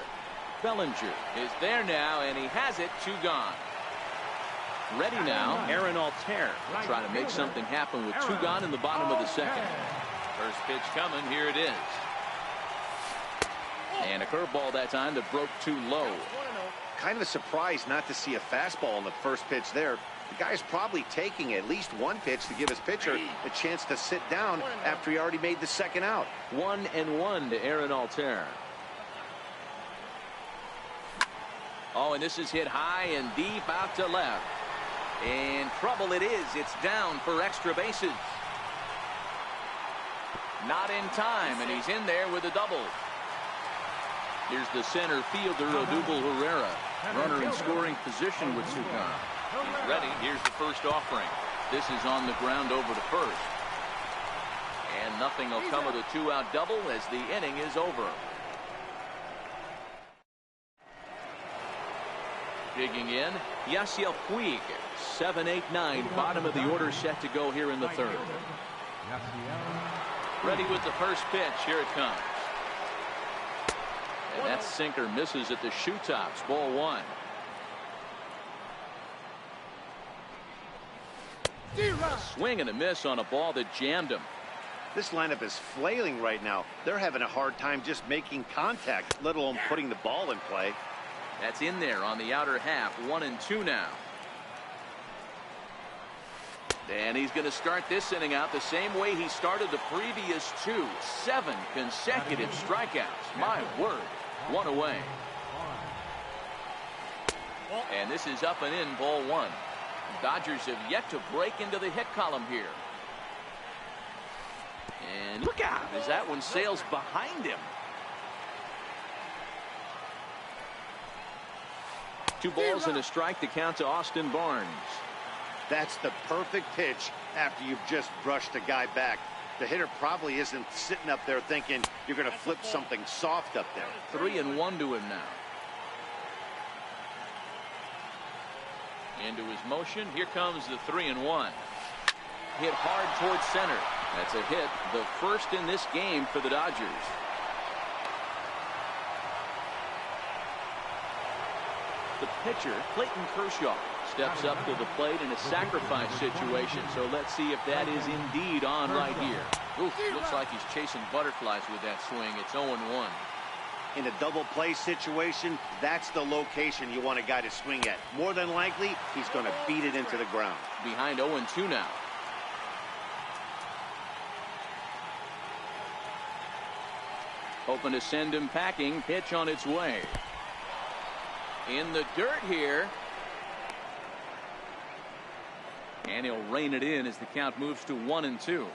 Bellinger is there now, and he has it. 2 gone. Ready now, Aaron Altair will try to make something happen with 2 gone in the bottom of the second. First pitch coming. Here it is. And a curveball that time that broke too low. Kind of a surprise not to see a fastball in the first pitch there. The guy's probably taking at least 1 pitch to give his pitcher a chance to sit down after he already made the second out. 1-1 to Aaron Altair. Oh, and this is hit high and deep out to left. In trouble it is. It's down for extra bases. Not in time, and he's in there with a double. Here's the center fielder, Odubel Herrera. Runner in scoring position with 2 gone. He's ready. Here's the first offering. This is on the ground over to first. And nothing will come of the 2-out double as the inning is over. Digging in, Yasiel Puig. 7-8-9, bottom of the order set to go here in the third. Ready with the first pitch. Here it comes. And that sinker misses at the shoe tops. Ball 1. A swing and a miss on a ball that jammed him. This lineup is flailing right now. They're having a hard time just making contact, let alone putting the ball in play. That's in there on the outer half. 1-2 now. And he's going to start this inning out the same way he started the previous 2. 7 consecutive strikeouts. My word. 1 away. And this is up and in, ball 1. Dodgers have yet to break into the hit column here. And look out as that one sails behind him. 2 balls and a strike to count to Austin Barnes. That's the perfect pitch after you've just brushed a guy back. The hitter probably isn't sitting up there thinking you're going to flip something soft up there. 3-1 to him now. Into his motion. Here comes the 3-1. Hit hard towards center. That's a hit, the first in this game for the Dodgers. The pitcher, Clayton Kershaw, steps up to the plate in a sacrifice situation. So let's see if that is indeed on right here. Oof, looks like he's chasing butterflies with that swing. It's 0-1. In a double play situation, that's the location you want a guy to swing at. More than likely, he's going to beat it into the ground. Behind 0-2 now. Hoping to send him packing. Pitch on its way. In the dirt here. And he'll rein it in as the count moves to 1-2.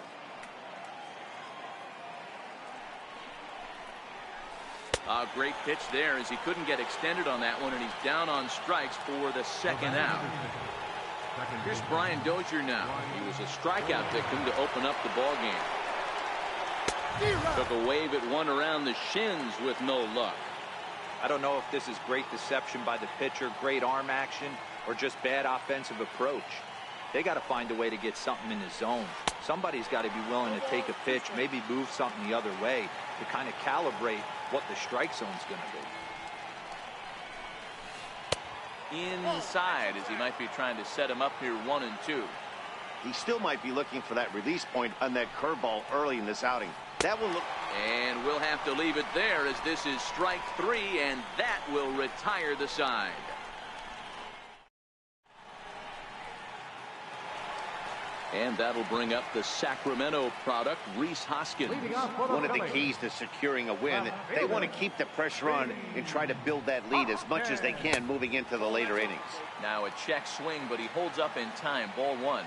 A great pitch there as he couldn't get extended on that one, and he's down on strikes for the second out. Here's Brian Dozier now. He was a strikeout victim to open up the ball game. Took a wave at one around the shins with no luck. I don't know if this is great deception by the pitcher, great arm action, or just bad offensive approach. They got to find a way to get something in the zone. Somebody's got to be willing to take a pitch, maybe move something the other way to kind of calibrate what the strike zone's going to be. Inside as he might be trying to set him up here 1-2. He still might be looking for that release point on that curveball early in this outing. That will look. And we'll have to leave it there as this is strike 3, and that will retire the side. And that'll bring up the Sacramento product, Rhys Hoskins. One of the keys to securing a win, they want to keep the pressure on and try to build that lead as much as they can moving into the later innings. Now a check swing, but he holds up in time. Ball 1.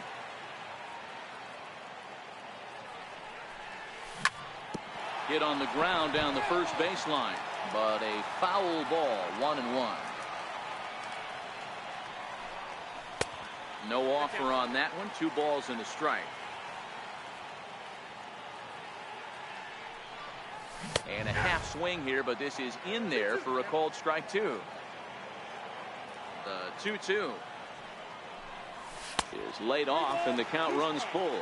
Hit on the ground down the first baseline, but a foul ball. 1-1. No offer on that one. 2 balls and a strike. And a half swing here, but this is in there for a called strike 2. The 2-2 is laid off, and the count runs full.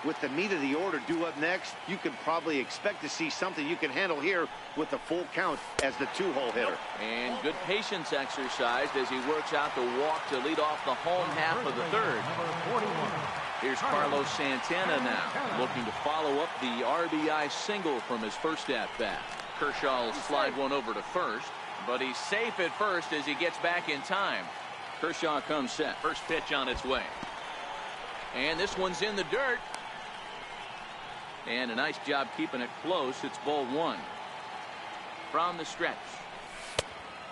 With the meat of the order due up next, you can probably expect to see something you can handle here with the full count as the 2-hole hitter. And good patience exercised as he works out the walk to lead off the home half of the third. Here's Carlos Santana now, looking to follow up the RBI single from his first at-bat. Kershaw will slide one over to first, but he's safe at first as he gets back in time. Kershaw comes set. First pitch on its way. And this one's in the dirt. And a nice job keeping it close. It's ball 1. From the stretch.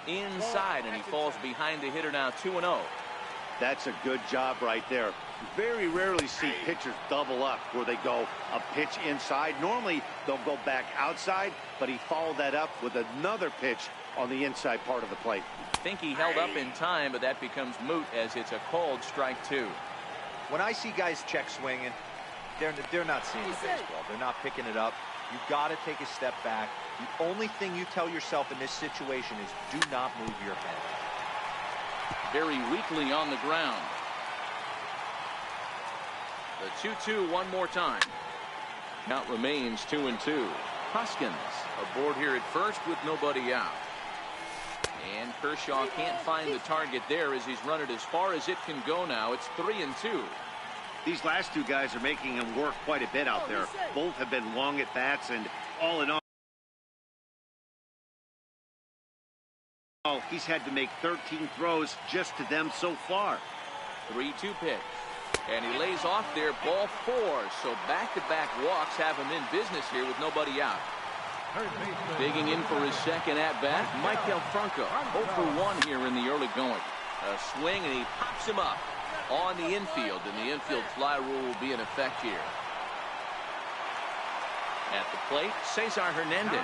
Inside, and he falls behind the hitter now 2-0. That's a good job right there. Very rarely see pitchers double up where they go a pitch inside. Normally they'll go back outside, but he followed that up with another pitch on the inside part of the plate. I think he held up in time, but that becomes moot as it's a called strike 2. When I see guys check swinging, They're not seeing the baseball. They're not picking it up. You got to take a step back. The only thing you tell yourself in this situation is do not move your head. Very weakly on the ground. The 2-2 one more time. Count remains 2-2. Hoskins aboard here at first with nobody out. And Kershaw can't find the target there as he's run it as far as it can go now. It's 3-2. These last two guys are making him work quite a bit out there. Both have been long at bats, and all in all, he's had to make 13 throws just to them so far. 3-2 pitch. And he lays off there, ball 4. So back-to-back walks have him in business here with nobody out. Digging in for his second at-bat, Michael Franco. 0 for 1 here in the early going. A swing, and he pops him up on the infield, and the infield fly rule will be in effect here. At the plate, Cesar Hernandez,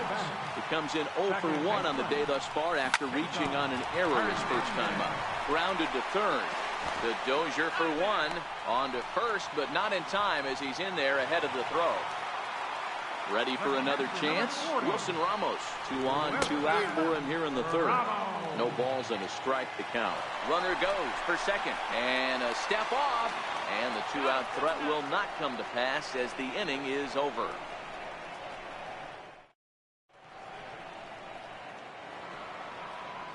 who comes in 0 for 1 on the day thus far after reaching on an error his first time up. Grounded to third. The Dozier for 1, on to first, but not in time as he's in there ahead of the throw. Ready for another chance? Wilson Ramos. 2 on, 2 out for him here in the third. No balls and a strike to count. Runner goes for second, and a step off, and the 2-out threat will not come to pass as the inning is over.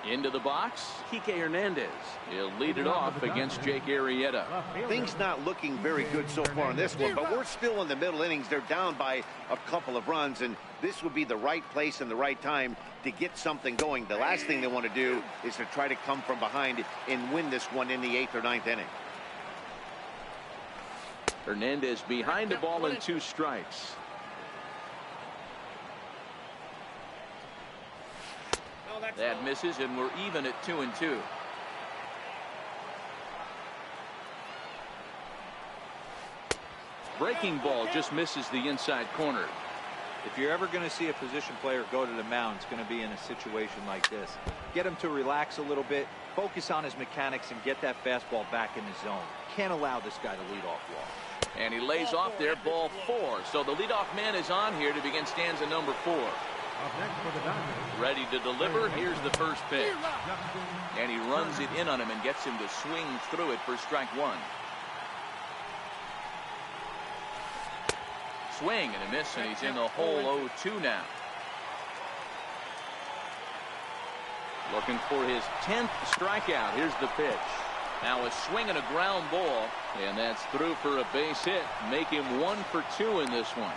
Into the box, Kike Hernandez. He'll lead it off against Jake Arrieta. Things not looking very good so far in this one, but we're still in the middle innings. They're down by a couple of runs, and this would be the right place and the right time to get something going. The last thing they want to do is to try to come from behind and win this one in the 8th or 9th inning. Hernandez behind the ball and 2 strikes. That misses, and we're even at 2-2. Breaking ball just misses the inside corner. If you're ever going to see a position player go to the mound, it's going to be in a situation like this. Get him to relax a little bit, focus on his mechanics, and get that fastball back in the zone. Can't allow this guy to lead off walk. And he lays off there, ball 4. So the leadoff man is on here to begin stanza number 4. Ready to deliver. Here's the first pitch. And he runs it in on him and gets him to swing through it for strike 1. Swing and a miss, and he's in the hole 0-2 now. Looking for his 10th strikeout. Here's the pitch. Now a swing and a ground ball, and that's through for a base hit. Make him 1 for 2 in this one.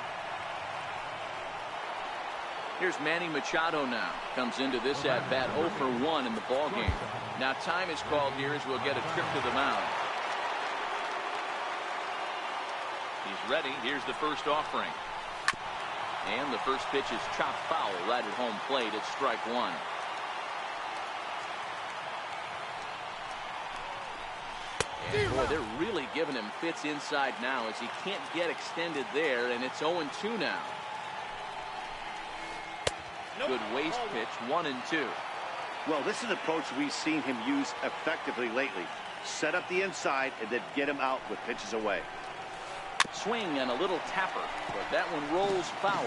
Here's Manny Machado now. Comes into this at-bat 0 for 1 in the ballgame. Now time is called here as we'll get a trip to the mound. He's ready. Here's the first offering. And the first pitch is chopped foul right at home plate. It's strike 1. And boy, they're really giving him fits inside now as he can't get extended there, and it's 0-2 now. Good waste pitch, 1-2. Well, this is an approach we've seen him use effectively lately. Set up the inside and then get him out with pitches away. Swing and a little tapper, but that one rolls foul.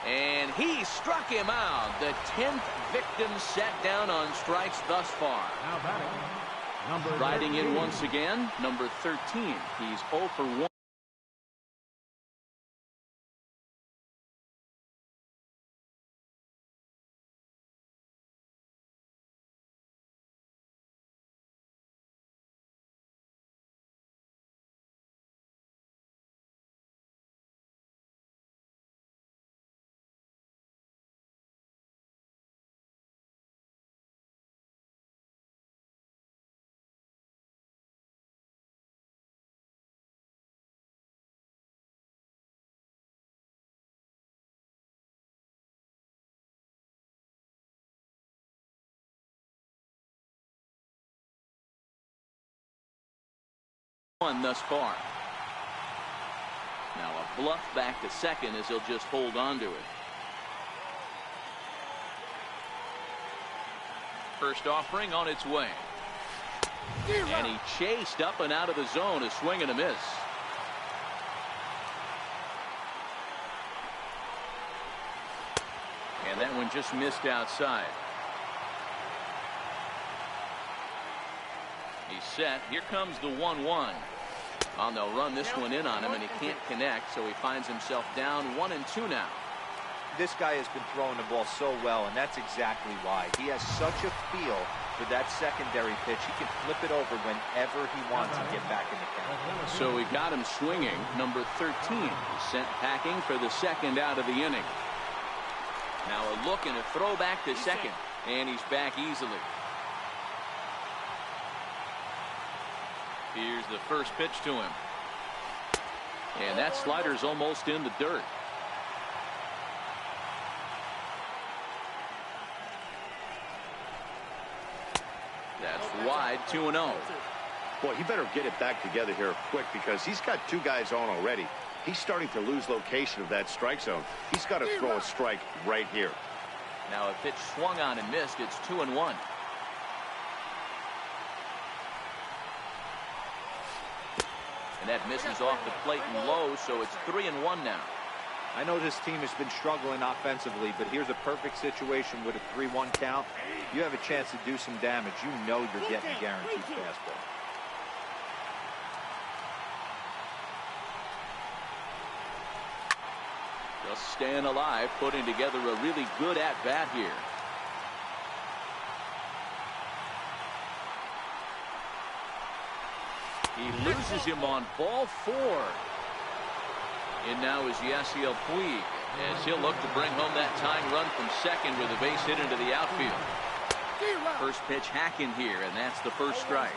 And he struck him out. The 10th victim set down on strikes thus far. Now batting, number Riding 13. in once again, number 13. He's 0 for 1. Thus far. Now a bluff back to second as he'll just hold on to it. First offering on its way. And he chased up and out of the zone, a swing and a miss. And that one just missed outside. He's set. Here comes the 1-1. Oh, they'll run this one in on him, and he can't connect, so he finds himself down 1-2 now. This guy has been throwing the ball so well, and that's exactly why. He has such a feel for that secondary pitch. He can flip it over whenever he wants and get back in the count. So he got him swinging. Number 13 sent packing for the second out of the inning. Now a look and a throw back to second, and he's back easily. Here's the first pitch to him. And that slider's almost in the dirt. That's wide, 2-0. Boy, he better get it back together here quick because he's got two guys on already. He's starting to lose location of that strike zone. He's got to throw a strike right here. Now a pitch swung on and missed. It's 2-1. And that misses off the plate and low, so it's 3-1 now. I know this team has been struggling offensively, but here's a perfect situation with a 3-1 count. You have a chance to do some damage. You know you're getting a guaranteed fastball. Just staying alive, putting together a really good at-bat here. He loses him on ball 4. And now is Yasiel Puig, as he'll look to bring home that tying run from second with a base hit into the outfield. First pitch hacking here, and that's the first strike.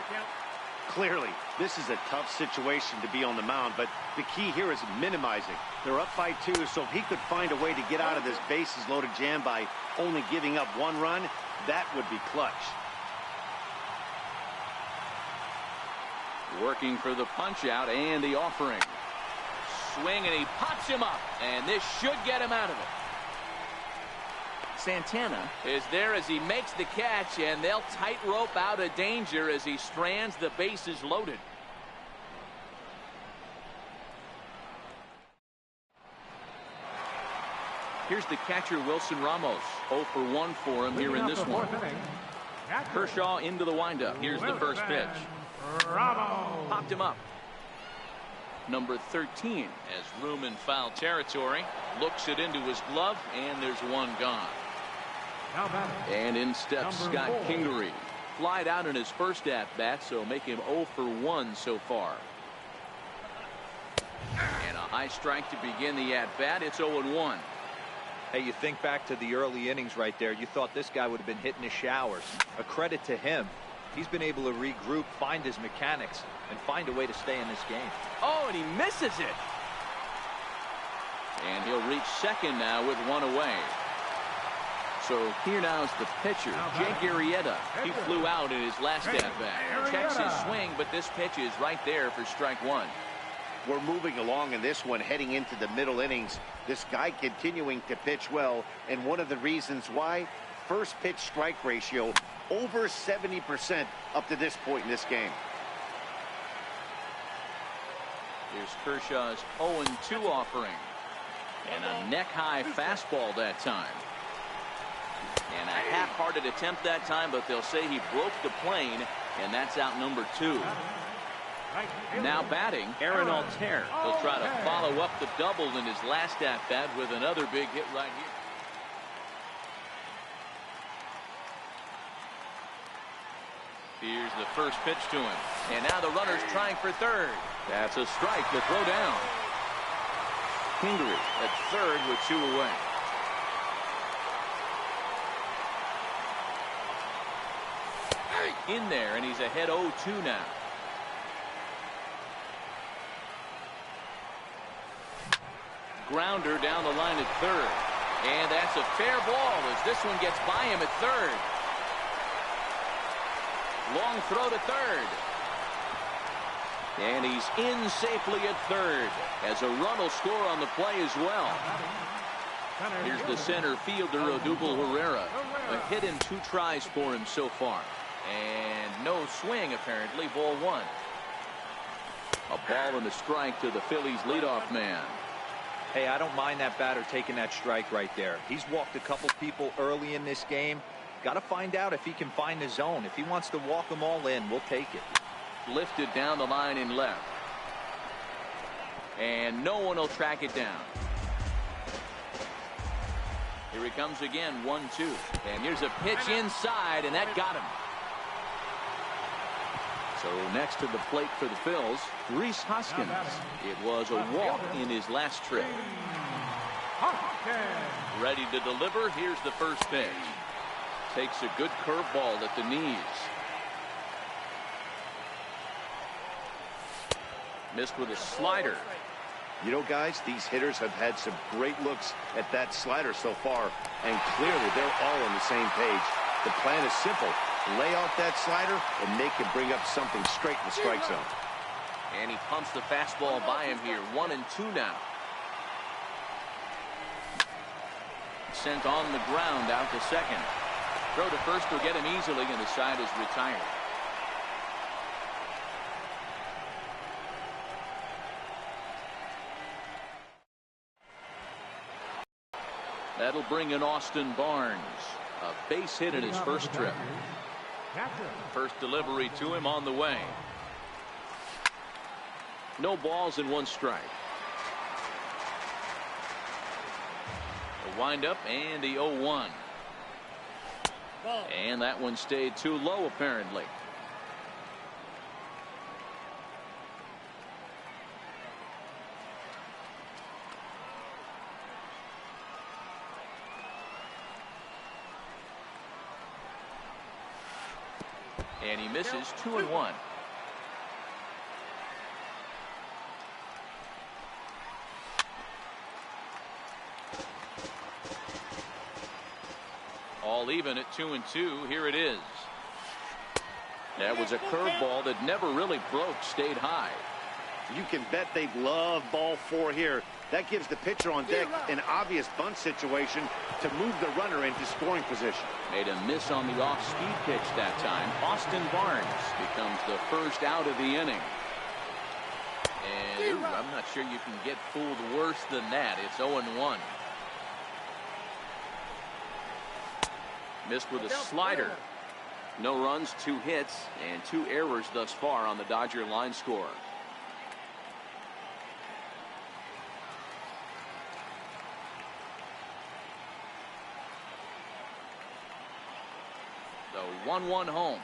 Clearly, this is a tough situation to be on the mound, but the key here is minimizing. They're up by 2, so if he could find a way to get out of this bases loaded jam by only giving up 1 run, that would be clutch. Working for the punch out and the offering. Swing, and he pops him up, and this should get him out of it. Santana is there as he makes the catch, and they'll tightrope out of danger as he strands the bases loaded. Here's the catcher, Wilson Ramos. 0 for 1 for him here in this one. Kershaw into the windup. Here's the first pitch. Popped him up. Number 13 has room in foul territory. Looks it into his glove, and there's one gone. And in steps Scott Kingery. Flied out in his first at-bat, so make him 0 for 1 so far. And a high strike to begin the at-bat. It's 0-1. Hey, you think back to the early innings right there. You thought this guy would have been hitting his showers. A credit to him. He's been able to regroup, find his mechanics, and find a way to stay in this game. Oh, and he misses it. And he'll reach second now with 1 away. So here now is the pitcher, Jake Arrieta. He flew out in his last at-bat. Checks his swing, but this pitch is right there for strike 1. We're moving along in this one, heading into the middle innings. This guy continuing to pitch well, and one of the reasons why, first pitch strike ratio over 70% up to this point in this game. Here's Kershaw's 0-2 offering. And a neck-high fastball that time. And a half-hearted attempt that time, but they'll say he broke the plane, and that's out number 2. Now batting, Aaron Altair. He'll try to follow up the double in his last at-bat with another big hit right here. Here's the first pitch to him. And now the runner's trying for third. That's a strike to throw down. Kingery at third with 2 away. In there, and he's ahead 0-2 now. Grounder down the line at third. And that's a fair ball as this one gets by him at third. Long throw to third. And he's in safely at third as a run will score on the play as well. Here's the center fielder, Odubel Herrera. A hit in 2 tries for him so far. And no swing, apparently. Ball 1. A ball and a strike to the Phillies leadoff man. Hey, I don't mind that batter taking that strike right there. He's walked a couple people early in this game. Got to find out if he can find the zone. If he wants to walk them all in, we'll take it. Lifted down the line in left. And no one will track it down. Here he comes again, 1-2. And here's a pitch inside, and that got him. So next to the plate for the Phils, Rhys Hoskins. It was a walk in his last trip. Ready to deliver. Here's the first pitch. Takes a good curveball at the knees. Missed with a slider. You know, guys, these hitters have had some great looks at that slider so far, and clearly they're all on the same page. The plan is simple. Lay off that slider, and they can bring up something straight in the strike zone. And he pumps the fastball by him here. 1-2 now. Sent on the ground out to second. Throw to first will get him easily, and the side is retired. That'll bring in Austin Barnes. A base hit in his first trip. First delivery to him on the way. No balls and 1 strike. A windup and the 0-1. And that one stayed too low apparently. And he misses. 2-1. All even at 2-2. Here it is. That was a curveball that never really broke. Stayed high. You can bet they love ball 4 here. That gives the pitcher on deck an obvious bunt situation to move the runner into scoring position. Made a miss on the off-speed pitch that time. Austin Barnes becomes the first out of the inning. And I'm not sure you can get fooled worse than that. It's 0-1. Missed with a slider. No runs, 2 hits, and 2 errors thus far on the Dodger line score. The 1-1 home.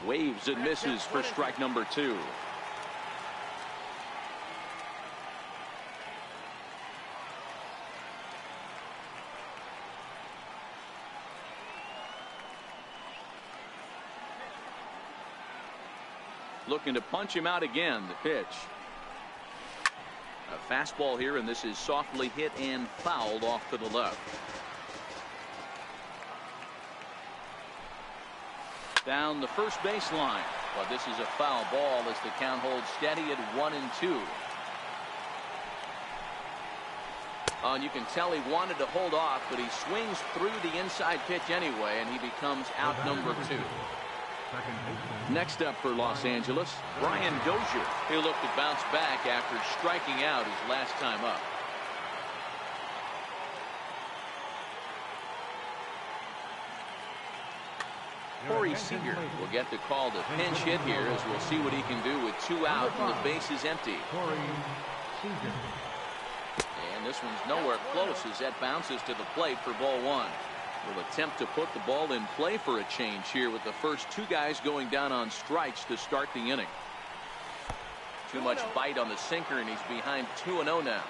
Waves and misses for strike number 2. Looking to punch him out again. The pitch. A fastball here, and this is softly hit and fouled off to the left. Down the first baseline. But this is a foul ball as the count holds steady at 1-2. And you can tell he wanted to hold off, but he swings through the inside pitch anyway, and he becomes out number 2. Next up for Los Angeles, Brian Dozier. He'll look to bounce back after striking out his last time up. Corey Seager will get the call to pinch hit here, as we'll see what he can do with 2 out and the base is empty. And this one's nowhere close as that bounces to the plate for ball 1. Will attempt to put the ball in play for a change here with the first 2 guys going down on strikes to start the inning. Too much bite on the sinker, and he's behind 2-0 now.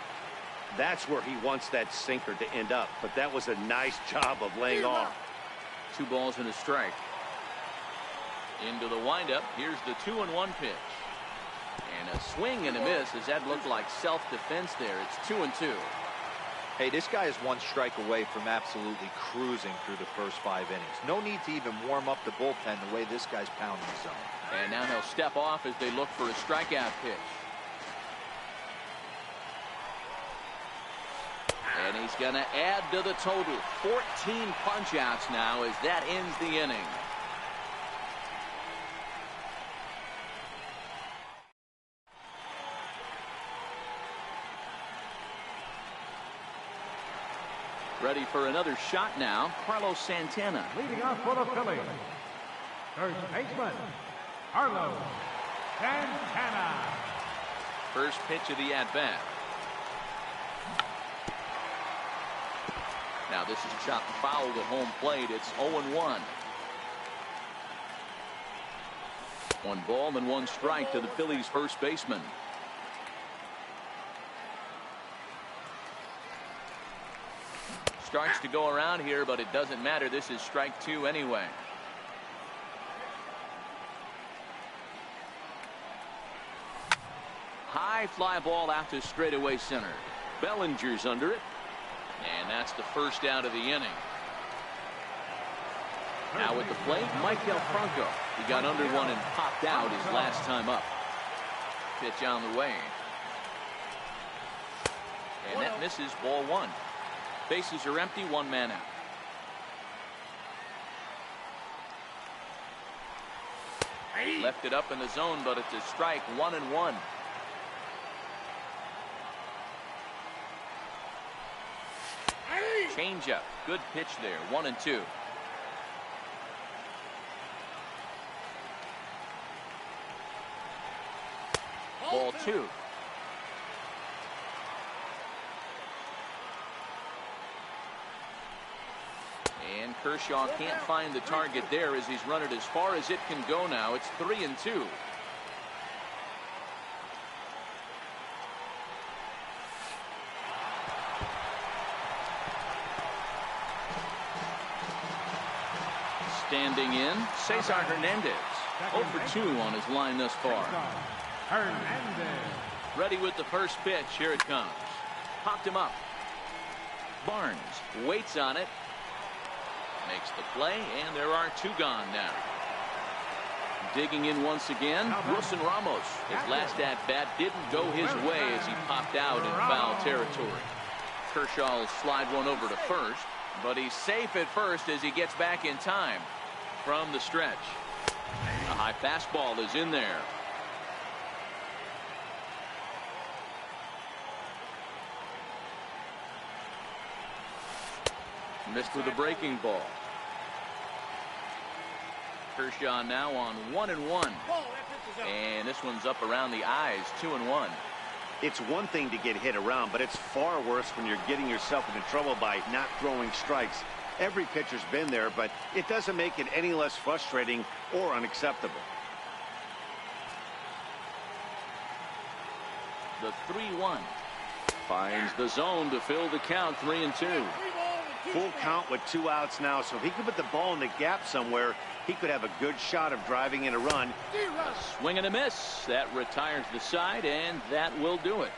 That's where he wants that sinker to end up, but that was a nice job of laying off. 2 balls and a strike. Into the windup. Here's the 2-1 pitch. And a swing and a miss, as that looked like self-defense there. It's 2-2. Hey, this guy is 1 strike away from absolutely cruising through the first 5 innings. No need to even warm up the bullpen the way this guy's pounding the zone. And now he'll step off as they look for a strikeout pitch. And he He's going to add to the total. 14 punch-outs now as that ends the inning. Ready for another shot now, Carlos Santana. Leading off for the Phillies, first baseman, Carlos Santana. First pitch of the at-bat. Now this is chopped and fouled at home plate. It's 0-1. 1 ball and 1 strike to the Phillies' first baseman. Starts to go around here, but it doesn't matter. This is strike 2 anyway. High fly ball out to straightaway center. Bellinger's under it. And that's the first out of the inning. Now at the plate, Michael Franco. He got under one and popped out his last time up. Pitch on the way. And that misses, ball 1. Bases are empty, 1 man out. Left it up in the zone, but it's a strike, 1-1. Changeup, good pitch there, 1-2. Ball 2. And Kershaw can't find the target there as he's run it as far as it can go now. It's 3-2. Standing in, Cesar Hernandez. 0 for 2 on his line thus far. Hernandez. Ready with the first pitch. Here it comes. Popped him up. Barnes waits on it. Makes the play, and there are 2 gone now. Digging in once again, Wilson Ramos. His last at-bat didn't go his way as he popped out in foul territory. Kershaw will slide one over to first, but he's safe at first as he gets back in time from the stretch. A high fastball is in there. Missed with a breaking ball. Kershaw now on 1-1. And this one's up around the eyes, 2-1. It's one thing to get hit around, but it's far worse when you're getting yourself into trouble by not throwing strikes. Every pitcher's been there, but it doesn't make it any less frustrating or unacceptable. The 3-1 finds the zone to fill the count, 3-2. Full count with 2 outs now, so if he could put the ball in the gap somewhere, he could have a good shot of driving in a run. A swing and a miss. That retires the side, and that will do it.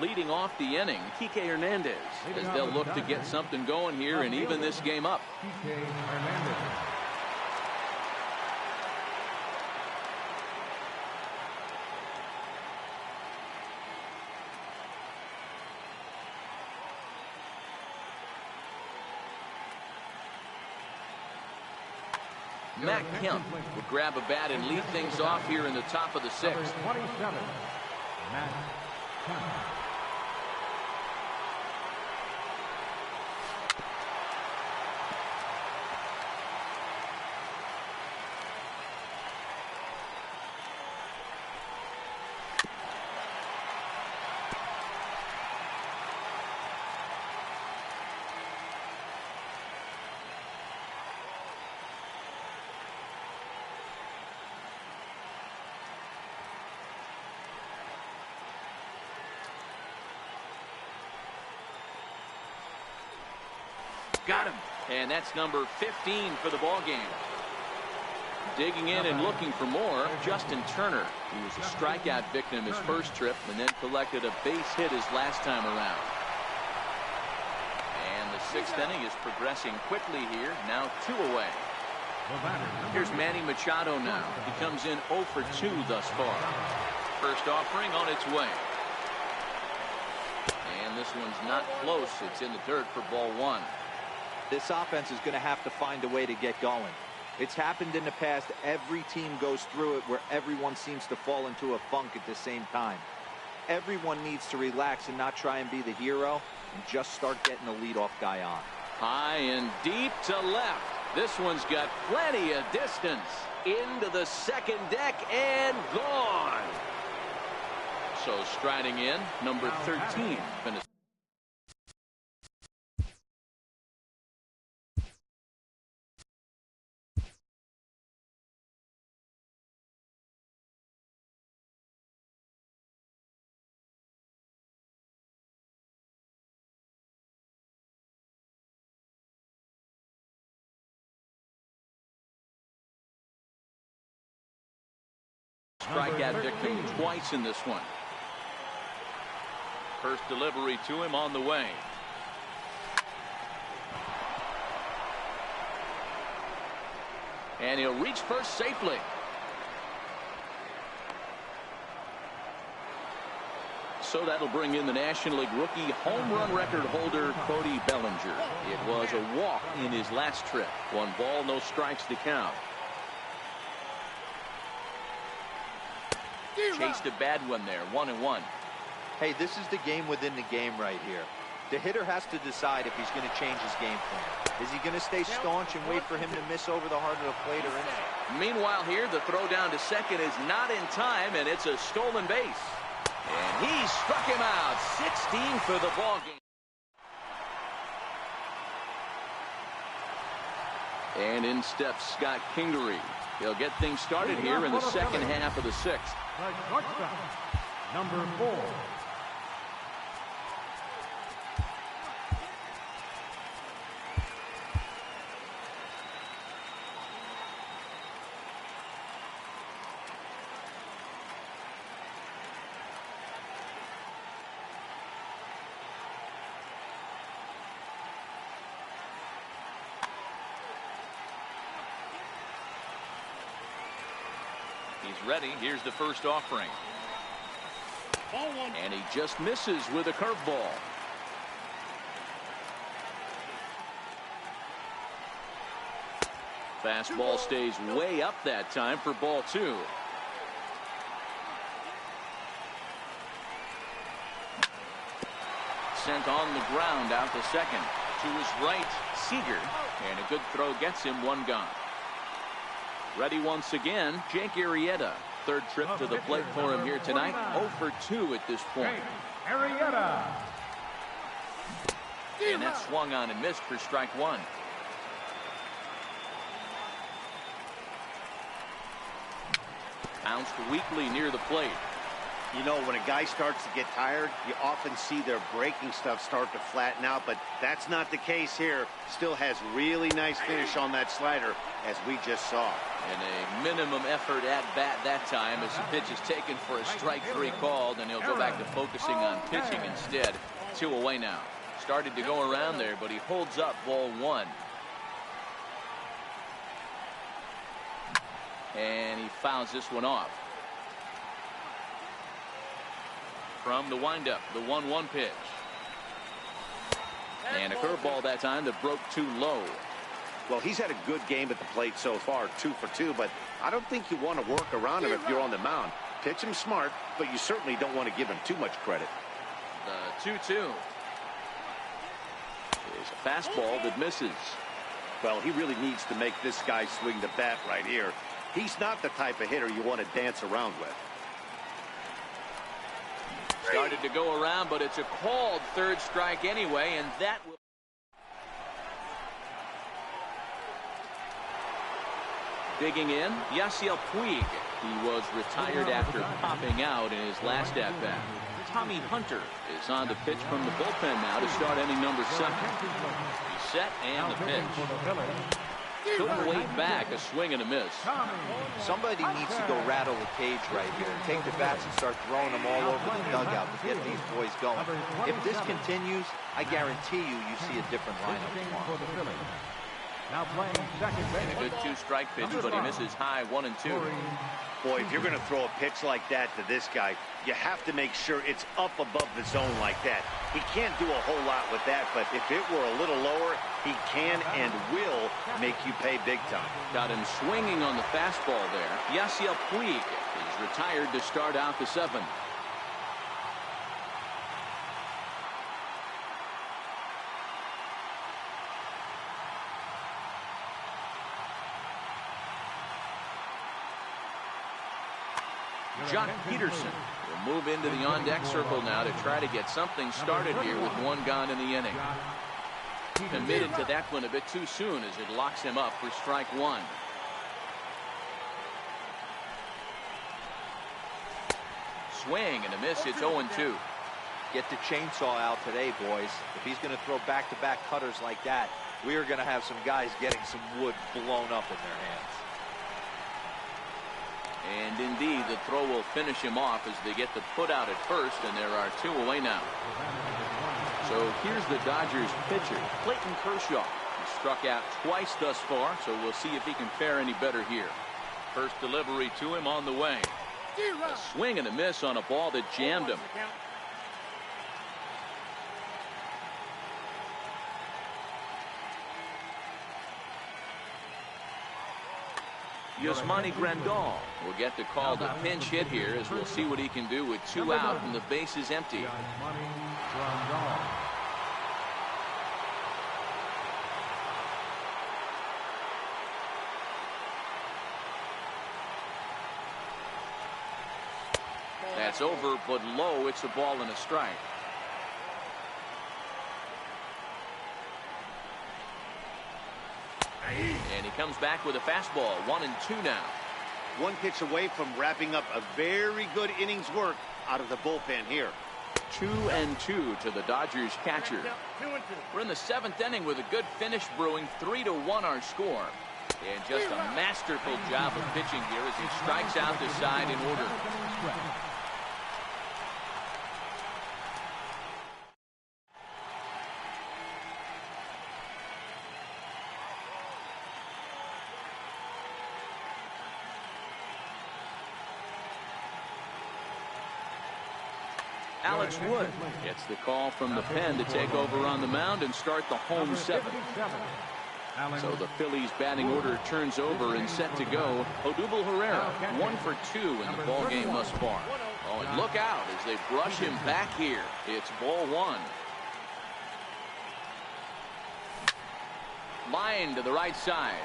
Leading off the inning, Kike Hernandez, as they'll look to get something going here and even this game up. Kike Hernandez. Matt Kemp would grab a bat and lead things off here in the top of the 6th. Number 27, Matt Kemp. Got him. And that's number 15 for the ball game. Digging in and looking for more, Justin Turner, who was a strikeout victim his first trip and then collected a base hit his last time around. And the 6th inning is progressing quickly here, now 2 away. The batter, Here's Manny Machado now. He comes in 0 for 2 thus far. First offering on its way. And this one's not close. It's in the dirt for ball 1. This offense is going to have to find a way to get going. It's happened in the past. Every team goes through it where everyone seems to fall into a funk at the same time. Everyone needs to relax and not try and be the hero and just start getting the leadoff guy on. High and deep to left. This one's got plenty of distance. Into the second deck and gone. So striding in, number 13. Strikeout victim twice in this one. First delivery to him on the way. And he'll reach first safely. So that'll bring in the National League rookie home run record holder Cody Bellinger. It was a walk in his last trip. 1 ball, no strikes to count. Chased a bad one there, 1-1. Hey, this is the game within the game right here. The hitter has to decide if he's going to change his game plan. Is he going to stay staunch and wait for him to miss over the heart of the plate or in? Meanwhile here, the throw down to second is not in time, and it's a stolen base. And he struck him out. 16 for the ball game. And in steps Scott Kingery. He'll get things started here in the second half of the 6th. the shortstop, number 4. He's ready. Here's the first offering. And he just misses with a curveball. Fastball stays way up that time for ball 2. Sent on the ground out to second. To his right, Seager. And a good throw gets him 1 gone. Ready once again, Jake Arrieta. 3rd trip to the plate for him here tonight. 0 for 2 at this point. Arrieta. And that swung on and missed for strike 1. Bounced weakly near the plate. You know, when a guy starts to get tired, you often see their breaking stuff start to flatten out, but that's not the case here. Still has really nice finish on that slider, as we just saw. And a minimum effort at bat that time as the pitch is taken for a strike 3 called, and he'll go back to focusing on pitching instead. 2 away now. Started to go around there, but he holds up ball 1. And he fouls this one off. From the windup, the 1-1 pitch. And a curveball that time that broke too low. Well, he's had a good game at the plate so far, 2 for 2, but I don't think you want to work around him if you're on the mound. Pitch him smart, but you certainly don't want to give him too much credit. The 2-2. There's a fastball that misses. Well, he really needs to make this guy swing the bat right here. He's not the type of hitter you want to dance around with. Started to go around, but it's a called 3rd strike anyway, and that will. Digging in, Yasiel Puig. He was retired after popping out in his last at-bat. Tommy Hunter is on the pitch from the bullpen now to start inning number 7. He's set and the pitch. Couldn't wait back, a swing and a miss. Somebody needs to go rattle the cage right here and take the bats and start throwing them all over the dugout to get these boys going. If this continues, I guarantee you see a different lineup tomorrow. Now playing second base. And a good two-strike pitch, but he misses high 1-2. Boy, if you're going to throw a pitch like that to this guy, you have to make sure it's up above the zone like that. He can't do a whole lot with that, but if it were a little lower, he can and will make you pay big time. Got him swinging on the fastball there. Yasiel Puig is retired to start out the 7th. Jock Peterson will move into the on-deck circle now to try to get something started here with 1 gone in the inning. Committed to that one a bit too soon as it locks him up for strike 1. Swing and a miss. It's 0-2. Get the chainsaw out today, boys. If he's going to throw back-to-back cutters like that, we are going to have some guys getting some wood blown up in their hands. And indeed, the throw will finish him off as they get the put out at first, and there are 2 away now. So here's the Dodgers pitcher, Clayton Kershaw. He struck out twice thus far, so we'll see if he can fare any better here. First delivery to him on the way. A swing and a miss on a ball that jammed him. Yasmani Grandal will get the call to pinch hit here as we'll see what he can do with 2 out and the base is empty. That's over, but low. It's a ball and a strike. And he comes back with a fastball. 1-2 now. 1 pitch away from wrapping up a very good innings work out of the bullpen here. 2-2 to the Dodgers catcher. We're in the 7th inning with a good finish brewing. 3-1 our score. And just a masterful job of pitching here as he strikes out the side in order. Alex Wood gets the call from the pen to take over on the mound and start the home 7th. So the Phillies batting order turns over and set to go. Odubel Herrera 1 for 2 in the ball game thus far. Oh, and look out as they brush him back here. It's ball 1. Line to the right side.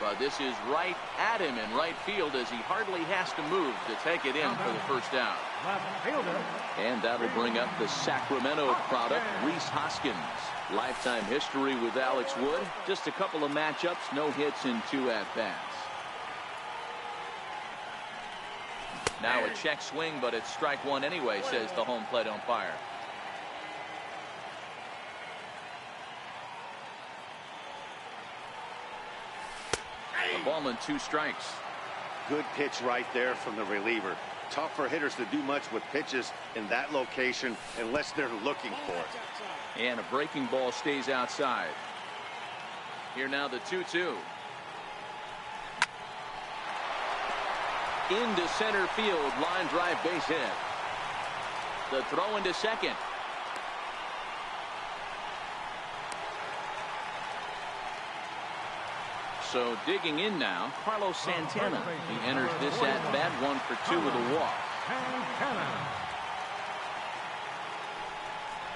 But this is right at him in right field as he hardly has to move to take it in for the first out. And that'll bring up the Sacramento product, Rhys Hoskins. Lifetime history with Alex Wood. Just a couple of matchups, no hits and 2 at-bats. Now a check swing, but it's strike 1 anyway, says the home plate umpire. A ball and 2 strikes. Good pitch right there from the reliever. Tough for hitters to do much with pitches in that location unless they're looking for it. And a breaking ball stays outside. Here now the 2-2. Into center field, line drive base hit. The throw into second. So digging in now, Carlos Santana. He enters this at bat 1 for 2 with a walk.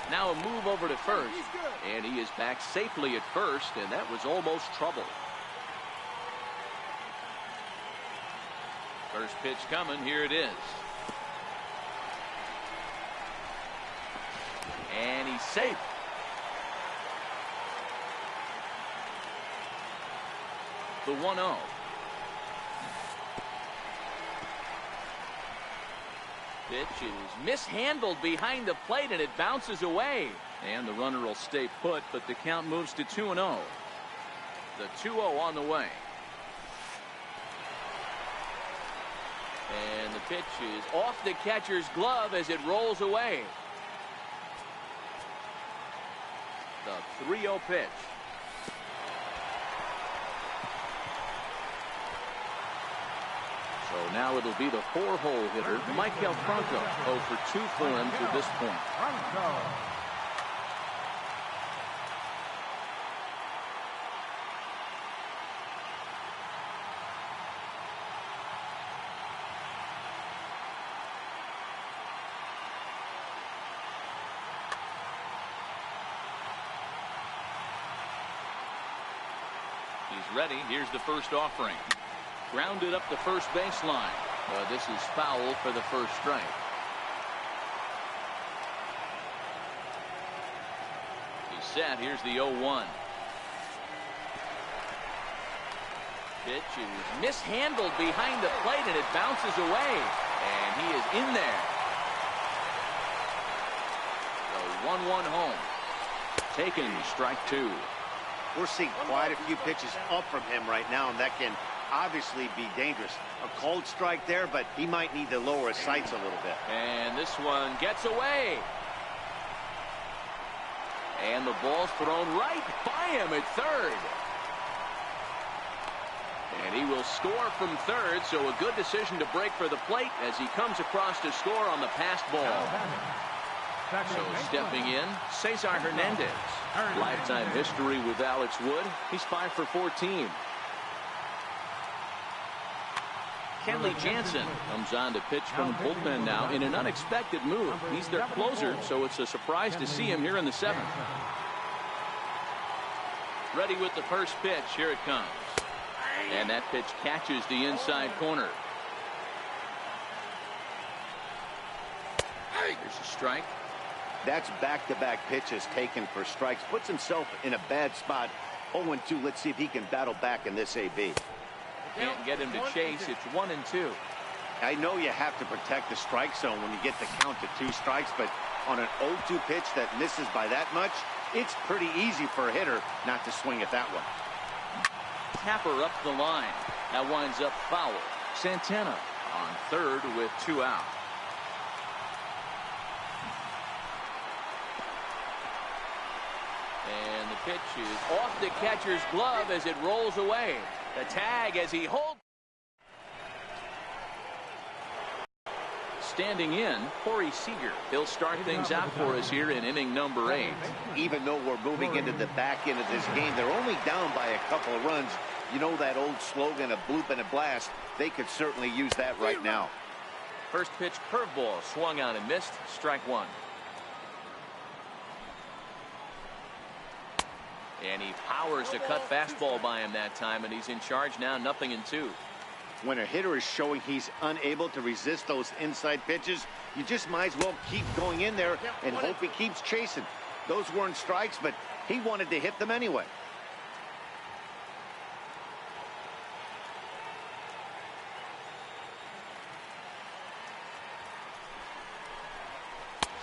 Now a move over to first, and he is back safely at first, and that was almost trouble. First pitch coming, here it is. And he's safe. The 1-0. Pitch is mishandled behind the plate and it bounces away. And the runner will stay put, but the count moves to 2-0. The 2-0 on the way. And the pitch is off the catcher's glove as it rolls away. The 3-0 pitch. So now it'll be the 4-hole hitter, Michael Franco. 0 for 2 for him to this point. Franco. He's ready. Here's the first offering. Grounded up the first baseline. This is foul for the first strike. He's set. Here's the 0-1. Pitch is mishandled behind the plate, and it bounces away. And he is in there. The 1-1 home. Taken, strike 2. We're seeing quite a few pitches up from him right now, and that can obviously be dangerous. A cold strike there, but he might need to lower his sights a little bit. And this one gets away. And the ball's thrown right by him at third. And he will score from third, so a good decision to break for the plate as he comes across to score on the passed ball. So stepping in, Cesar Hernandez. Lifetime history with Alex Wood. He's 5 for 14. Kenley Jansen comes on to pitch from the bullpen now in an unexpected move. He's their closer, so it's a surprise to see him here in the 7th. Ready with the first pitch. Here it comes. And that pitch catches the inside corner. Here's a strike. That's back-to-back pitches taken for strikes. Puts himself in a bad spot. 0-2. Let's see if he can battle back in this AB. Can't get him to chase. It's 1-2. I know you have to protect the strike zone when you get the count to 2 strikes, but on an 0-2 pitch that misses by that much, it's pretty easy for a hitter not to swing at that one. Tapper up the line. That winds up foul. Santana on third with 2 out. And the pitch is off the catcher's glove as it rolls away. The tag as he holds. Standing in, Corey Seager. He'll start things out for us here in inning number 8. Even though we're moving into the back end of this game, they're only down by a couple of runs. You know that old slogan, a bloop and a blast. They could certainly use that right now. First pitch curveball swung on and missed. Strike 1. And he powers a cut fastball by him that time, and he's in charge now, 0-2. When a hitter is showing he's unable to resist those inside pitches, you just might as well keep going in there and hope he keeps chasing. Those weren't strikes, but he wanted to hit them anyway.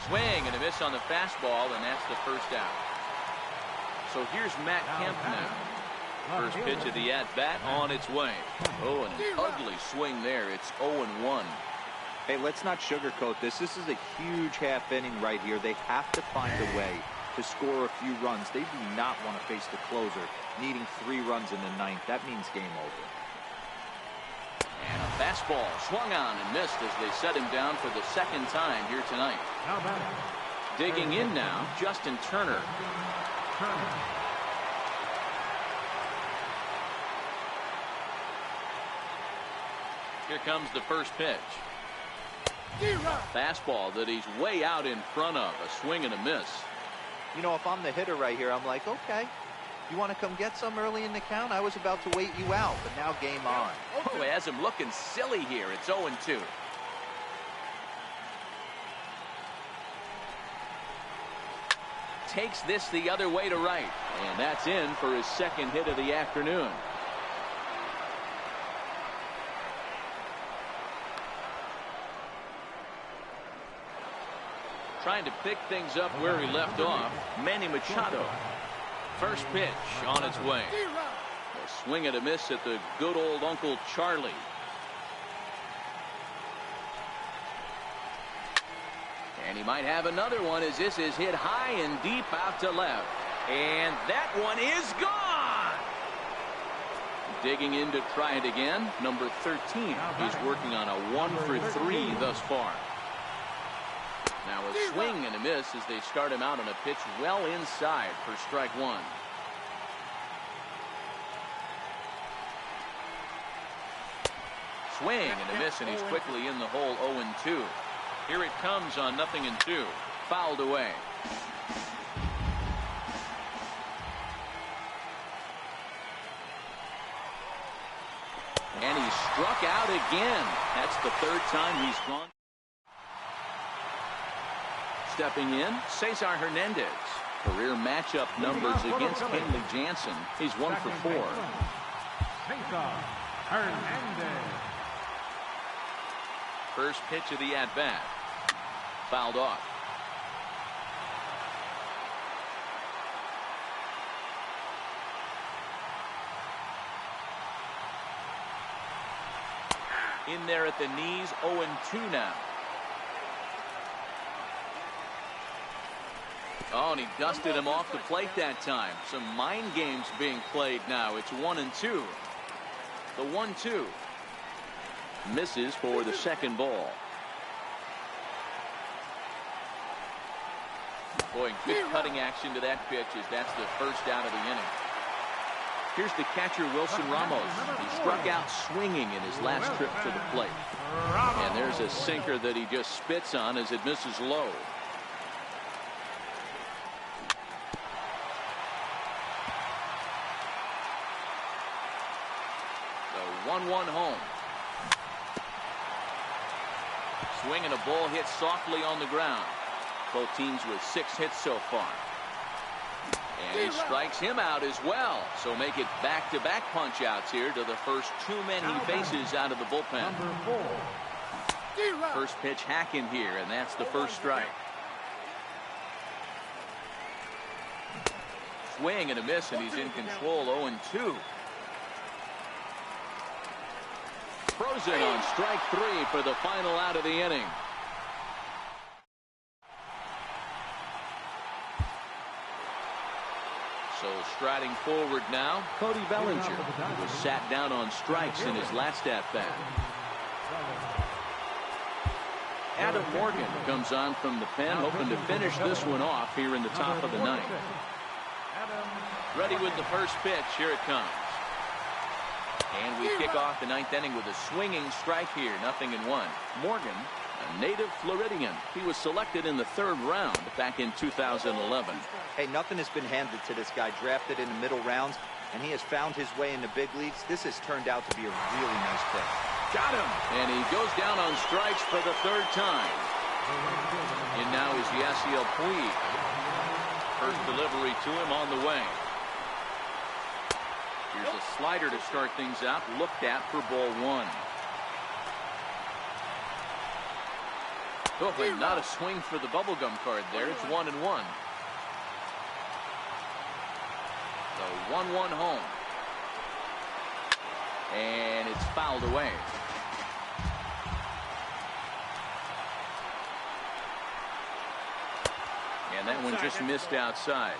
Swing and a miss on the fastball, and that's the first out. So here's Matt Kemp now. First pitch of the at-bat on its way. Oh, and an ugly swing there. It's 0-1. Hey, let's not sugarcoat this. This is a huge half inning right here. They have to find a way to score a few runs. They do not want to face the closer, needing 3 runs in the 9th. That means game over. And a fastball swung on and missed as they set him down for the 2nd time here tonight. Digging in now, Justin Turner. Here comes the first pitch. Fastball that he's way out in front of. A swing and a miss. You know, if I'm the hitter right here, I'm like, okay, you want to come get some early in the count? I was about to wait you out, but now game on. Oh, he has him looking silly here. It's 0-2. Takes this the other way to right. And that's in for his 2nd hit of the afternoon. Trying to pick things up where he left off, Manny Machado. First pitch on its way. A swing and a miss at the good old Uncle Charlie. And he might have another one as this is hit high and deep out to left. And that one is gone. Digging in to try it again. Number 13. He's working on a 1-for-3 thus far. Now a swing and a miss as they start him out on a pitch well inside for strike one. Swing and a miss, and he's quickly in the hole. 0-2. Here it comes on 0-2. Fouled away. And he struck out again. That's the third time he's gone. Stepping in, Cesar Hernandez. Career matchup numbers against Kenley Jansen. He's 1 for 4. Cesar Hernandez. First pitch of the at-bat. Fouled off. In there at the knees, 0-2 now. Oh, and he dusted him off the plate that time. Some mind games being played now. It's 1-2. The 1-2. Misses for the second ball. Boy, good cutting action to that pitch as that's the first out of the inning. Here's the catcher, Wilson Ramos. He struck out swinging in his last trip to the plate. And there's a sinker that he just spits on as it misses low. The 1-1 home. Swing and a ball hit softly on the ground. Both teams with 6 hits so far. And he strikes him out as well. So make it back-to-back punch-outs here to the first 2 men he faces out of the bullpen. First pitch hack in here, and that's the first strike. Swing and a miss, and he's in control. 0-2. Frozen on strike 3 for the final out of the inning. So striding forward now, Cody Bellinger, who was sat down on strikes in his last at-bat. Adam Morgan comes on from the pen, hoping to finish this one off here in the top of the ninth. Ready with the first pitch. Here it comes. And we kick off the ninth inning with a swinging strike here. 0-1. Morgan, a native Floridian. He was selected in the 3rd round back in 2011. Hey, nothing has been handed to this guy. Drafted in the middle rounds, and he has found his way in the big leagues. This has turned out to be a really nice pick. Got him. And he goes down on strikes for the 3rd time. And now is Yasiel Puig. First delivery to him on the way. Here's a slider to start things out. Looked at for ball 1. Oh, and not a swing for the bubblegum card there. It's 1-1. The 1-1 home. And it's fouled away. And that one just missed outside.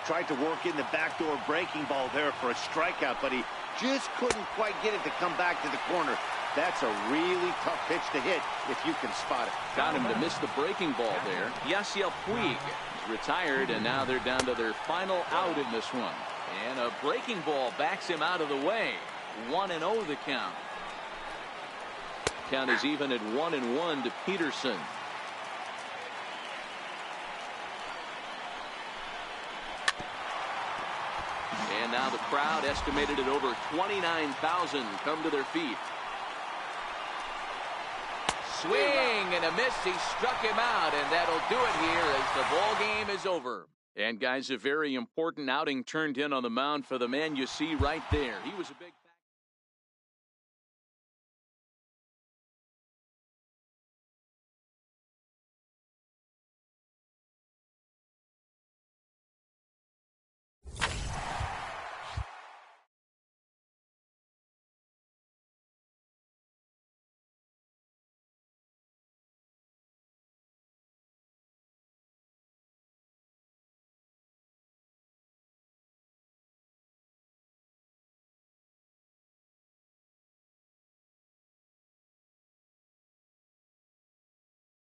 Tried to work in the backdoor breaking ball there for a strikeout, but he just couldn't quite get it to come back to the corner. That's a really tough pitch to hit if you can spot it. Got him to miss the breaking ball there. Yasiel Puig is retired, and now they're down to their final out in this one. And a breaking ball backs him out of the way. 1-0 the count. Count is even at 1-1 to Peterson. And now the crowd, estimated at over 29,000, come to their feet. Swing and a miss. He struck him out, and that'll do it here as the ball game is over. And guys, a very important outing turned in on the mound for the man you see right there. He was a big